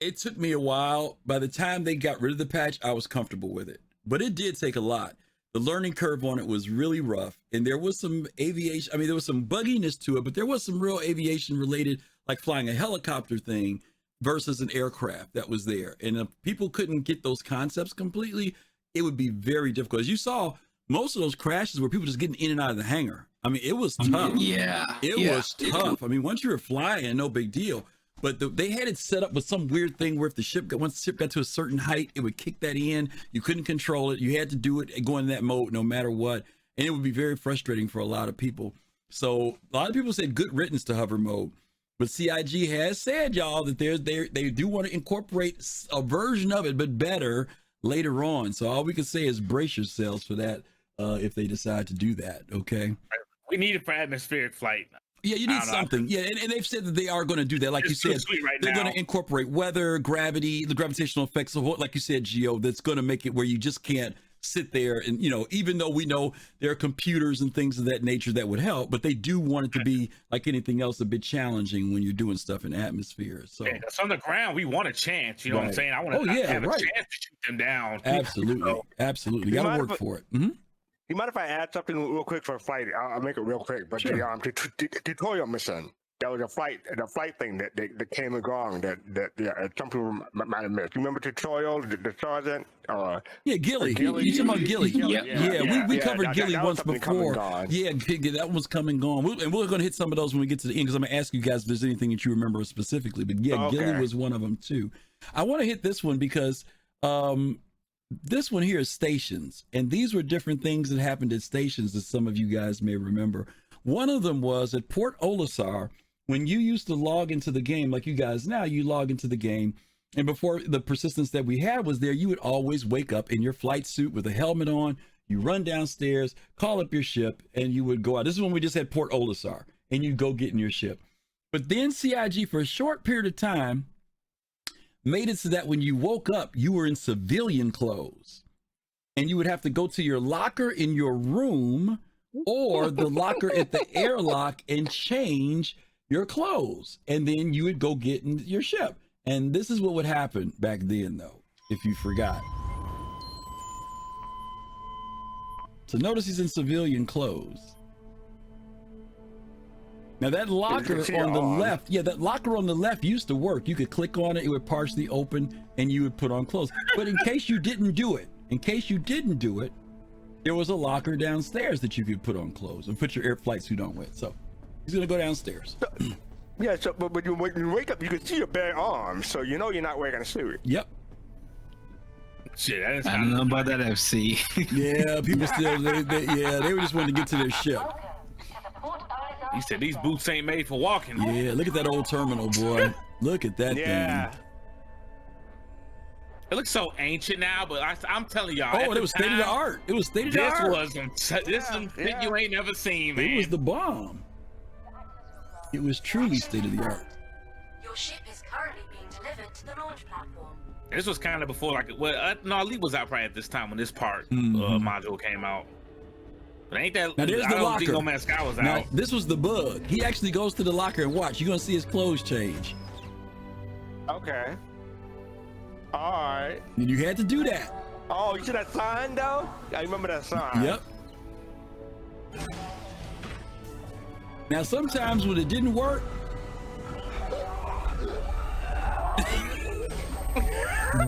Speaker 3: It took me a while. By the time they got rid of the patch, I was comfortable with it. But it did take a lot. The learning curve on it was really rough. And there was some aviation. I mean, there was some bugginess to it, but there was some real aviation related, like flying a helicopter thing versus an aircraft that was there. And if people couldn't get those concepts completely, it would be very difficult. As you saw, most of those crashes were people just getting in and out of the hangar. I mean, it was tough. It was tough. I mean, once you were flying, no big deal. But they had it set up with some weird thing where if once the ship got to a certain height, it would kick that in. You couldn't control it. You had to do it, go in that mode no matter what. And it would be very frustrating for a lot of people. So a lot of people said good riddance to hover mode. But CIG has said, y'all, that they do want to incorporate a version of it, but better later on. So all we can say is brace yourselves for that if they decide to do that, okay?
Speaker 7: We need it for atmospheric flight.
Speaker 3: Yeah, you need something. Yeah, and they've said that they are going to do that. Like
Speaker 7: it's
Speaker 3: you said, they're
Speaker 7: now.
Speaker 3: going to incorporate weather, gravity, the gravitational effects of what, like you said, Gio, that's going to make it where you just can't sit there and, even though we know there are computers and things of that nature that would help, but they do want it to be, like anything else, a bit challenging when you're doing stuff in atmosphere. So
Speaker 7: on the ground, we want a chance. You know what I'm saying? I want to have a chance to shoot them down.
Speaker 3: Absolutely. Absolutely. You got to work for it.
Speaker 5: You mind if I add something real quick for a flight? I'll make it real quick. But the tutorial mission, There was a flight thing that came and gone that some people might have missed. You remember tutorial, the sergeant?
Speaker 3: Yeah, Gilly. You talking about Gilly? Yeah. We covered Gilly once before. Yeah, that one's come and gone. And we're going to hit some of those when we get to the end because I'm going to ask you guys if there's anything that you remember specifically. But yeah, Gilly was one of them too. I want to hit this one because this one here is stations, and these were different things that happened at stations that some of you guys may remember. One of them was at Port Olisar. When you used to log into the game, like you guys now, you log into the game, and before the persistence that we had was there, you would always wake up in your flight suit with a helmet on, you run downstairs, call up your ship, and you would go out. This is when we just had Port Olisar, and you'd go get in your ship. But then CIG, for a short period of time, made it so that when you woke up, you were in civilian clothes, and you would have to go to your locker in your room or the locker at the airlock and change your clothes, and then you would go get in your ship. And this is what would happen back then, though, if you forgot. So notice he's in civilian clothes. Now that locker on the left, that locker on the left used to work. You could click on it, it would partially open, and you would put on clothes. But in case you didn't do it, there was a locker downstairs that you could put on clothes and put your air flight suit on with. So he's gonna go downstairs.
Speaker 5: But when you wake up, you can see your bare arms, so you know you're not wearing a suit.
Speaker 3: Yep.
Speaker 7: Shit,
Speaker 4: I don't know about that, FC.
Speaker 3: Yeah, people still, they were just wanting to get to their ship.
Speaker 7: He said these boots ain't made for walking.
Speaker 3: Yeah, look at that old terminal, boy. Look at that thing.
Speaker 7: It looks so ancient now, but I'm telling y'all.
Speaker 3: Oh, it was state of the art. It was state of the art.
Speaker 7: This some shit you ain't never seen, man.
Speaker 3: It was the bomb. It was truly state of the art.
Speaker 12: Your ship is currently being delivered to the launch platform.
Speaker 7: This was kind of before, no, Elite was out probably at this time when this part module came out. But ain't that?
Speaker 3: Now there's
Speaker 7: I
Speaker 3: the
Speaker 7: don't
Speaker 3: locker.
Speaker 7: think No Man's Sky was
Speaker 3: Now
Speaker 7: out.
Speaker 3: this was the bug. He actually goes to the locker and watch. You're gonna see his clothes change.
Speaker 5: Okay. All right.
Speaker 3: And you had to do that.
Speaker 5: Oh, you see that sign though? I remember that sign.
Speaker 3: Yep. Now sometimes when it didn't work,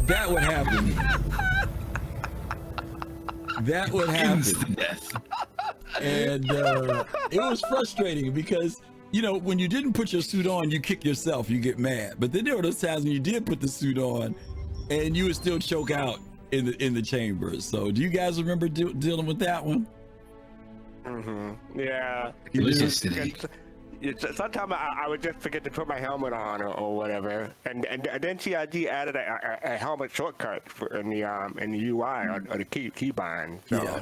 Speaker 3: that would happen. That would happen. And it was frustrating because, you know, when you didn't put your suit on, you kick yourself, you get mad. But then there were those times when you did put the suit on and you would still choke out in the chambers. So do you guys remember dealing with that one?
Speaker 5: Yeah. Sometimes I would just forget to put my helmet on or whatever, and then CIG added a helmet shortcut in the UI or the keybind. So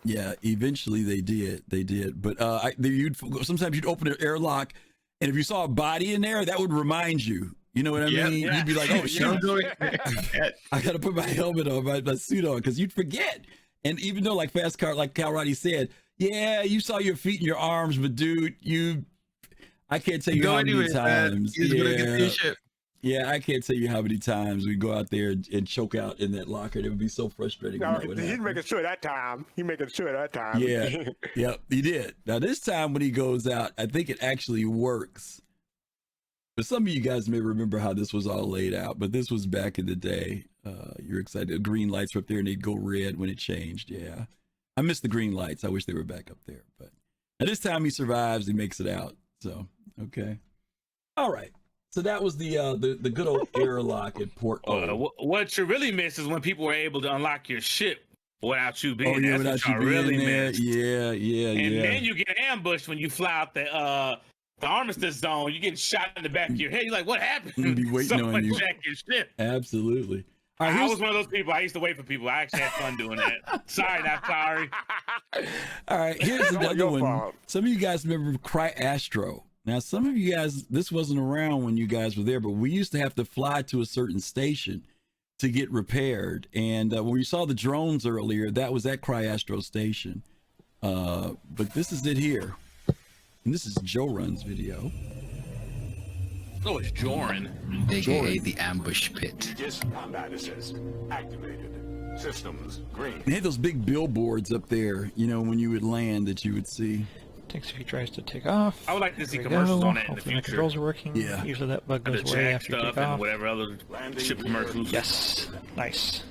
Speaker 3: yeah. Eventually they did. But sometimes you'd open an airlock, and if you saw a body in there, that would remind you. You know what I mean?
Speaker 4: Yeah.
Speaker 3: You'd be like, oh shit, I gotta put my helmet on, my suit on, because you'd forget. And even though, like fastcart, like Kalrati said, yeah, you saw your feet and your arms, but dude, I can't tell you how many times. Yeah, I can't tell you how many times we go out there and choke out in that locker. It would be so frustrating.
Speaker 5: No, he's making sure that time.
Speaker 3: Yeah, yep, he did. Now this time when he goes out, I think it actually works. But some of you guys may remember how this was all laid out, but this was back in the day. You're excited. The green lights were up there and they'd go red when it changed. Yeah. I miss the green lights. I wish they were back up there. But at this time he survives, he makes it out. So, okay. All right. So that was the good old airlock at Port O.
Speaker 7: What you really miss is when people were able to unlock your ship without you being there.
Speaker 3: Without you being there. Yeah.
Speaker 7: And then you get ambushed when you fly out the armistice zone. You get shot in the back of your head. You're like, what happened?
Speaker 3: You'd be waiting on you.
Speaker 7: Jack your ship.
Speaker 3: Absolutely.
Speaker 7: I was one of those people. I used to wait for people. I actually had fun doing that. Sorry, not sorry.
Speaker 3: All right, here's another one. Some of you guys remember Astro. Now, some of you guys, this wasn't around when you guys were there, but we used to have to fly to a certain station to get repaired. And when we saw the drones earlier, that was at Astro station. But this is it here. And this is Joe Run's video.
Speaker 7: Oh, it's Joran.
Speaker 4: AKA the ambush pit.
Speaker 13: Combat assist activated. Systems green.
Speaker 3: They had those big billboards up there, you know, when you would land that you would see.
Speaker 18: Thinks if he tries to take off.
Speaker 7: I would like to see
Speaker 18: There we
Speaker 7: commercials
Speaker 18: go.
Speaker 7: on that in the
Speaker 18: Hopefully my
Speaker 7: future.
Speaker 18: controls are working.
Speaker 3: Yeah.
Speaker 18: Usually that bug
Speaker 7: The
Speaker 18: goes away
Speaker 7: jack
Speaker 18: after you
Speaker 7: stuff
Speaker 18: take
Speaker 7: and
Speaker 18: off.
Speaker 7: whatever other ship commercials.
Speaker 18: Yes. Nice.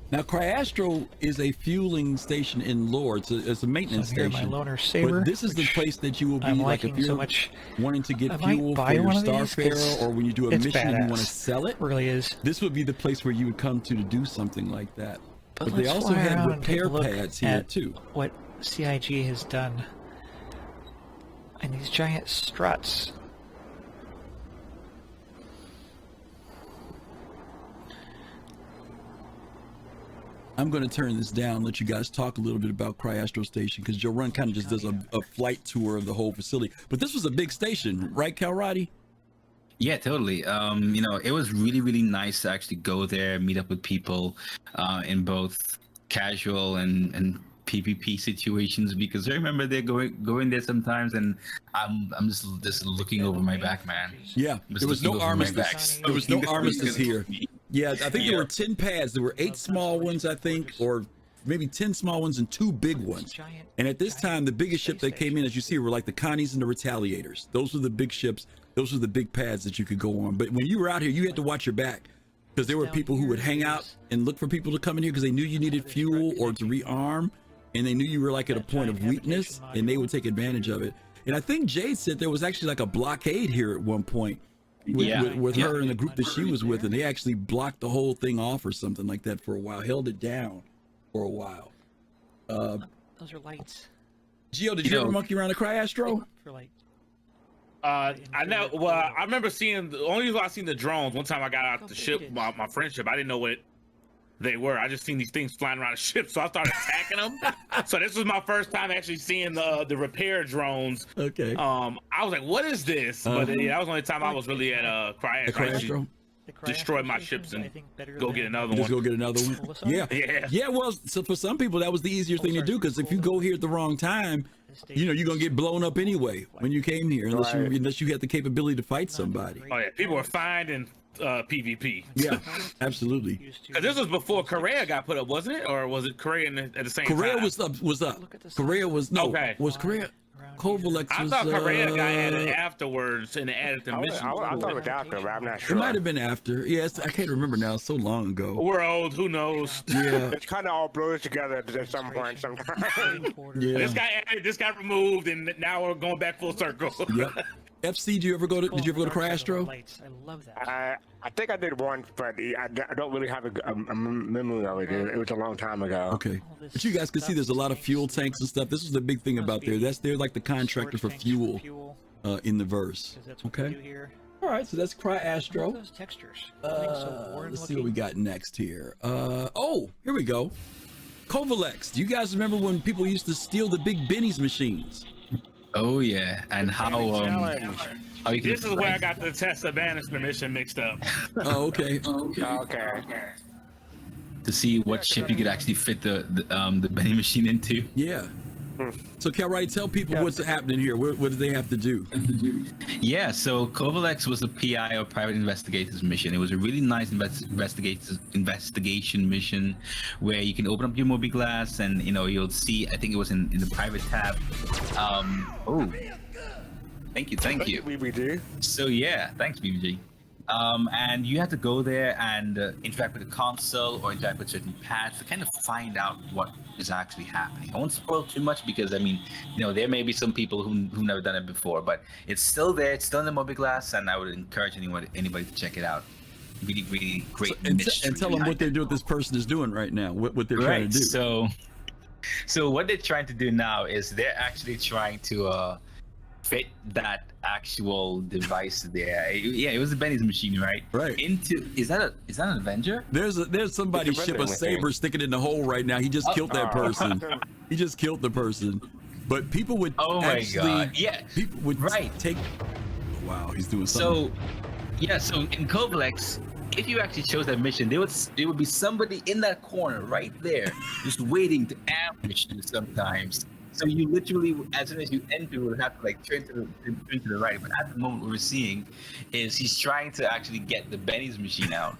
Speaker 3: Now, Cryastro is a fueling station in lore. It's a maintenance
Speaker 18: So here, my
Speaker 3: station.
Speaker 18: loner saber,
Speaker 3: But this is the
Speaker 18: which
Speaker 3: place that you will be
Speaker 18: I'm
Speaker 3: like if
Speaker 18: liking so
Speaker 3: you're
Speaker 18: much.
Speaker 3: wanting to get
Speaker 18: I might
Speaker 3: fuel for
Speaker 18: buy
Speaker 3: your
Speaker 18: one of these 'cause
Speaker 3: Starfarer, or when you do a
Speaker 18: it's
Speaker 3: mission and you want to
Speaker 18: badass.
Speaker 3: sell it.
Speaker 18: It really is.
Speaker 3: This would be the place where you would come to do something like that. But they
Speaker 18: let's
Speaker 3: also
Speaker 18: fly
Speaker 3: have
Speaker 18: around and take a
Speaker 3: repair
Speaker 18: look
Speaker 3: pads here
Speaker 18: at
Speaker 3: too.
Speaker 18: What CIG has done. And these giant struts.
Speaker 3: I'm going to turn this down, let you guys talk a little bit about Cryastro Station, because Joe Run kind of just does a flight tour of the whole facility. But this was a big station, right, Kalrati?
Speaker 4: Yeah, totally. You know, it was really, really nice to actually go there, meet up with people in both casual and PvP situations, because I remember they're going there sometimes, and I'm just looking over my back, man.
Speaker 3: Yeah, there was no armistice. There was no armistice here. Yeah, I think there were 10 pads. There were 8 small ones, I think, or maybe 10 small ones and 2 big ones. And at this time, the biggest ship that came in, as you see, were like the Connies and the Retaliators. Those were the big ships. Those were the big pads that you could go on. But when you were out here, you had to watch your back, because there were people who would hang out and look for people to come in here because they knew you needed fuel or to rearm, and they knew you were like at a point of weakness, and they would take advantage of it. And I think Jade said there was actually like a blockade here at one point with her and the group that she was with, and they actually blocked the whole thing off or something like that for a while, held it down for a while.
Speaker 18: Those are lights.
Speaker 3: Gio, did you ever monkey around a Cryastro?
Speaker 18: For like.
Speaker 7: I know. Well, I remember seeing the only reason I seen the drones. One time I got out the ship, my friendship. I didn't know what they were. I just seen these things flying around the ship, so I started attacking them. So this was my first time actually seeing the repair drones.
Speaker 3: Okay.
Speaker 7: I was like, "What is this?" But yeah, that was the only time I was really at Cryastro. Destroy my ships and go get another one.
Speaker 3: Just go get another one. Yeah. Well, so for some people that was the easier thing to do, because if you go here at the wrong time, you know you're gonna get blown up anyway when you came here, unless you had the capability to fight somebody.
Speaker 7: Oh yeah, people were finding PvP.
Speaker 3: Yeah, absolutely.
Speaker 7: Because this was before Correa got put up, wasn't it? Or was it Correa at the same time?
Speaker 3: Correa was up. Correa was was Correa. Kovalex
Speaker 7: I
Speaker 3: was.
Speaker 7: thought Correa got added afterwards and added the mission.
Speaker 5: I thought it was after, but I'm not sure.
Speaker 3: It might have been after. Yes, I can't remember now. So long ago.
Speaker 7: We're old. Who knows?
Speaker 3: Yeah.
Speaker 5: It's kind of all blurs together at some point. Sometimes.
Speaker 3: Yeah.
Speaker 7: This guy added, this got removed, and now we're going back full circle.
Speaker 3: Yep. FC, did you ever go to Cryastro?
Speaker 18: I love that.
Speaker 5: I think I did once, but I don't really have a memory of it. It was a long time ago.
Speaker 3: Okay. But you guys can see there's a lot of fuel tanks and stuff. This is the big thing about there. They're like the contractor for fuel in the verse. Okay. All right, so that's Cryastro.
Speaker 18: Those textures.
Speaker 3: Let's see what we got next here. Oh, here we go. Kovalex. Do you guys remember when people used to steal the big Benny's machines?
Speaker 4: Oh yeah, and how you can.
Speaker 7: This is where I got the Tessa Bannister mission mixed up.
Speaker 3: Oh, okay.
Speaker 5: Okay.
Speaker 4: To see what ship you could actually fit the Benny machine into.
Speaker 3: Yeah. So, Kalrati, tell people what's happening here. What do they have to do?
Speaker 4: Yeah, so Kovalex was a PI or private investigators mission. It was a really nice investigation mission where you can open up your mobi-glass and you'll see. I think it was in the private tab. Thank you.
Speaker 5: BBG.
Speaker 4: So yeah, thanks BBG. And you have to go there and interact with the console or interact with certain pads to kind of find out what is actually happening. I won't spoil too much because there may be some people who've never done it before, but it's still there. It's still in the mobi-glass, and I would encourage anybody to check it out. Really, really great.
Speaker 3: And tell them what they're doing. This person is doing right now. What they're trying to do.
Speaker 4: So what they're trying to do now is they're actually trying to fit that actual device there. It was the Benny's machine, right?
Speaker 3: Right.
Speaker 4: Is that an Avenger?
Speaker 3: There's somebody ship a saber sticking in the hole right now. He just killed that person. He just killed the person. But people would
Speaker 4: God. Yeah.
Speaker 3: People would take. Wow, he's doing
Speaker 4: So
Speaker 3: something.
Speaker 4: in Kovalex, if you actually chose that mission, there would be somebody in that corner right there, just waiting to ambush you sometimes. So you literally, as soon as you enter, you would have to turn to the right. But at the moment, what we're seeing is he's trying to actually get the Benny's machine out.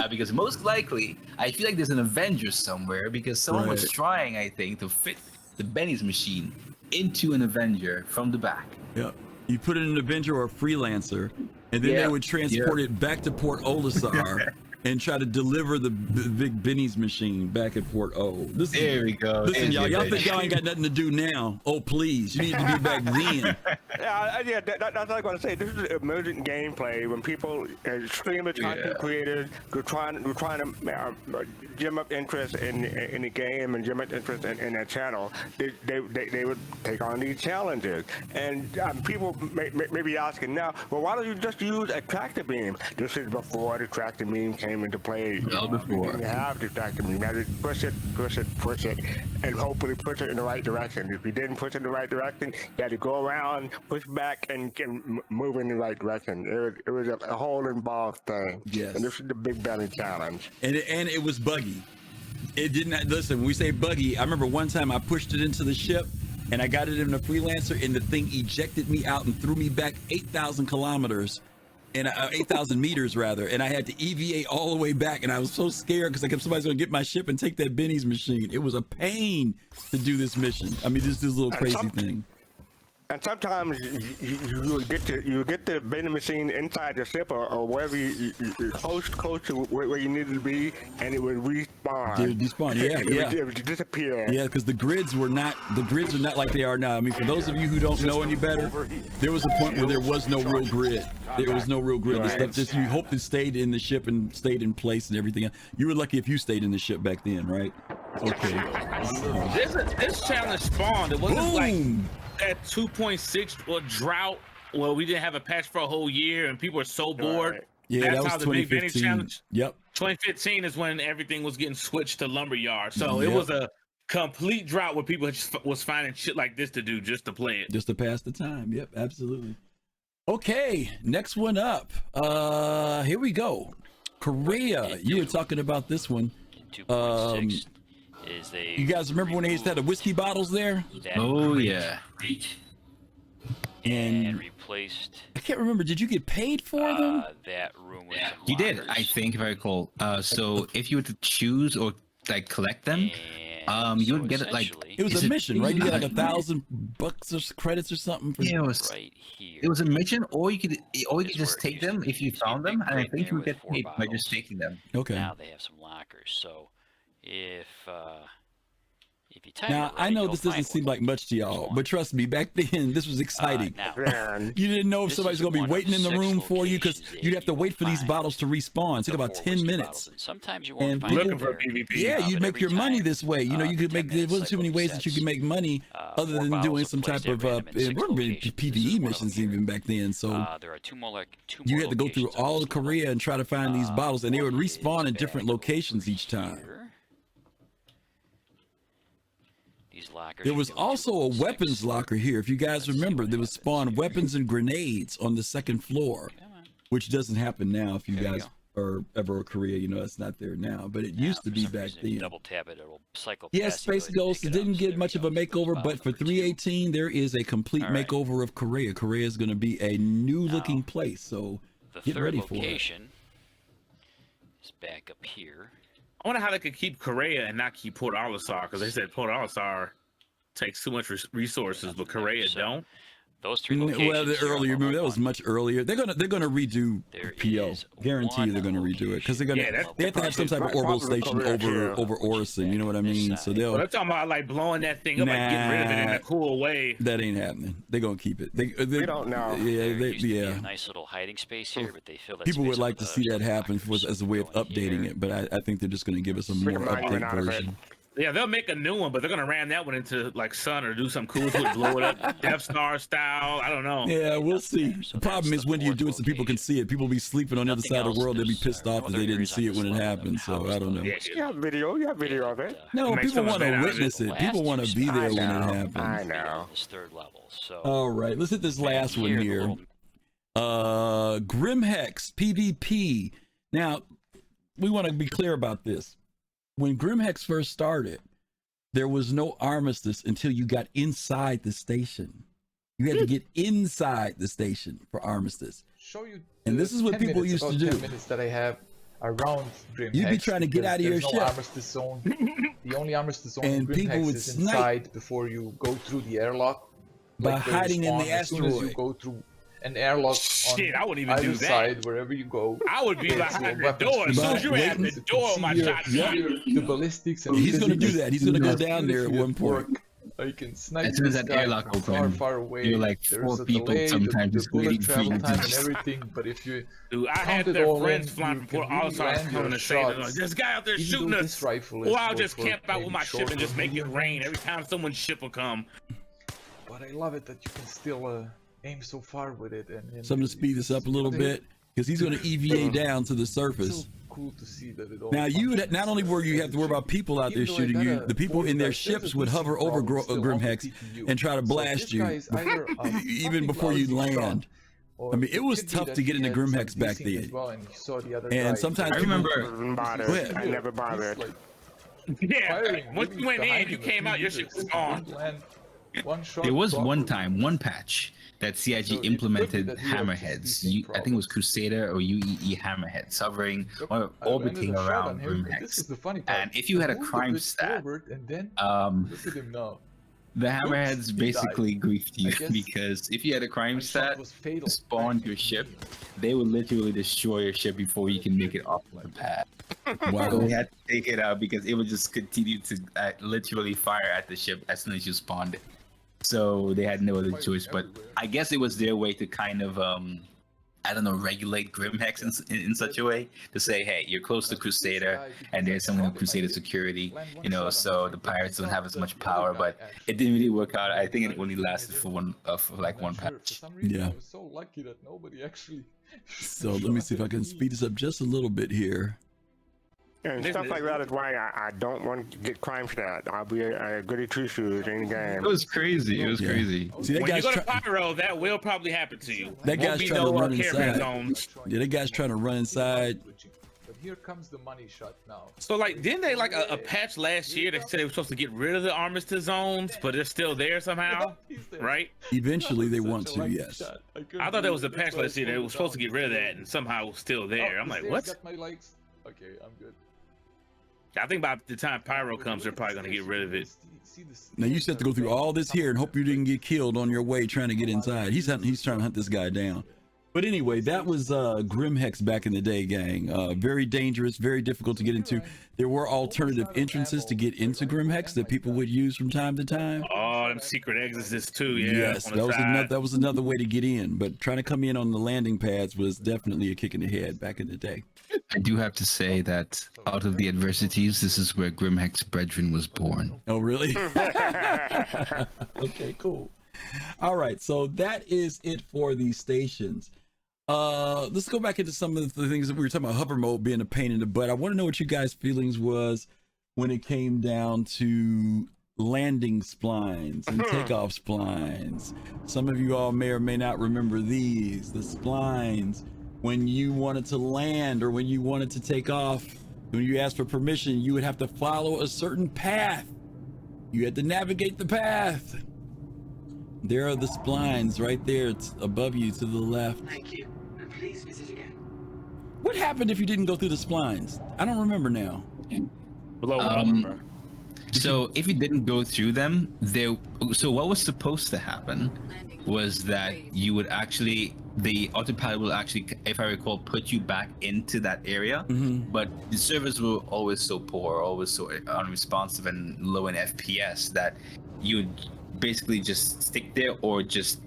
Speaker 4: Because most likely, I feel like there's an Avenger somewhere because someone was trying, I think, to fit the Benny's machine into an Avenger from the back.
Speaker 3: Yep. You put it in an Avenger or a Freelancer, and then they would transport it back to Port Olisar and try to deliver the big Benny's machine back at Port O.
Speaker 4: There we go.
Speaker 3: Listen, y'all think y'all ain't got nothing to do now? Oh, please. You need to be back then.
Speaker 5: That's what I'm going to say. This is emergent gameplay when people, streamers, content creators, we're trying to gem up interest in the game and gem up interest in their channel. They would take on these challenges. And people may be asking now, well, why don't you just use a tractor beam? This is before the tractor beam came into play.
Speaker 4: Well before.
Speaker 5: You didn't have the tractor beam. You had to push it, and hopefully push it in the right direction. If you didn't push it in the right direction, you had to go around, push back, and move in the right direction. It was a whole involved thing.
Speaker 3: Yes.
Speaker 5: And this is the Big Belly Challenge.
Speaker 3: And it was buggy. It did not, listen, when we say buggy, I remember one time I pushed it into the ship and I got it in a Freelancer and the thing ejected me out and threw me back 8,000 kilometers. And 8,000 meters rather, and I had to EVA all the way back, and I was so scared because I kept somebody's gonna get my ship and take that Benny's machine. It was a pain to do this mission. I mean, this little crazy thing.
Speaker 5: And sometimes you get the vending machine inside the ship or wherever you close to where you need to be, and it would respawn.
Speaker 3: It would despawn,
Speaker 5: It would disappear.
Speaker 3: Yeah, because the grids are not like they are now. I mean, for those of you who don't know any better, there was a point where there was no real grid. There was no real grid. The stuff just you hoped it stayed in the ship and stayed in place and everything. You were lucky if you stayed in the ship back then, right? Okay.
Speaker 7: This challenge spawned. It wasn't like at 2.6 or drought. Well, we didn't have a patch for a whole year, and people were so bored.
Speaker 3: Right. Yeah, that was
Speaker 7: how the Big Benny
Speaker 3: 2015.
Speaker 7: challenge.
Speaker 3: Yep.
Speaker 7: 2015 is when everything was getting switched to lumberyard. So it was a complete drought where people was finding shit like this to do just to play it.
Speaker 3: Just to pass the time. Yep, absolutely. Okay, next one up. Here we go. Korea. You were talking about this one.
Speaker 19: 2.6 is
Speaker 3: you guys remember when they used to have the whiskey bottles there?
Speaker 4: Oh yeah.
Speaker 19: And replaced.
Speaker 3: I can't remember. Did you get paid for them?
Speaker 19: That room with
Speaker 4: You did, I think, if I recall. So if you were to choose or like collect them, you would get it like
Speaker 3: it was a mission, right? You get like $1,000 or credits or something. For
Speaker 4: it was
Speaker 19: right here.
Speaker 4: It was a mission, or you could just take them if you found them, and I think you would get paid by just taking them.
Speaker 3: Okay.
Speaker 19: Now they have some lockers, so if you time
Speaker 3: now
Speaker 19: it right,
Speaker 3: I know
Speaker 19: go
Speaker 3: this doesn't
Speaker 19: find
Speaker 3: seem like much to y'all, but trust me, back then this was exciting. You didn't know if somebody's gonna be waiting in the room for you because you'd have to wait for these bottles to respawn. It took about 10 minutes.
Speaker 19: Sometimes you won't
Speaker 3: And
Speaker 19: find
Speaker 3: people,
Speaker 19: it there.
Speaker 3: yeah, you'd make your money this way. You know, you could make. There wasn't too many ways that you could make money other than doing some type of PvE missions even back then. So
Speaker 19: There are two more
Speaker 3: you had to go through all of Korea and try to find these bottles, and they would respawn in different locations each time. There was also a weapons locker here. If you guys remember, there was spawn weapons and grenades on the second floor, which doesn't happen now. If you guys are ever in Korea, you know that's not there now, but it used to be back then.
Speaker 19: Double tap it, it'll cycle.
Speaker 3: Yeah, Space Ghost didn't get much of a makeover, but for 318, there is a complete makeover of Korea. Korea is going to be a new looking place, so get ready for it.
Speaker 19: The third location is back up here.
Speaker 7: I wonder how they could keep Korea and not keep Port Olisar, because they said Port Olisar takes too much resources, but Korea don't.
Speaker 19: Those three locations.
Speaker 3: Well, the earlier movie that was much earlier. They're gonna redo PO. Guarantee you they're gonna redo it because they're gonna they have to have some type of orbital station over Orison. You know what I mean? So they'll.
Speaker 7: They're talking about like blowing that thing up, like getting rid of it in a cool way.
Speaker 3: That ain't happening. They're gonna keep it. They
Speaker 5: don't know.
Speaker 3: Yeah,
Speaker 19: A nice little hiding space here, but they feel that
Speaker 3: people would like to see that happen as a way of updating it, but I think they're just gonna give us a more updated version.
Speaker 7: Yeah, they'll make a new one, but they're gonna ram that one into like Sun or do something cool to it, blow it up, Death Star style. I don't know.
Speaker 3: Yeah, we'll see. The problem is when you do it so people can see it. People be sleeping on the other side of the world. They'll be pissed off if they didn't see it when it happened. So I don't know.
Speaker 5: You have video. You have video of it.
Speaker 3: No, people want to witness it. People want to be there when it happens.
Speaker 5: I know.
Speaker 19: This third level. So.
Speaker 3: All right, let's hit this last one here. Grimhex PvP. Now, we want to be clear about this. When Grimhex first started, there was no armistice until you got inside the station. You had to get inside the station for armistice.
Speaker 20: Show you.
Speaker 3: And this is what people used to do.
Speaker 20: 10 minutes that I have around Grimhex.
Speaker 3: You'd be trying to get out of your ship.
Speaker 20: No armistice zone.
Speaker 9: the only armistice zone in
Speaker 3: And people
Speaker 9: Grimhex
Speaker 3: would
Speaker 9: is
Speaker 3: snipe
Speaker 9: inside before you go through the airlock.
Speaker 3: by
Speaker 9: Like where you
Speaker 3: hiding in
Speaker 9: spawn.
Speaker 3: the
Speaker 9: As soon as you
Speaker 3: asteroid.
Speaker 9: go through an airlock
Speaker 7: Shit,
Speaker 9: on
Speaker 7: I wouldn't even
Speaker 9: either
Speaker 7: do that.
Speaker 9: side, wherever you go.
Speaker 7: I would be
Speaker 9: there's
Speaker 7: behind
Speaker 9: your
Speaker 7: the door. As soon as you
Speaker 3: But
Speaker 7: have the
Speaker 3: waiting-
Speaker 7: door, my shotgun.
Speaker 9: The ballistics and
Speaker 3: He's gonna
Speaker 9: physics.
Speaker 3: do that. He's gonna go
Speaker 9: Even
Speaker 3: down there at
Speaker 9: if
Speaker 3: one
Speaker 9: it
Speaker 3: point.
Speaker 9: work, you can snipe
Speaker 4: As soon as
Speaker 9: this
Speaker 4: that
Speaker 9: guy
Speaker 4: airlock
Speaker 9: from far,
Speaker 4: opened,
Speaker 9: far away.
Speaker 4: you're like
Speaker 9: There's
Speaker 4: 4
Speaker 9: a
Speaker 4: people
Speaker 9: delay,
Speaker 4: sometimes
Speaker 9: the
Speaker 4: just
Speaker 9: bullet
Speaker 4: waiting for
Speaker 9: travel
Speaker 4: you.
Speaker 9: time and everything. But if you
Speaker 7: Dude, I
Speaker 9: count
Speaker 7: had
Speaker 9: it
Speaker 7: their
Speaker 9: all
Speaker 7: friends
Speaker 9: in,
Speaker 7: flying
Speaker 9: you
Speaker 7: before
Speaker 9: can
Speaker 7: all
Speaker 9: really
Speaker 7: started
Speaker 9: land
Speaker 7: coming
Speaker 9: your
Speaker 7: to say,
Speaker 9: shots.
Speaker 7: "This guy out there
Speaker 9: Even
Speaker 7: shooting
Speaker 9: though
Speaker 7: us."
Speaker 9: this rifle
Speaker 7: Or
Speaker 9: is
Speaker 7: I'll
Speaker 9: for-
Speaker 7: just
Speaker 9: for
Speaker 7: camp out with
Speaker 9: maybe
Speaker 7: my ship and just make it
Speaker 9: short-range
Speaker 7: rain every time someone's ship will come.
Speaker 9: But I love it that you can still aim so far with it. And
Speaker 3: So I'm gonna speed this up a little bit because he's gonna EVA down to the
Speaker 9: It's
Speaker 3: surface.
Speaker 9: so cool to see that it all
Speaker 3: Now you would
Speaker 9: functions
Speaker 3: not only were you have to worry about people out there
Speaker 9: Even though I
Speaker 3: shooting you,
Speaker 9: gotta
Speaker 3: the people
Speaker 9: voice
Speaker 3: in their
Speaker 9: that, there's a
Speaker 3: ships would
Speaker 9: decent
Speaker 3: hover over
Speaker 9: problem still on the
Speaker 3: Grimhex
Speaker 9: PTU.
Speaker 3: and try to
Speaker 9: So
Speaker 3: blast
Speaker 9: this
Speaker 3: you
Speaker 9: guy is either a
Speaker 3: even
Speaker 9: fucking
Speaker 3: before you
Speaker 9: lousy shot,
Speaker 3: land.
Speaker 9: or
Speaker 3: I mean, it was
Speaker 9: could be
Speaker 3: tough
Speaker 9: that
Speaker 3: to get
Speaker 9: he
Speaker 3: into
Speaker 9: had some
Speaker 3: Grimhex back
Speaker 9: decent as
Speaker 3: then.
Speaker 9: well, and he saw the other
Speaker 3: And
Speaker 9: guy.
Speaker 3: sometimes
Speaker 4: I
Speaker 3: people-
Speaker 4: remember.
Speaker 3: Go ahead.
Speaker 5: I never bothered.
Speaker 7: Yeah,
Speaker 9: Firing
Speaker 7: once
Speaker 9: really
Speaker 7: you went in,
Speaker 9: behind
Speaker 7: you
Speaker 9: him a
Speaker 7: came
Speaker 9: few
Speaker 7: out, your ship
Speaker 9: meters,
Speaker 7: was
Speaker 9: he
Speaker 7: gone.
Speaker 9: didn't land one shot
Speaker 4: There was one
Speaker 9: properly.
Speaker 4: time, one patch that CIG
Speaker 9: So it could be
Speaker 4: implemented
Speaker 9: that he had just
Speaker 4: hammerheads.
Speaker 9: decent
Speaker 4: I think it was Crusader or UEE hammerheads hovering or
Speaker 9: I
Speaker 4: orbiting
Speaker 9: landed a shot on
Speaker 4: around
Speaker 9: him, but this
Speaker 4: Grimhex.
Speaker 9: is the funny part.
Speaker 4: And if you had a
Speaker 9: moved
Speaker 4: crime
Speaker 9: bit
Speaker 4: stat,
Speaker 9: forward, and then look at him now.
Speaker 4: the hammerheads
Speaker 9: he
Speaker 4: basically griefed you
Speaker 9: I guess
Speaker 4: because if you had a crime
Speaker 9: my shot
Speaker 4: stat,
Speaker 9: was fatal.
Speaker 4: spawned your ship, they would literally destroy your ship before you can make it off the pad.
Speaker 3: Wow.
Speaker 4: So we had to take it out because it would just continue to literally fire at the ship as soon as you spawned it. So they had no other choice. But I guess it was their way to kind of, I don't know, regulate Grimhex in such a way to say, hey, you're close to Crusader and there's some kind of Crusader security, you know, so the pirates don't have as much power. But it didn't really work out. I think it only lasted for one patch.
Speaker 3: Yeah.
Speaker 9: I was so lucky that nobody actually.
Speaker 3: So let me see if I can speed this up just a little bit here.
Speaker 5: And stuff like that is why I don't want to get crime stat. I'll be a goody two shoes in the game.
Speaker 4: It was crazy. It was
Speaker 3: Yeah.
Speaker 4: crazy.
Speaker 3: See, that
Speaker 7: When you
Speaker 3: guy's
Speaker 7: go to
Speaker 3: try-
Speaker 7: Pyro, that will probably happen to you.
Speaker 3: That
Speaker 7: Won't
Speaker 3: guy's
Speaker 7: be
Speaker 3: trying
Speaker 7: no
Speaker 3: to run
Speaker 7: caravan
Speaker 3: inside.
Speaker 7: zones.
Speaker 3: Yeah, that guy's trying to run inside.
Speaker 9: But here comes the money shot now.
Speaker 7: So, like, didn't they like a patch last year that said they were supposed to get rid of the armistice zones, but they're still there somehow, right?
Speaker 3: Eventually, they want to. Yes.
Speaker 7: I thought there was a patch last year that was supposed to get rid of that, and somehow it was still there. I'm like, what?
Speaker 9: Got my legs. Okay, I'm good.
Speaker 7: I think by the time Pyro comes, they're probably gonna get rid of it.
Speaker 3: Now you just have to go through all this here and hope you didn't get killed on your way trying to get inside. He's trying to hunt this guy down. But anyway, that was Grimhex back in the day, gang. Very dangerous, very difficult to get into. There were alternative entrances to get into Grimhex that people would use from time to time.
Speaker 7: Oh, them secret exits too. Yeah.
Speaker 3: Yes,
Speaker 7: on the side.
Speaker 3: that was another way to get in. But trying to come in on the landing pads was definitely a kick in the head back in the day.
Speaker 4: I do have to say that out of the adversities, this is where Grimhex Brethren was born.
Speaker 3: Oh, really? Okay, cool. All right, so that is it for these stations. Let's go back into some of the things that we were talking about, hover mode being a pain in the butt. I want to know what you guys' feelings was when it came down to landing splines and takeoff splines. Some of you all may or may not remember these, the splines. When you wanted to land or when you wanted to take off, when you asked for permission, you would have to follow a certain path. You had to navigate the path. There are the splines right there. It's above you to the left.
Speaker 14: Thank you. And please visit again.
Speaker 3: What happened if you didn't go through the splines? I don't remember now.
Speaker 4: So if you didn't go through them, so what was supposed to happen was that you would actually, the autopilot will actually, if I recall, put you back into that area. But the servers were always so poor, always so unresponsive and low in FPS that you would basically just stick there or just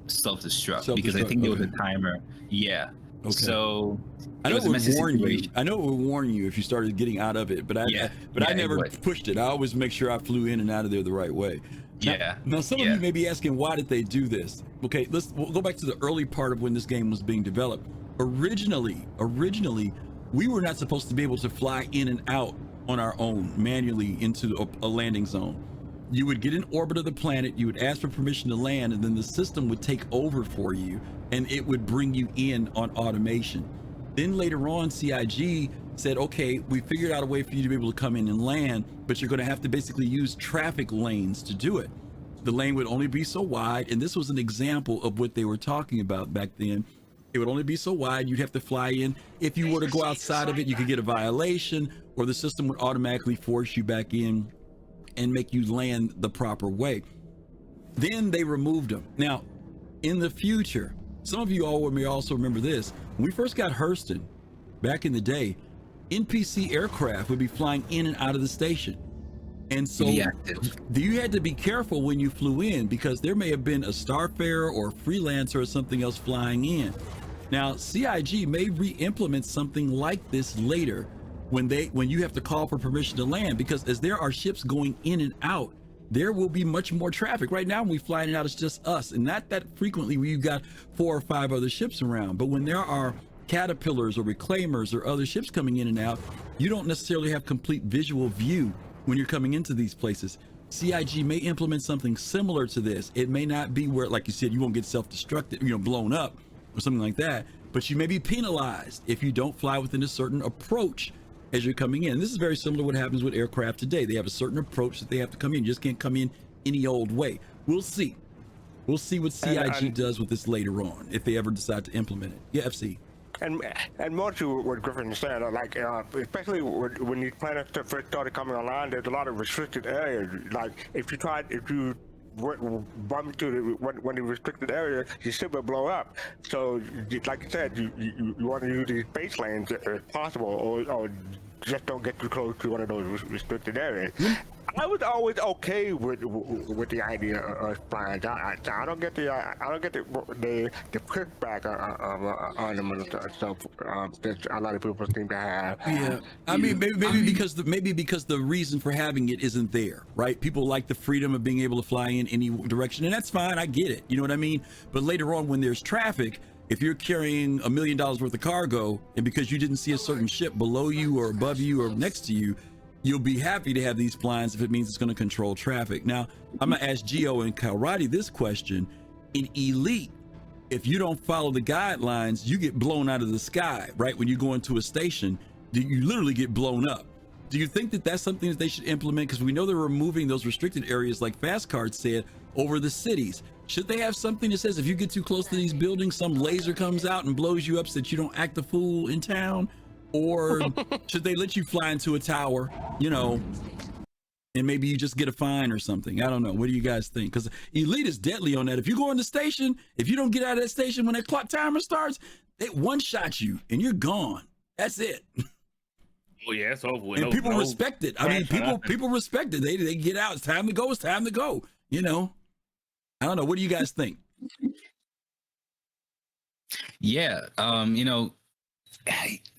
Speaker 4: self-destruct because I think there was a timer. Yeah.
Speaker 3: Okay.
Speaker 4: So
Speaker 3: I know
Speaker 4: was
Speaker 3: it
Speaker 4: a
Speaker 3: would
Speaker 4: messy
Speaker 3: warn you.
Speaker 4: situation.
Speaker 3: I know it would warn you if you started getting out of it, but I
Speaker 4: it
Speaker 3: never
Speaker 4: would.
Speaker 3: pushed it. I always make sure I flew in and out of there the right way. Now some of you may be asking, why did they do this? Okay, we'll go back to the early part of when this game was being developed. Originally, we were not supposed to be able to fly in and out on our own manually into a landing zone. You would get in orbit of the planet, you would ask for permission to land, and then the system would take over for you and it would bring you in on automation. Then later on, CIG said, okay, we figured out a way for you to be able to come in and land, but you're going to have to basically use traffic lanes to do it. The lane would only be so wide, and this was an example of what they were talking about back then. It would only be so wide. You'd have to fly in. If you were to go outside of it, you could get a violation, or the system would automatically force you back in and make you land the proper way. Then they removed them. Now, in the future, some of you all may also remember this. When we first got Hurston, back in the day, NPC aircraft would be flying in and out of the station. And so you had to be careful when you flew in, because there may have been a Starfarer or a freelancer or something else flying in. Now, CIG may re-implement something like this later when you have to call for permission to land, because as there are ships going in and out, there will be much more traffic. Right now, when we fly in and out, it's just us, and not that frequently where you've got 4 or 5 other ships around. But when there are Caterpillars or Reclaimers or other ships coming in and out, you don't necessarily have complete visual view when you're coming into these places. CIG may implement something similar to this. It may not be where, like you said, you won't get self-destructed, blown up or something like that, but you may be penalized if you don't fly within a certain approach as you're coming in. This is very similar to what happens with aircraft today. They have a certain approach that they have to come in. You just can't come in any old way. We'll see. We'll see what CIG does with this later on, if they ever decide to implement it. Yeah, FC.
Speaker 5: And more to what Griffin said, like especially when these planets first started coming online, there's a lot of restricted areas. Like if you bump into one of the restricted areas, your ship will blow up. So, like you said, you want to use these base lanes if possible, or just don't get too close to one of those restricted areas. I was always okay with the idea of flying. I don't get the pushback on them and stuff that a lot of people seem to have.
Speaker 3: Yeah, I mean maybe because the reason for having it isn't there, right? People like the freedom of being able to fly in any direction, and that's fine. I get it. You know what I mean? But later on, when there's traffic, if you're carrying $1 million worth of cargo, and because you didn't see a certain ship below you or above you or next to you, you'll be happy to have these splines if it means it's going to control traffic. Now, I'm going to ask Geo and Kalrati this question. In Elite, if you don't follow the guidelines, you get blown out of the sky, right? When you go into a station, you literally get blown up. Do you think that that's something that they should implement? Because we know they're removing those restricted areas, like fastcart said, over the cities. Should they have something that says if you get too close to these buildings, some laser comes out and blows you up so that you don't act a fool in town? Or should they let you fly into a tower, and maybe you just get a fine or something? I don't know. What do you guys think? Because Elite is deadly on that. If you go in the station, if you don't get out of that station when that clock timer starts, they one-shot you and you're gone. That's it.
Speaker 7: Oh yeah, it's over with.
Speaker 3: And people respect it. I mean, people respect it. They get out. It's time to go. It's time to go. I don't know. What do you guys think?
Speaker 4: Yeah,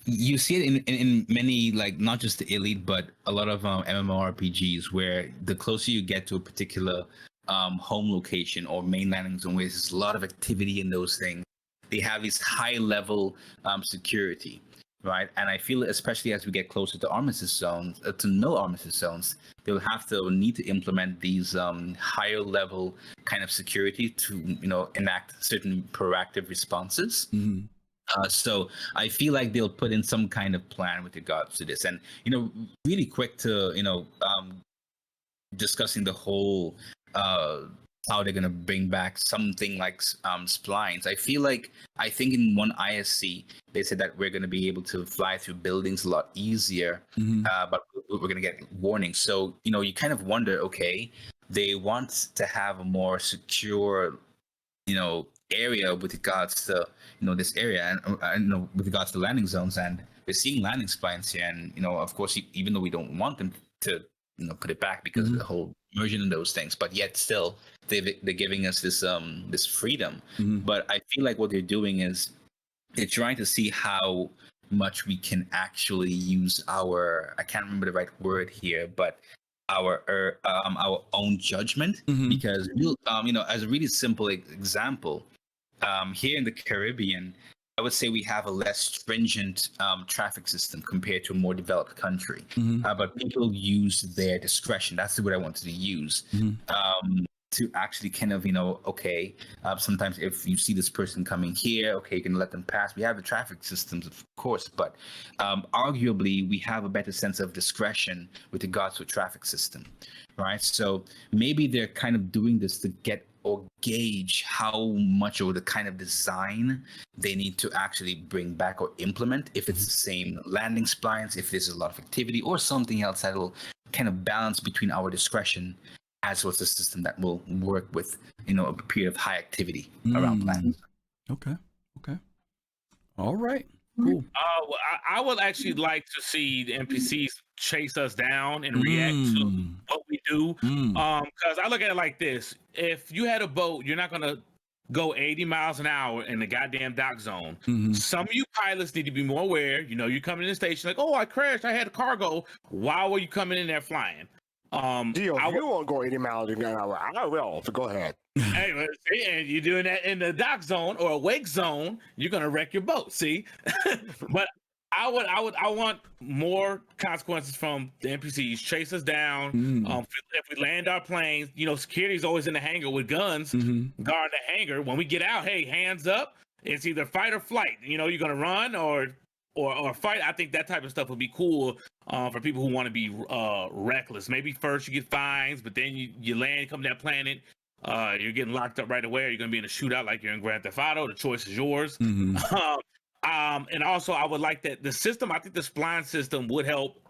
Speaker 4: you see it in many, like, not just the Elite, but a lot of MMORPGs, where the closer you get to a particular home location or main landing zone, where there's a lot of activity in those things, they have these high level security, right? And I feel, especially as we get closer to armistice zones, to no armistice zones, they'll need to implement these higher level kind of security to enact certain proactive responses.
Speaker 3: Mm-hmm.
Speaker 4: So I feel like they'll put in some kind of plan with regards to this. And, really quick to, discussing the whole how they're going to bring back something like splines. I think in one ISC, they said that we're going to be able to fly through buildings a lot easier, but we're going to get warnings. So, you kind of wonder, okay, they want to have a more secure, area with regards to this area and with regards to landing zones, and we're seeing landing splines here, and of course, even though we don't want them to put it back because of the whole immersion in those things, but yet still they're giving us this freedom. But I feel like what they're doing is they're trying to see how much we can actually use our, I can't remember the right word here, but our own judgment, because as a really simple example, here in the Caribbean, I would say we have a less stringent traffic system compared to a more developed country. But people use their discretion. That's the word I wanted to use. To actually kind of, sometimes if you see this person coming here, okay, you can let them pass. We have the traffic systems, of course, but arguably we have a better sense of discretion with regards to a traffic system, right? So maybe they're kind of doing this to get or gauge how much of the kind of design they need to actually bring back or implement. If it's the same landing splines, if there's a lot of activity, or something else that will kind of balance between our discretion, as well as a system that will work with, a period of high activity around planets.
Speaker 3: Okay. All right. Cool.
Speaker 7: Well, I would actually like to see the NPCs chase us down and react to what we do. Because I look at it like this: if you had a boat, you're not gonna go 80 miles an hour in the goddamn dock zone. Some of you pilots need to be more aware. You're coming in the station like, oh, I crashed, I had a cargo. Why were you coming in there flying?
Speaker 5: Gio, you won't go 80 miles an hour. I will. So go ahead.
Speaker 7: Hey, and you're doing that in the dock zone or a wake zone, you're gonna wreck your boat. See, but I want more consequences from the NPCs. Chase us down. If we land our planes, security's always in the hangar with guns, guard the hangar. When we get out, hey, hands up. It's either fight or flight. You're gonna run or fight. I think that type of stuff would be cool for people who want to be reckless. Maybe first you get fines, but then you land, come to that planet. You're getting locked up right away. Or you're going to be in a shootout like you're in Grand Theft Auto. The choice is yours. And also, I would like that the system. I think the spline system would help.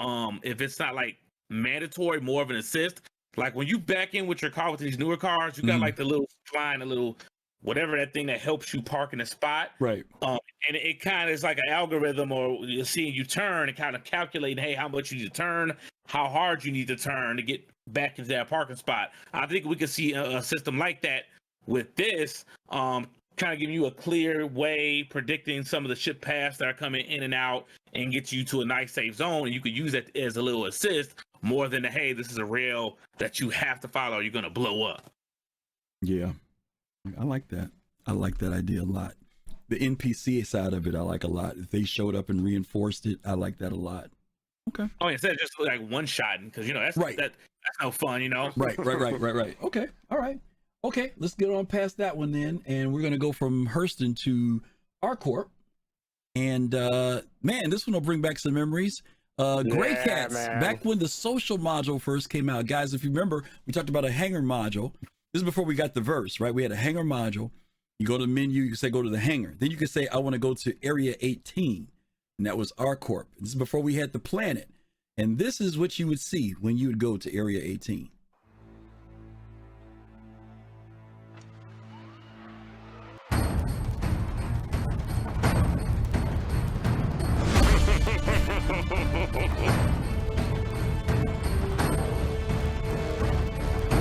Speaker 7: If it's not like mandatory, more of an assist. Like when you back in with your car with these newer cars, you got like the little spline, a little whatever that thing that helps you park in a spot.
Speaker 3: Right.
Speaker 7: And it kind of is like an algorithm, or you're seeing you turn and kind of calculating, hey, how much you need to turn, how hard you need to turn to get back into that parking spot. I think we could see a system like that with this, kind of giving you a clear way, predicting some of the ship paths that are coming in and out, and get you to a nice safe zone. And you could use that as a little assist more than hey, this is a rail that you have to follow, or you're going to blow up.
Speaker 3: Yeah, I like that. I like that idea a lot. The NPC side of it, I like a lot. If they showed up and reinforced it, I like that a lot. Okay.
Speaker 7: Oh, instead of just like one-shotting, because that's
Speaker 3: right.
Speaker 7: That's no fun,
Speaker 3: Right. Okay. All right. Okay. Let's get on past that one then, and we're gonna go from Hurston to ArcCorp. And man, this one will bring back some memories. Gray Cats, man. Back when the social module first came out, guys. If you remember, we talked about a hangar module. This is before we got the verse, right? We had a hangar module. You go to the menu, you say go to the hangar. Then you can say I want to go to Area 18. And that was ArcCorp. This is before we had the planet. And this is what you would see when you would go to Area 18.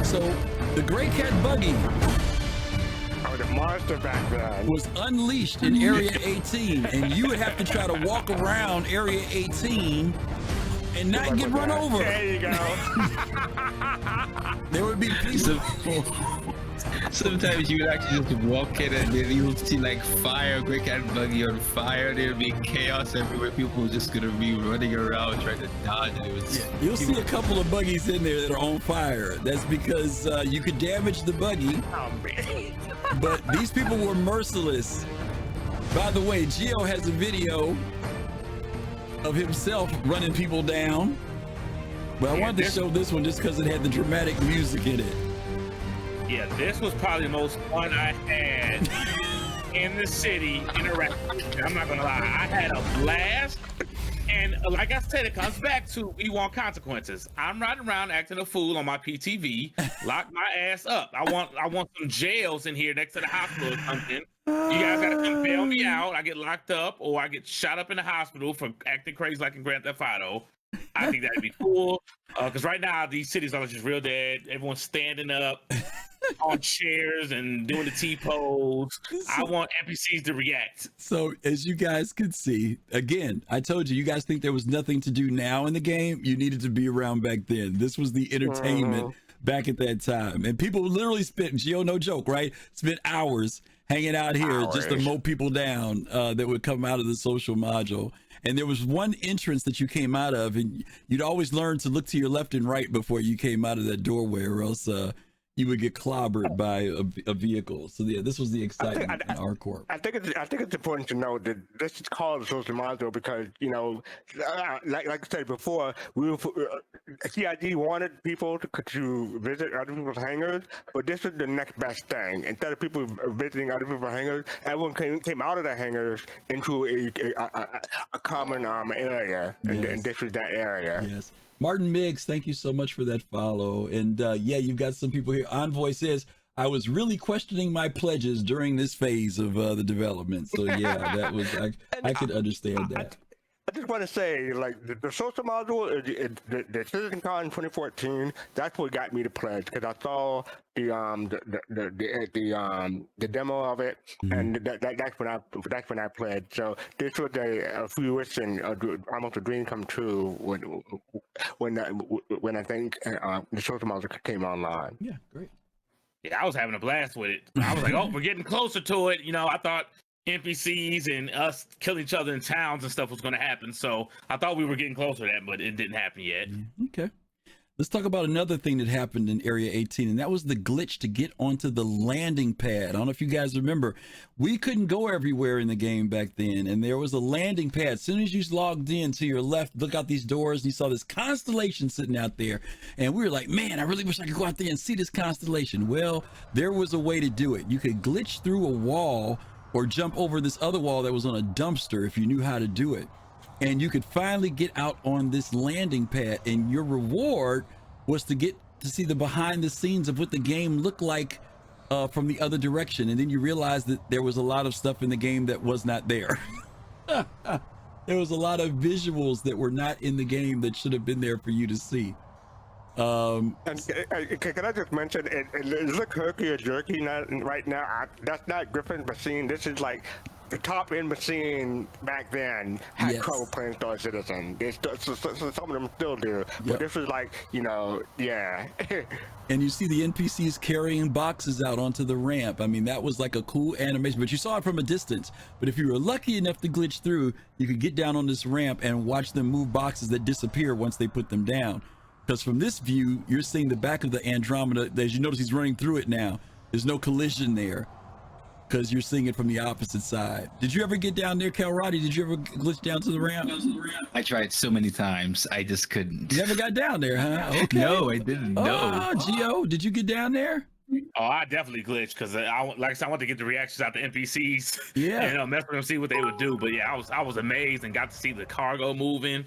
Speaker 3: So the Gray Cat buggy
Speaker 5: the monster back then
Speaker 3: was unleashed in Area 18, and you would have to try to walk around Area 18 and not get run over.
Speaker 5: There you go.
Speaker 3: There would be people.
Speaker 4: Sometimes you would actually just walk in and then you would see like fire, Great Cat buggy on fire. There would be chaos everywhere. People were just gonna be running around trying to dodge. It was,
Speaker 3: you'll see a couple of buggies in there that are on fire. That's because you could damage the buggy. But these people were merciless. By the way, Gio has a video of himself running people down. But I wanted to show this one just because it had the dramatic music in it.
Speaker 7: Yeah, this was probably the most fun I had in the city interacting. I'm not gonna lie, I had a blast. And like I said, it comes back to we want consequences. I'm riding around acting a fool on my PTV, lock my ass up. I want some jails in here next to the hospital or something. You guys gotta come bail me out. I get locked up or I get shot up in the hospital for acting crazy like in Grand Theft Auto. I think that'd be cool. Because right now these cities are just real dead. Everyone's standing up on chairs and doing the T-pose. I want NPCs to react.
Speaker 3: So as you guys could see, again, I told you, you guys think there was nothing to do now in the game. You needed to be around back then. This was the entertainment back at that time. And people literally spent, Gio, no joke, right? Spent hours hanging out here just to mow people down that would come out of the social module. And there was one entrance that you came out of, and you'd always learn to look to your left and right before you came out of that doorway, or else you would get clobbered by a vehicle. So yeah, this was the excitement in our corp.
Speaker 5: I think it's important to know that this is called a social module because like I said before, CIG wanted people to visit other people's hangars, but this is the next best thing. Instead of people visiting other people's hangars, everyone came out of the hangars into a common area, and this is that area.
Speaker 3: Yes. Martin Miggs, thank you so much for that follow. And yeah, you've got some people here. Envoy says, I was really questioning my pledges during this phase of the development. So yeah, that was, I could understand that.
Speaker 5: I just want to say, like, the social module, the CitizenCon 2014, that's what got me to pledge, because I saw the demo of it, and that's when I pledged. So this was a fruition, almost a dream come true when I think the social module came online.
Speaker 3: Yeah, great.
Speaker 7: Yeah, I was having a blast with it. I was like, oh, we're getting closer to it. I thought NPCs and us killing each other in towns and stuff was going to happen. So I thought we were getting closer to that, but it didn't happen yet.
Speaker 3: Okay. Let's talk about another thing that happened in Area 18, and that was the glitch to get onto the landing pad. I don't know if you guys remember, we couldn't go everywhere in the game back then, and there was a landing pad. As soon as you logged in to your left, look out these doors, and you saw this constellation sitting out there, and we were like, man, I really wish I could go out there and see this constellation. Well, there was a way to do it. You could glitch through a wall or jump over this other wall that was on a dumpster if you knew how to do it. And you could finally get out on this landing pad, and your reward was to get to see the behind the scenes of what the game looked like from the other direction. And then you realized that there was a lot of stuff in the game that was not there. There was a lot of visuals that were not in the game that should have been there for you to see.
Speaker 5: And can I just mention, it looks herky or jerky right now. That's not Griffin's machine. This is like the top end machine back then had trouble playing Star Citizen. So some of them still do. But this is like, yeah.
Speaker 3: And you see the NPCs carrying boxes out onto the ramp. I mean, that was like a cool animation, but you saw it from a distance. But if you were lucky enough to glitch through, you could get down on this ramp and watch them move boxes that disappear once they put them down. Because from this view, you're seeing the back of the Andromeda. As you notice, he's running through it now. There's no collision there because you're seeing it from the opposite side. Did you ever get down there, Kalrati? Did you ever glitch down to the ramp?
Speaker 4: I tried so many times. I just couldn't.
Speaker 3: You never got down there, huh? Okay.
Speaker 4: No, I didn't. No.
Speaker 3: Oh, Gio, did you get down there?
Speaker 7: Oh, I definitely glitched because like I said, I want to get the reactions out to NPCs.
Speaker 3: Yeah.
Speaker 7: And mess with them, see what they would do. But yeah, I was amazed and got to see the cargo moving.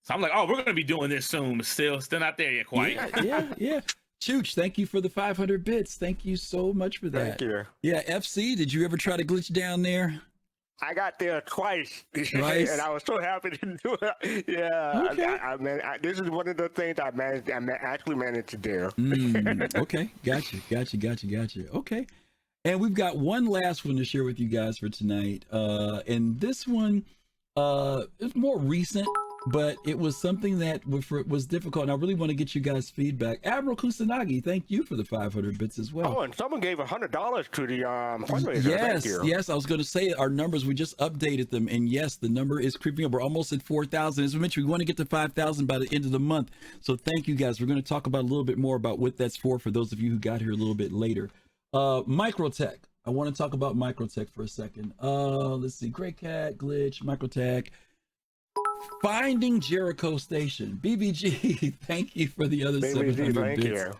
Speaker 7: So I'm like, oh, we're going to be doing this soon, but still not there yet quite.
Speaker 3: Yeah. Chooch, thank you for the 500 bits. Thank you so much for that.
Speaker 5: Thank you.
Speaker 3: Yeah, FC, did you ever try to glitch down there?
Speaker 5: I got there twice.
Speaker 3: Twice?
Speaker 5: And I was so happy to do it. Yeah.
Speaker 3: Okay.
Speaker 5: This is one of the things I actually managed to do.
Speaker 3: Okay, gotcha. Okay. And we've got one last one to share with you guys for tonight. And this one is more recent, but it was something that was difficult, and I really want to get you guys' feedback. Admiral Kusanagi, thank you for the 500 bits as well.
Speaker 5: Oh, and someone gave $100 to the fundraiser.
Speaker 3: Yes, I was going to say our numbers, we just updated them, and yes, the number is creeping up. We're almost at 4,000. As we mentioned, we want to get to 5,000 by the end of the month, so thank you guys. We're going to talk about a little bit more about what that's for those of you who got here a little bit later. Microtech. I want to talk about Microtech for a second. Let's see, Grey Cat, Glitch, Microtech. Finding Jericho Station. BBG, thank you for the other 700 bits.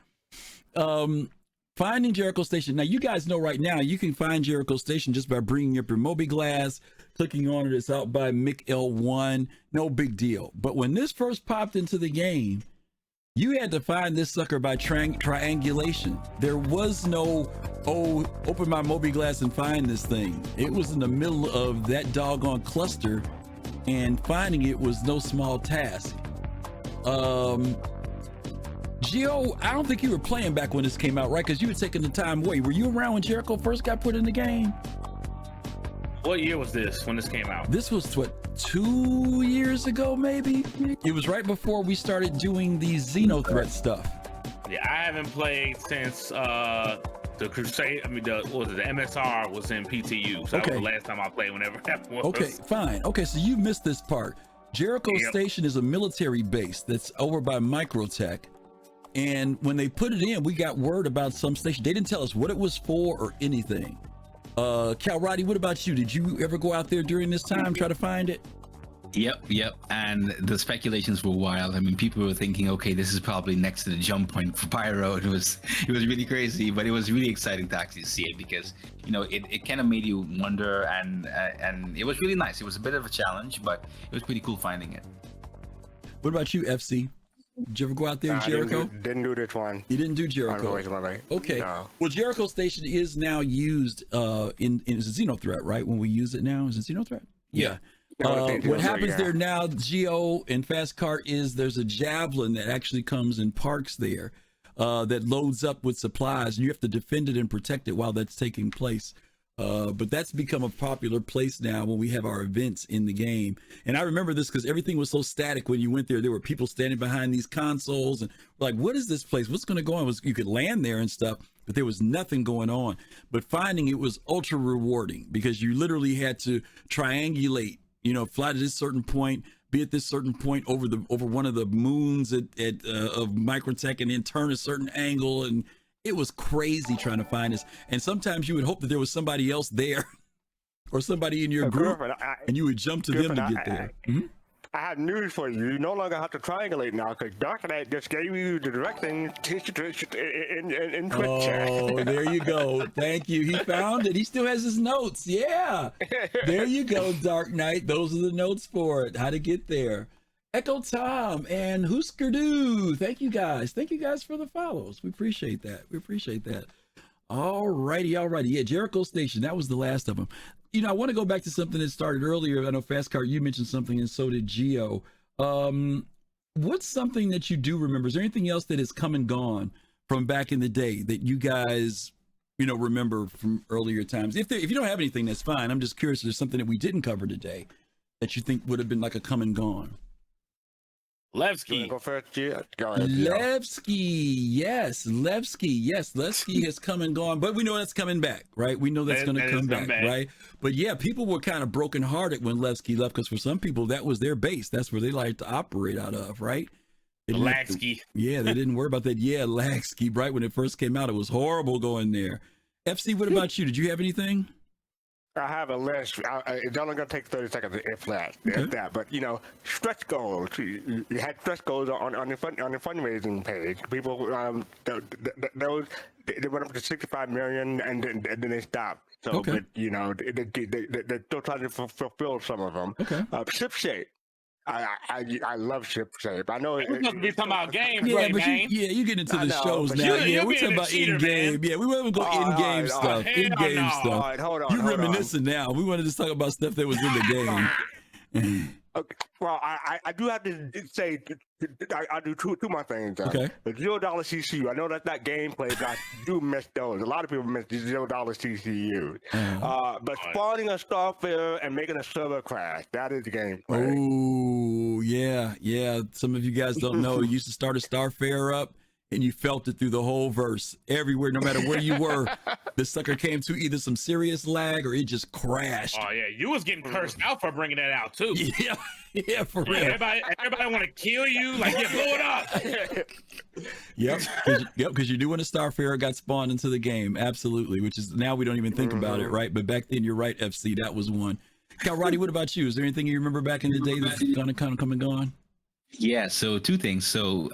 Speaker 3: Finding Jericho Station. Now, you guys know right now, you can find Jericho Station just by bringing up your Mobi-Glass, clicking on it. It's out by Mick L1. No big deal. But when this first popped into the game, you had to find this sucker by triangulation. There was no, open my Mobi-Glass and find this thing. It was in the middle of that doggone cluster, and finding it was no small task. Gio, I don't think you were playing back when this came out, right? Because you were taking the time away. Were you around when Jericho first got put in the game?
Speaker 7: What year was this when this came out?
Speaker 3: This was, what, 2 years ago, maybe? It was right before we started doing the Xenothreat stuff.
Speaker 7: Yeah, I haven't played since the Crusade. I mean, the MSR was in PTU. So that was the last time I played, whenever that was.
Speaker 3: Okay, fine. Okay, so you missed this part. Jericho Station is a military base that's over by Microtech. And when they put it in, we got word about some station. They didn't tell us what it was for or anything. Kalrati, what about you? Did you ever go out there during this time, try to find it?
Speaker 4: Yep. And the speculations were wild. I mean, people were thinking, okay, this is probably next to the jump point for Pyro. It was really crazy, but it was really exciting to actually see it because, you know, it kind of made you wonder, and it was really nice. It was a bit of a challenge, but it was pretty cool finding it.
Speaker 3: What about you, FC? Did you ever go out there in Jericho?
Speaker 5: Didn't do this one.
Speaker 3: You didn't do Jericho. Okay.
Speaker 5: No.
Speaker 3: Well, Jericho Station is now used in Xenothreat, right? When we use it now, is it Xenothreat? Yeah. What happens there now, Geo and fastcart, is there's a javelin that actually comes and parks there that loads up with supplies, and you have to defend it and protect it while that's taking place. But that's become a popular place now when we have our events in the game. And I remember this because everything was so static when you went there. There were people standing behind these consoles and like, what is this place? What's going to go on? You could land there and stuff, but there was nothing going on. But finding it was ultra rewarding because you literally had to triangulate, you know, fly to this certain point, be at this certain point over one of the moons of Microtech, and then turn a certain angle. And it was crazy trying to find us. And sometimes you would hope that there was somebody else there or somebody in your group, and you would jump to them to get there.
Speaker 5: I have news for you. You no longer have to triangulate now because Dark Knight just gave you the directing in Twitch chat.
Speaker 3: Oh, there you go. Thank you. He found it. He still has his notes. Yeah. There you go, Dark Knight. Those are the notes for it. How to get there. Echo Tom and Husker Doo. Thank you guys. Thank you guys for the follows. We appreciate that. All righty. Yeah, Jericho Station. That was the last of them. You know, I want to go back to something that started earlier. I know fastcart, you mentioned something, and so did Geo. What's something that you do remember? Is there anything else that has come and gone from back in the day that you guys, you know, remember from earlier times? If you don't have anything, that's fine. I'm just curious if there's something that we didn't cover today that you think would have been like a come and gone.
Speaker 5: Levski. Go first,
Speaker 3: Levski, yes. Levski has come and gone, but we know that's coming back, right? We know that's going to come back, right? But yeah, people were kind of brokenhearted when Levski left because for some people that was their base. That's where they like to operate out of, right?
Speaker 7: Lagski.
Speaker 3: Yeah, they didn't worry about that. Yeah, Lagski, right? When it first came out, it was horrible going there. FC, what about you? Did you have anything?
Speaker 5: I have a list. It's only going to take 30 seconds if that. But you know, stretch goals. You had stretch goals on your fundraising page. People, those they went up to 65 million, and then they stopped. So, but you know, they're still trying to fulfill some of them. Ship shape. I love ship shape. I know
Speaker 7: we're supposed to be talking about games,
Speaker 3: yeah,
Speaker 7: right,
Speaker 3: but
Speaker 7: man?
Speaker 3: you get into the shows now. Yeah, we're talking about in-game. Yeah, we want to go in-game stuff. In-game stuff.
Speaker 5: All right, hold on.
Speaker 3: You're reminiscing now. We wanted to talk about stuff that was in the game.
Speaker 5: Okay. Well, I do have to say I do two more things.
Speaker 3: Okay.
Speaker 5: The $0 CCU. I know that's not gameplay, but I do miss those. A lot of people miss the $0 CCU. But spawning a Starfare and making a server crash, that is the gameplay.
Speaker 3: Oh, yeah. Some of you guys don't know. You used to start a Starfare up, and you felt it through the whole verse. Everywhere, no matter where you were, the sucker came to either some serious lag or it just crashed.
Speaker 7: Oh yeah, you was getting cursed out for bringing that out too.
Speaker 3: Yeah, for real.
Speaker 7: Everybody want to kill you. Like, yeah, blow it up.
Speaker 3: Yep, because you knew when a Starfare got spawned into the game. Absolutely, which is now we don't even think about it, right? But back then, you're right, FC, that was one. Kalrati, what about you? Is there anything you remember back in the day that's gonna kind of come and gone?
Speaker 4: Yeah, so two things. So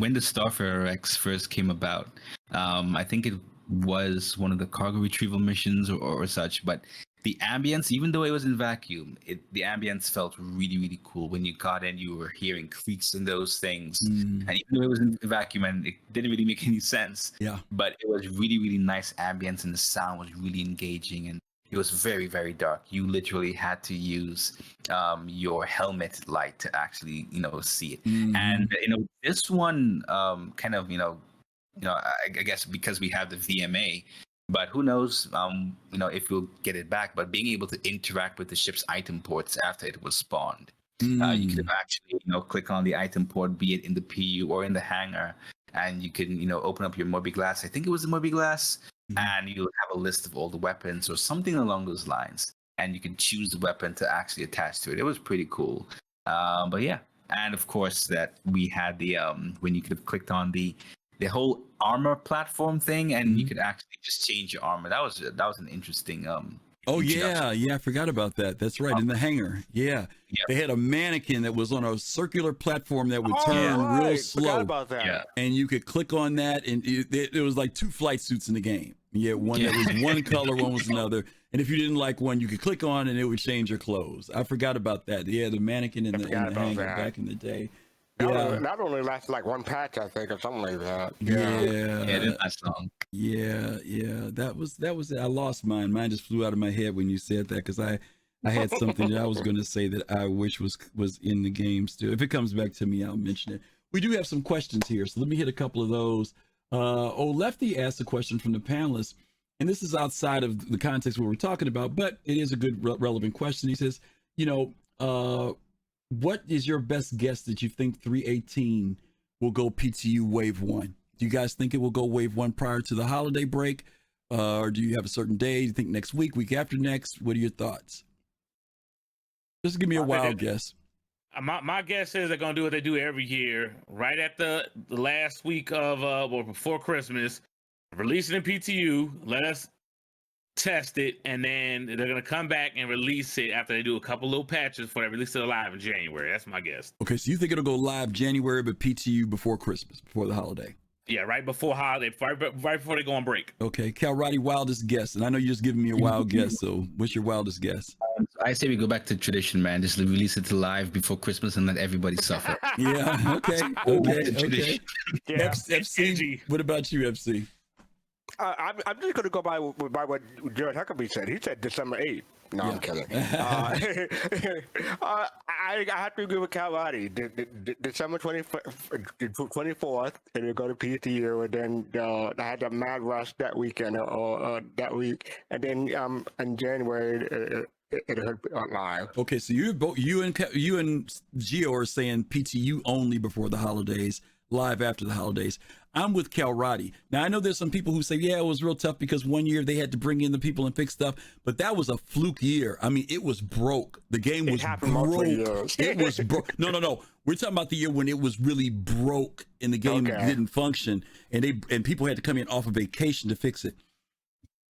Speaker 4: when the Starfare X first came about, I think it was one of the cargo retrieval missions or such, but the ambience, even though it was in vacuum, the ambience felt really, really cool. When you got in, you were hearing creaks in those things. And even though it was in vacuum and it didn't really make any sense, but it was really, really nice ambience, and the sound was really engaging, and it was very, very dark. You literally had to use your helmet light to actually, see it. And this one kind of, I guess because we have the VMA, but who knows, if we'll get it back. But being able to interact with the ship's item ports after it was spawned, you could have actually, click on the item port, be it in the PU or in the hangar, and you can, open up your Mobiglass. I think it was a Mobiglass. And you'll have a list of all the weapons or something along those lines, and you can choose the weapon to actually attach to it. It was pretty cool. But yeah, and of course that we had the when you could have clicked on the whole armor platform thing, and you could actually just change your armor. That was an interesting
Speaker 3: Oh
Speaker 4: introduction.
Speaker 3: yeah, I forgot about that. That's right, in the hangar. Yeah. They had a mannequin that was on a circular platform that would turn real slow.
Speaker 5: Forgot about that.
Speaker 4: Yeah.
Speaker 3: And you could click on that, and it was like 2 flight suits in the game. You had one that was one color, one was another. And if you didn't like one, you could click on and it would change your clothes. I forgot about that. Yeah, the mannequin in the hangar back in the day.
Speaker 5: That only lasted like one patch, I think, or something like that.
Speaker 3: Yeah,
Speaker 4: it didn't last long.
Speaker 3: Yeah. That was it. I lost mine. Mine just flew out of my head when you said that, because I had something that I was going to say that I wish was in the game still. If it comes back to me, I'll mention it. We do have some questions here, so let me hit a couple of those. Lefty asked a question from the panelists, and this is outside of the context what we're talking about, but it is a good relevant question. He says, what is your best guess that you think 318 will go PTU Wave 1? Do you guys think it will go Wave 1 prior to the holiday break? Or do you have a certain day? Do you think next week after next? What are your thoughts? Just give me a wild guess.
Speaker 7: My guess is they're going to do what they do every year. Right at the last week of, or before Christmas, release it in PTU, let us test it, and then they're going to come back and release it after they do a couple little patches before they release it live in January. That's my guess.
Speaker 3: Okay, so you think it'll go live January, but PTU before Christmas, before the holiday?
Speaker 7: Yeah, right before holiday, right before they go on break.
Speaker 3: Okay, Kalrati, wildest guess, and I know you're just giving me a wild guess, so what's your wildest guess?
Speaker 4: I say we go back to tradition, man. Just release it live before Christmas and let everybody suffer.
Speaker 3: Yeah, okay.
Speaker 5: Yeah.
Speaker 3: FC, what about you, FC?
Speaker 5: I'm just going to go by what Jared Huckabee said. He said December 8th. No, I'm kidding. I have to agree with Kalrati. December 24th, and we go to PTU, and then I had the mad rush that weekend or that week, and then in January it hurt live.
Speaker 3: Okay, so you and Gio are saying PTU only before the holidays, live after the holidays. I'm with Kalrati. Now, I know there's some people who say, yeah, it was real tough because one year they had to bring in the people and fix stuff, but that was a fluke year. I mean, it was broke. The game was broke. It was broke. No. We're talking about the year when it was really broke and the game didn't function, and people had to come in off of vacation to fix it.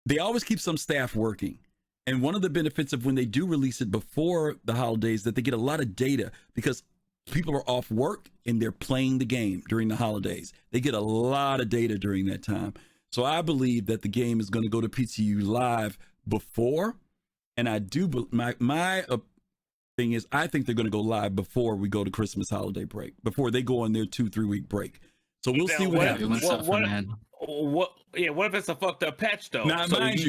Speaker 3: They always keep some staff working. And one of the benefits of when they do release it before the holidays, that they get a lot of data, because people are off work and they're playing the game during the holidays. They get a lot of data during that time. So I believe that the game is going to go to PTU live before. And I do, my thing is, I think they're going to go live before we go to Christmas holiday break, before they go on their 2-3 week break. So we'll see what happens.
Speaker 7: What if it's a fucked up patch though?
Speaker 3: Now,
Speaker 7: So
Speaker 3: mind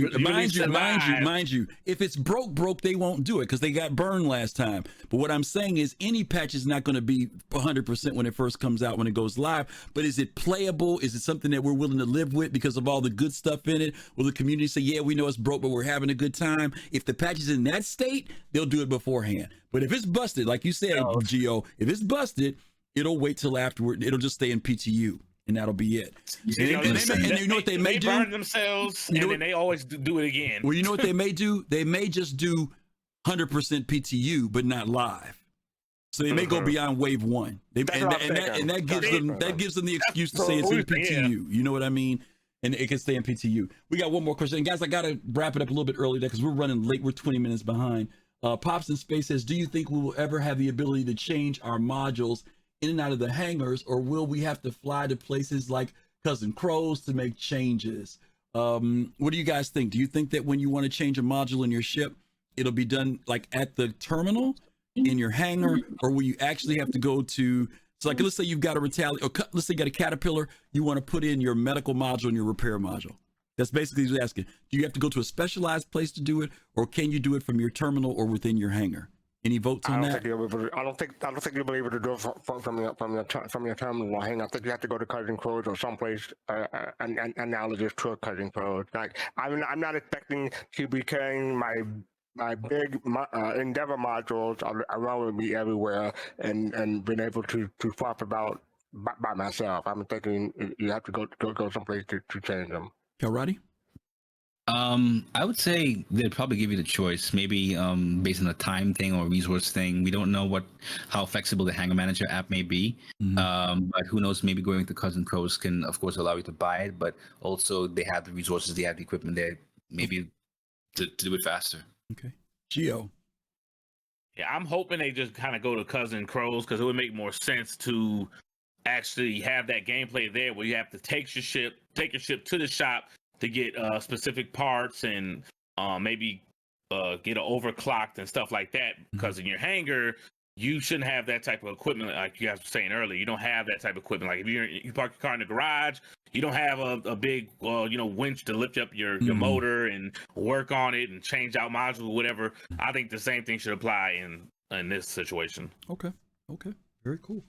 Speaker 3: you, if it's broke, they won't do it because they got burned last time. But what I'm saying is any patch is not going to be 100% when it first comes out, when it goes live. But is it playable? Is it something that we're willing to live with because of all the good stuff in it? Will the community say, yeah, we know it's broke, but we're having a good time? If the patch is in that state, they'll do it beforehand. But if it's busted, like you said, Gio, if it's busted, it'll wait till afterward. It'll just stay in PTU. And that'll be it. And you know what they may do?
Speaker 7: They burn themselves, and then they always do it again.
Speaker 3: Well, you know what they may do? They may just do 100% PTU, but not live. So they may go beyond Wave 1. That gives them the excuse to say it's in PTU. You know what I mean? And it can stay in PTU. We got one more question. And guys, I got to wrap it up a little bit early because we're running late. We're 20 minutes behind. Pops in Space says, do you think we will ever have the ability to change our modules in and out of the hangars, or will we have to fly to places like Cousin Crows to make changes? What do you guys think? Do you think that when you want to change a module in your ship, it'll be done like at the terminal in your hangar, or will you actually have to go to, so like, let's say you've got a let's say you got a Caterpillar, you want to put in your medical module and your repair module. That's basically what he's asking. Do you have to go to a specialized place to do it, or can you do it from your terminal or within your hangar? Any votes on that?
Speaker 5: I don't think you'll be able to do it from your terminal. I think you have to go to Cousin Crows or someplace analogous to a Cousin Crows. Like I'm not expecting to be carrying my big Endeavor modules around with me everywhere and being able to swap about by myself. I'm thinking you have to go someplace to change them.
Speaker 3: Kalrati?
Speaker 4: I would say they'd probably give you the choice, maybe based on a time thing or resource thing. We don't know how flexible the Hangar Manager app may be, but who knows? Maybe going to Cousin Pros can, of course, allow you to buy it, but also they have the resources, they have the equipment there, maybe to do it faster.
Speaker 3: Okay, Gio.
Speaker 7: Yeah, I'm hoping they just kind of go to Cousin Crows because it would make more sense to actually have that gameplay there where you have to take your ship to the shop to get specific parts and maybe get it overclocked and stuff like that. Because in your hangar, you shouldn't have that type of equipment, like you guys were saying earlier. You don't have that type of equipment. Like if you park your car in the garage, you don't have a big winch to lift up your motor and work on it and change out modules or whatever. I think the same thing should apply in this situation.
Speaker 3: Okay, very cool.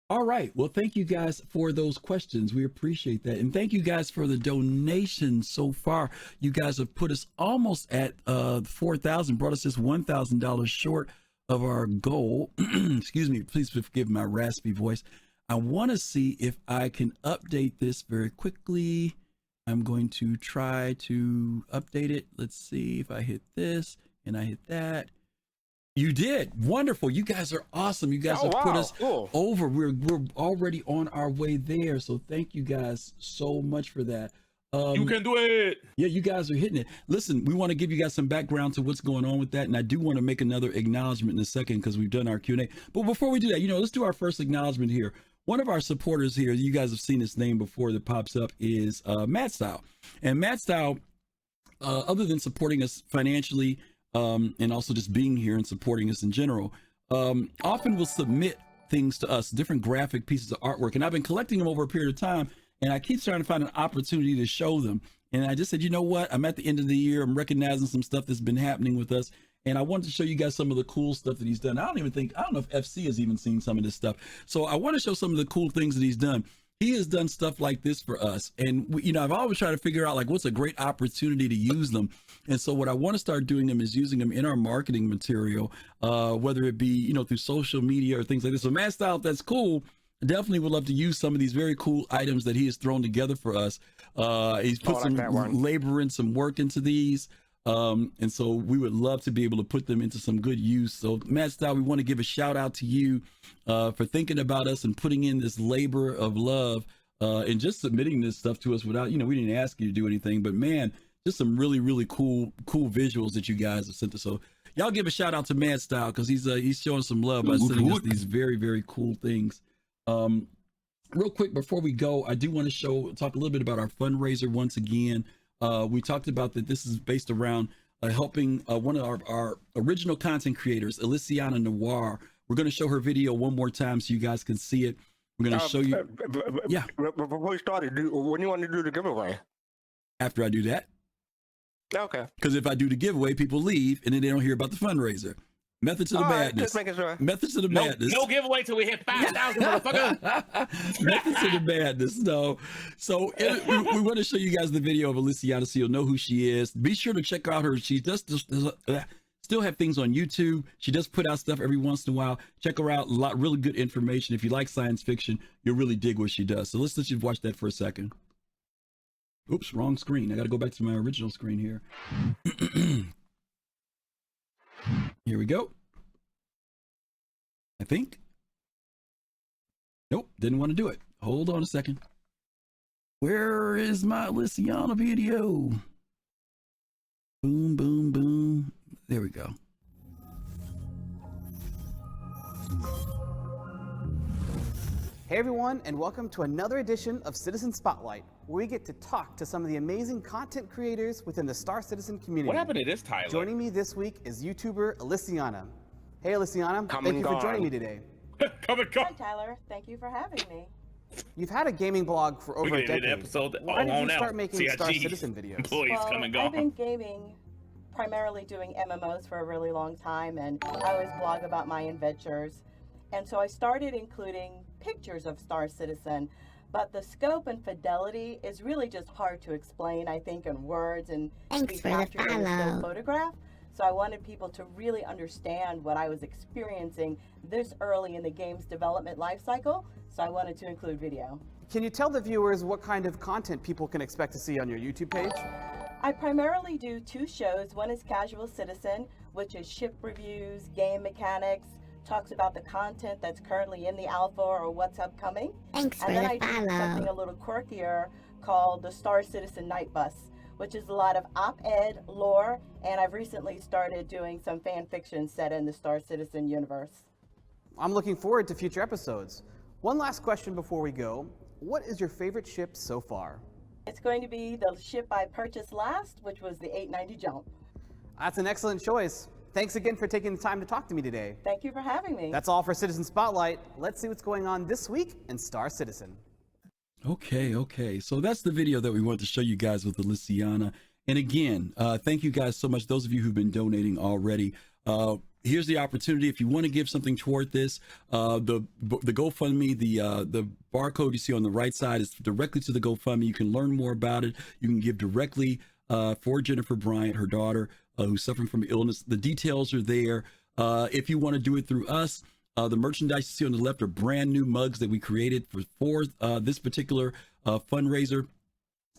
Speaker 3: All right. Well, thank you guys for those questions. We appreciate that. And thank you guys for the donations so far. You guys have put us almost at 4,000, brought us just $1,000 short of our goal. Excuse me. Please forgive my raspy voice. I want to see if I can update this very quickly. I'm going to try to update it. Let's see if I hit this and I hit that. You did. Wonderful. You guys are awesome. You guys have put us over. We're already on our way there. So thank you guys so much for that.
Speaker 7: You can do it.
Speaker 3: Yeah, you guys are hitting it. Listen, we want to give you guys some background to what's going on with that. And I do want to make another acknowledgement in a second because we've done our Q&A. But before we do that, let's do our first acknowledgement here. One of our supporters here, you guys have seen his name before that pops up, is Matt Style. And Matt Style, other than supporting us financially, and also just being here and supporting us in general, often will submit things to us, different graphic pieces of artwork. And I've been collecting them over a period of time, and I keep trying to find an opportunity to show them. And I just said, you know what? I'm at the end of the year. I'm recognizing some stuff that's been happening with us. And I wanted to show you guys some of the cool stuff that he's done. I don't know if FC has even seen some of this stuff. So I want to show some of the cool things that he's done. He has done stuff like this for us. And, I've always tried to figure out what's a great opportunity to use them. And so what I want to start doing them is using them in our marketing material, whether it be, through social media or things like this. So Matt Style, that's cool. I definitely would love to use some of these very cool items that he has thrown together for us. He's put some labor and some work into these. And so we would love to be able to put them into some good use. So Matt Style, we want to give a shout out to you for thinking about us and putting in this labor of love and just submitting this stuff to us without, we didn't ask you to do anything, but man, just some really, really cool visuals that you guys have sent us. So y'all give a shout out to Matt Style because he's showing some love by sending us these very, very cool things. Real quick before we go, I do want to talk a little bit about our fundraiser once again. We talked about that this is based around helping one of our original content creators, Elysiana Noir. We're going to show her video one more time so you guys can see it. We're going to show you. Yeah.
Speaker 5: Before we started, when you want to do the giveaway?
Speaker 3: After I do that.
Speaker 5: Okay.
Speaker 3: Because if I do the giveaway, people leave and then they don't hear about the fundraiser. Method to the madness.
Speaker 5: Just making sure.
Speaker 3: Method to the madness.
Speaker 7: No giveaway till we hit 5,000, motherfucker.
Speaker 3: Method to the madness. No. So we want to show you guys the video of Elysiana so you'll know who she is. Be sure to check out her. She does still have things on YouTube. She does put out stuff every once in a while. Check her out. A lot really good information. If you like science fiction, you'll really dig what she does. So let's let you watch that for a second. Oops, wrong screen. I got to go back to my original screen here. Here we go. I think. Nope, didn't want to do it. Hold on a second. Where is my Elysiana video? Boom, boom, boom. There we go.
Speaker 6: Hey everyone, and welcome to another edition of Citizen Spotlight, where we get to talk to some of the amazing content creators within the Star Citizen community.
Speaker 7: What happened to this, Tyler?
Speaker 6: Joining me this week is YouTuber Elysiana. Hey Elysiana, thank you for joining me today.
Speaker 7: Come and go.
Speaker 8: Hi Tyler, thank you for having me.
Speaker 6: You've had a gaming blog for over a decade.
Speaker 7: Episode
Speaker 6: Why did you start making Star Citizen videos?
Speaker 7: Employees come and go.
Speaker 8: I've been gaming, primarily doing MMOs for a really long time, and I always blog about my adventures. And so I started including pictures of Star Citizen, but the scope and fidelity is really just hard to explain, I think, in words and be captured in a still photograph. So I wanted people to really understand what I was experiencing this early in the game's development life cycle. So I wanted to include video.
Speaker 6: Can you tell the viewers what kind of content people can expect to see on your YouTube page?
Speaker 8: I primarily do 2 shows. One is Casual Citizen, which is ship reviews, game mechanics, talks about the content that's currently in the alpha or what's upcoming.
Speaker 20: Thanks
Speaker 8: And
Speaker 20: for
Speaker 8: then
Speaker 20: the
Speaker 8: I do
Speaker 20: follow.
Speaker 8: something a little quirkier called the Star Citizen Night Bus, which is a lot of op-ed, lore, and I've recently started doing some fan fiction set in the Star Citizen universe.
Speaker 6: I'm looking forward to future episodes. One last question before we go. What is your favorite ship so far?
Speaker 8: It's going to be the ship I purchased last, which was the 890 Jump.
Speaker 6: That's an excellent choice. Thanks again for taking the time to talk to me today.
Speaker 8: Thank you for having me.
Speaker 6: That's all for Citizen Spotlight. Let's see what's going on this week in Star Citizen.
Speaker 3: Okay. So that's the video that we wanted to show you guys with Alyciana. And again, thank you guys so much. Those of you who've been donating already. Here's the opportunity. If you want to give something toward this, the GoFundMe, the barcode you see on the right side is directly to the GoFundMe. You can learn more about it. You can give directly for Jennifer Bryant, her daughter, who's suffering from illness. The details are there. If you want to do it through us, the merchandise you see on the left are brand new mugs that we created for this particular fundraiser.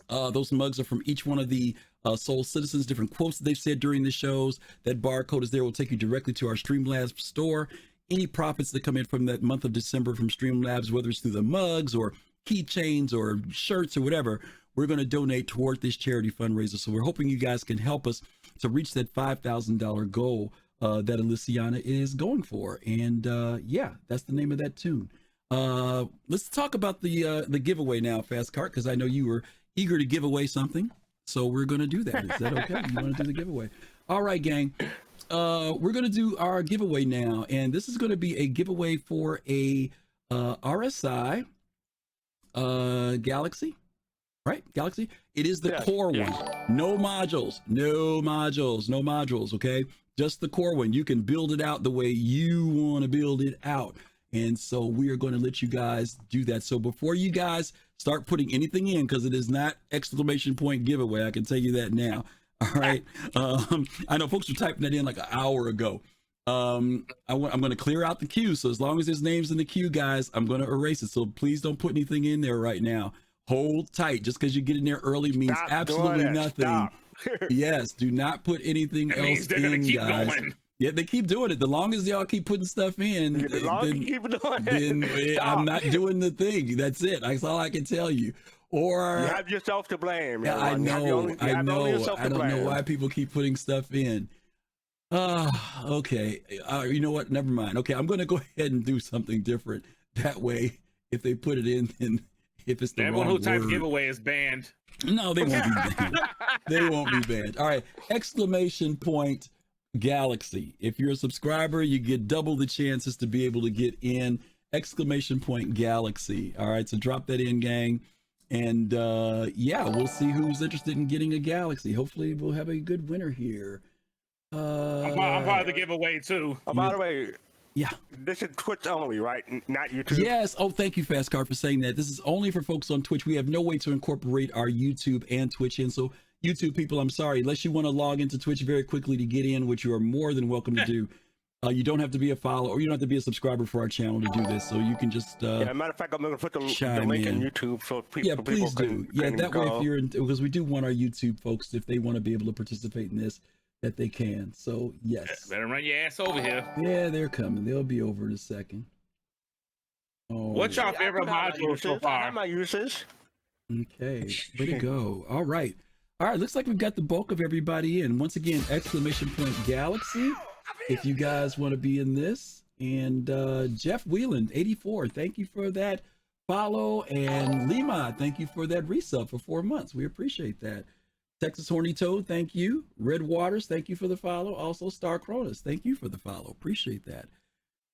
Speaker 3: Those mugs are from each one of the Soul Citizens, different quotes that they've said during the shows. That barcode is there, will take you directly to our Streamlabs store. Any profits that come in from that month of December from Streamlabs, whether it's through the mugs or keychains or shirts or whatever, we're going to donate toward this charity fundraiser. So we're hoping you guys can help us to reach that $5,000 goal that Alyciana is going for. And yeah, that's the name of that tune. Let's talk about the giveaway now, Fastcart, because I know you were eager to give away something. So we're going to do that. Is that okay? You want to do the giveaway? All right, gang. We're going to do our giveaway now. And this is going to be a giveaway for a RSI Galaxy. Right? Galaxy. It is the core one. No modules. Okay? Just the core one. You can build it out the way you want to build it out. And so we are going to let you guys do that. So before you guys start putting anything in, because it is not exclamation point giveaway, I can tell you that now. All right. I know folks were typing that in like an hour ago. I'm going to clear out the queue. So as long as there's names in the queue, guys, I'm going to erase it. So please don't put anything in there right now. Hold tight. Just because you get in there early means absolutely nothing. Yes. Do not put anything else in, guys. Going. Yeah, they keep doing it. The longest y'all keep putting stuff in, then I'm not doing the thing. That's it. That's all I can tell you. Or
Speaker 5: you have yourself to blame.
Speaker 3: Yeah, I know. I don't know why people keep putting stuff in. Okay. You know what? Never mind. Okay, I'm going to go ahead and do something different. That way, if they put it in, then if it's the
Speaker 7: everyone
Speaker 3: wrong
Speaker 7: who types
Speaker 3: word,
Speaker 7: giveaway is banned.
Speaker 3: No, they won't be banned. They won't be banned. All right. Exclamation point Galaxy. If you're a subscriber, you get double the chances to be able to get in. Exclamation point Galaxy. All right. So drop that in, gang. And yeah, we'll see who's interested in getting a Galaxy. Hopefully we'll have a good winner here.
Speaker 7: I'm part of the giveaway too.
Speaker 5: By the way,
Speaker 3: yeah,
Speaker 5: this is Twitch only, right? Not YouTube.
Speaker 3: Yes. Oh, thank you, Fastcard, for saying that. This is only for folks on Twitch. We have no way to incorporate our YouTube and Twitch in. So YouTube people, I'm sorry, unless you want to log into Twitch very quickly to get in, which you are more than welcome to do. You don't have to be a follower, or you don't have to be a subscriber for our channel to do this. So you can just
Speaker 5: yeah, matter of fact, I'm going to put the link in YouTube so people,
Speaker 3: yeah, please
Speaker 5: people
Speaker 3: do. Yeah, that way, if you're in, because we do want our YouTube folks, if they want to be able to participate in this, that they can. So yes,
Speaker 7: better run your ass over here.
Speaker 3: Yeah, they're coming. They'll be over in a second. Oh,
Speaker 7: what's your favorite module so far?
Speaker 5: I have my uses.
Speaker 3: Okay, way to go. All right. Looks like we've got the bulk of everybody in. Once again, exclamation point Galaxy, if you guys want to be in this. And Jeff Wheeland, 84, thank you for that follow. And Lima, thank you for that resub for 4 months. We appreciate that. Texas Horny Toad, thank you. Red Waters, thank you for the follow. Also, Star Cronus, thank you for the follow. Appreciate that.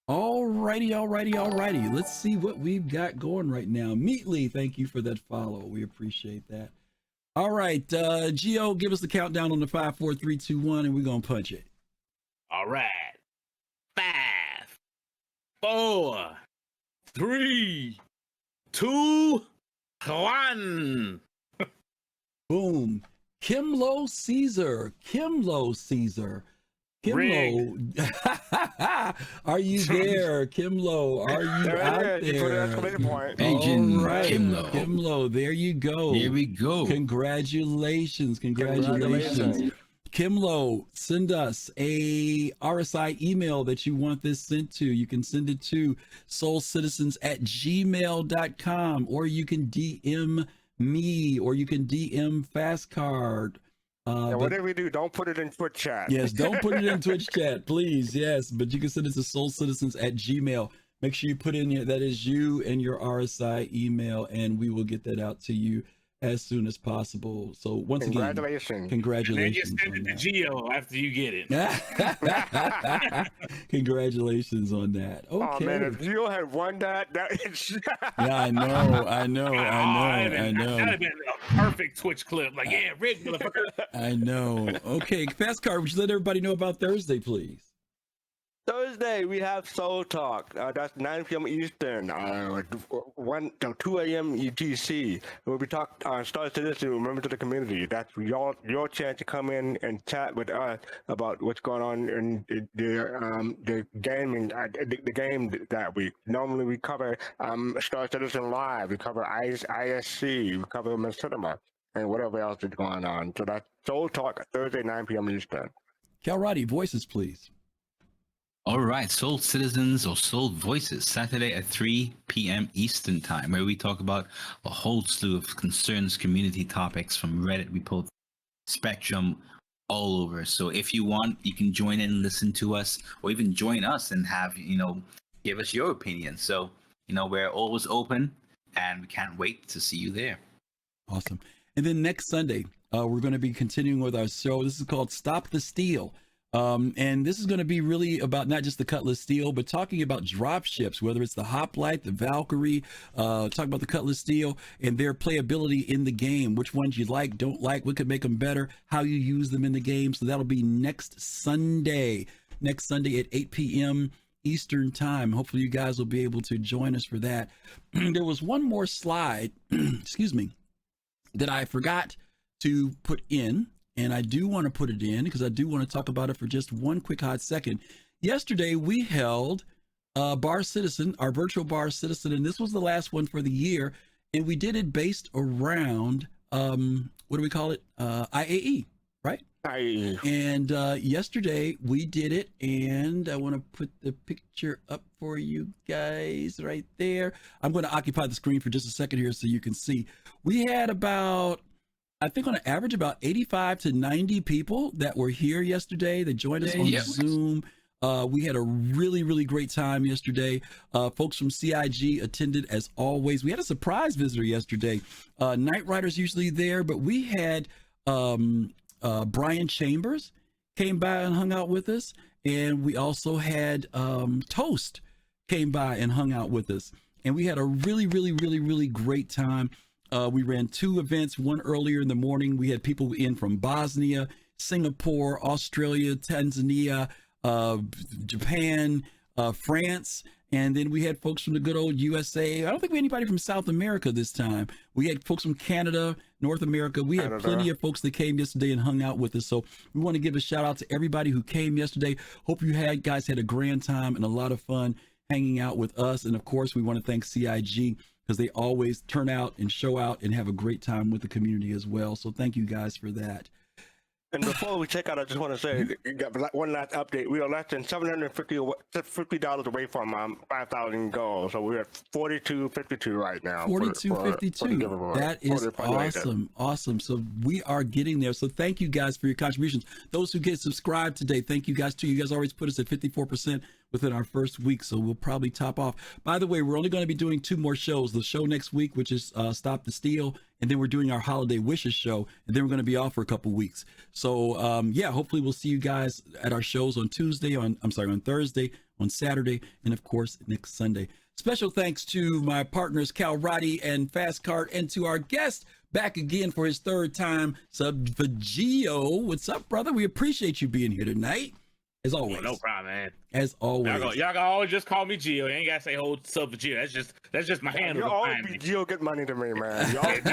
Speaker 3: Alrighty. Let's see what we've got going right now. Meatly, thank you for that follow. We appreciate that. All right, Gio, give us the countdown on the 5, 4, 3, 2, 1, and we're gonna punch it.
Speaker 7: All right. 5, 4, 3, 2, 1.
Speaker 3: Boom. Kimlo Caesar. Kimlo, are you there? Kimlo, are you out there?
Speaker 5: You put an exclamation point.
Speaker 4: Agent
Speaker 3: All right,
Speaker 4: Kimlo.
Speaker 3: Kimlo, there you go.
Speaker 4: Here we go.
Speaker 3: Congratulations. Kimlo, send us a RSI email that you want this sent to. You can send it to soulcitizens@gmail.com, or you can DM me, or you can DM fastcart.
Speaker 5: Whatever you do, don't put it in Twitch chat.
Speaker 3: Yes, don't put it in Twitch chat, please. Yes, but you can send it to soulcitizens@gmail. Make sure you put in here that is you and your RSI email, and we will get that out to you as soon as possible. So once again, congratulations.
Speaker 7: And then you send it to Geo after you get it.
Speaker 3: Congratulations on that. Okay.
Speaker 5: Oh man, if Geo had won that is...
Speaker 3: Yeah, I know.
Speaker 7: That'd have been a perfect Twitch clip. Like, yeah, Rick, motherfucker.
Speaker 3: I know. Okay, Fastcart, would you let everybody know about Thursday, please?
Speaker 5: Thursday we have Soul Talk. That's 9 p.m. Eastern, 2 a.m. UTC. We'll be talking Star Citizen, members of the community. That's your chance to come in and chat with us about what's going on in the gaming, the game that week. Normally we cover Star Citizen Live, we cover ISC, we cover Cinema, and whatever else is going on. So that's Soul Talk Thursday, 9 p.m. Eastern.
Speaker 3: Kalrati, voices, please.
Speaker 4: All right, Soul Citizens or Soul Voices, Saturday at 3 p.m. Eastern Time, where we talk about a whole slew of concerns, community topics from Reddit, we pulled Spectrum, all over. So if you want, you can join in and listen to us, or even join us and have, give us your opinion. So, we're always open, and we can't wait to see you there.
Speaker 3: Awesome. And then next Sunday, we're going to be continuing with our show. This is called Stop the Steal. And this is going to be really about not just the Cutlass Steel, but talking about drop ships, whether it's the Hoplite, the Valkyrie, talk about the Cutlass Steel and their playability in the game, which ones you like, don't like, what could make them better, how you use them in the game. So that'll be next Sunday at 8 p.m. Eastern Time. Hopefully you guys will be able to join us for that. There was one more slide, excuse me, that I forgot to put in. And I do want to put it in because I do want to talk about it for just one quick hot second. Yesterday, we held Bar Citizen, our virtual Bar Citizen, and this was the last one for the year. And we did it based around, what do we call it? IAE, right?
Speaker 5: IAE.
Speaker 3: And yesterday, we did it. And I want to put the picture up for you guys right there. I'm going to occupy the screen for just a second here so you can see. We had about, I think on average, about 85 to 90 people that were here yesterday. They joined us on Zoom. We had a really, really great time yesterday. Folks from CIG attended as always. We had a surprise visitor yesterday. Night Rider's usually there, but we had Brian Chambers came by and hung out with us. And we also had Toast came by and hung out with us. And we had a really, really, really, really great time. We ran 2 events, one earlier in the morning. We had people in from Bosnia, Singapore, Australia, Tanzania, Japan, France, and then we had folks from the good old USA. I don't think we had anybody from South America this time. We had folks from Canada, North America. We had plenty of folks that came yesterday and hung out with us. So we want to give a shout out to everybody who came yesterday. Hope you guys had a grand time and a lot of fun hanging out with us. And of course, we want to thank CIG, because they always turn out and show out and have a great time with the community as well. So thank you guys for that.
Speaker 5: And before we check out, I just want to say one last update. We are less than $750 away from 5,000 goals. So we're at 42.52 right now.
Speaker 3: 42.52. That is awesome. Awesome. So we are getting there. So thank you guys for your contributions. Those who get subscribed today, thank you guys too. You guys always put us at 54% within our first week, so we'll probably top off. By the way, we're only going to be doing 2 more shows. The show next week, which is Stop the Steal, and then we're doing our Holiday Wishes show, and then we're going to be off for a couple weeks. So yeah, hopefully we'll see you guys at our shows on Thursday, on Saturday, and of course next Sunday. Special thanks to my partners Kalrati and Fastcart, and to our guest back again for his 3rd time, Subvegio. What's up, brother? We appreciate you being here tonight. As always.
Speaker 7: No problem, man.
Speaker 3: As always.
Speaker 7: Y'all can always just call me Gio. You ain't gotta say whole Subvegio. That's just my handle.
Speaker 5: You always be Gio get money to me, man. You always be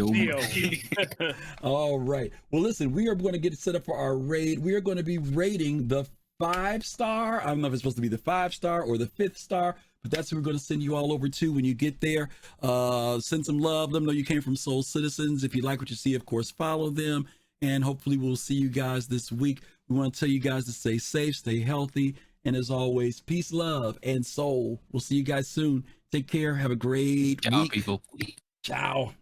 Speaker 3: Gio. All right. Well, listen, we are going to get set up for our raid. We are going to be raiding the 5-star. I don't know if it's supposed to be the 5-star or the 5th star, but that's who we're going to send you all over to when you get there. Send some love. Let them know you came from Soul Citizens. If you like what you see, of course, follow them. And hopefully we'll see you guys this week. We want to tell you guys to stay safe, stay healthy. And as always, peace, love, and soul. We'll see you guys soon. Take care. Have a great week.
Speaker 4: Ciao, people.
Speaker 3: Ciao.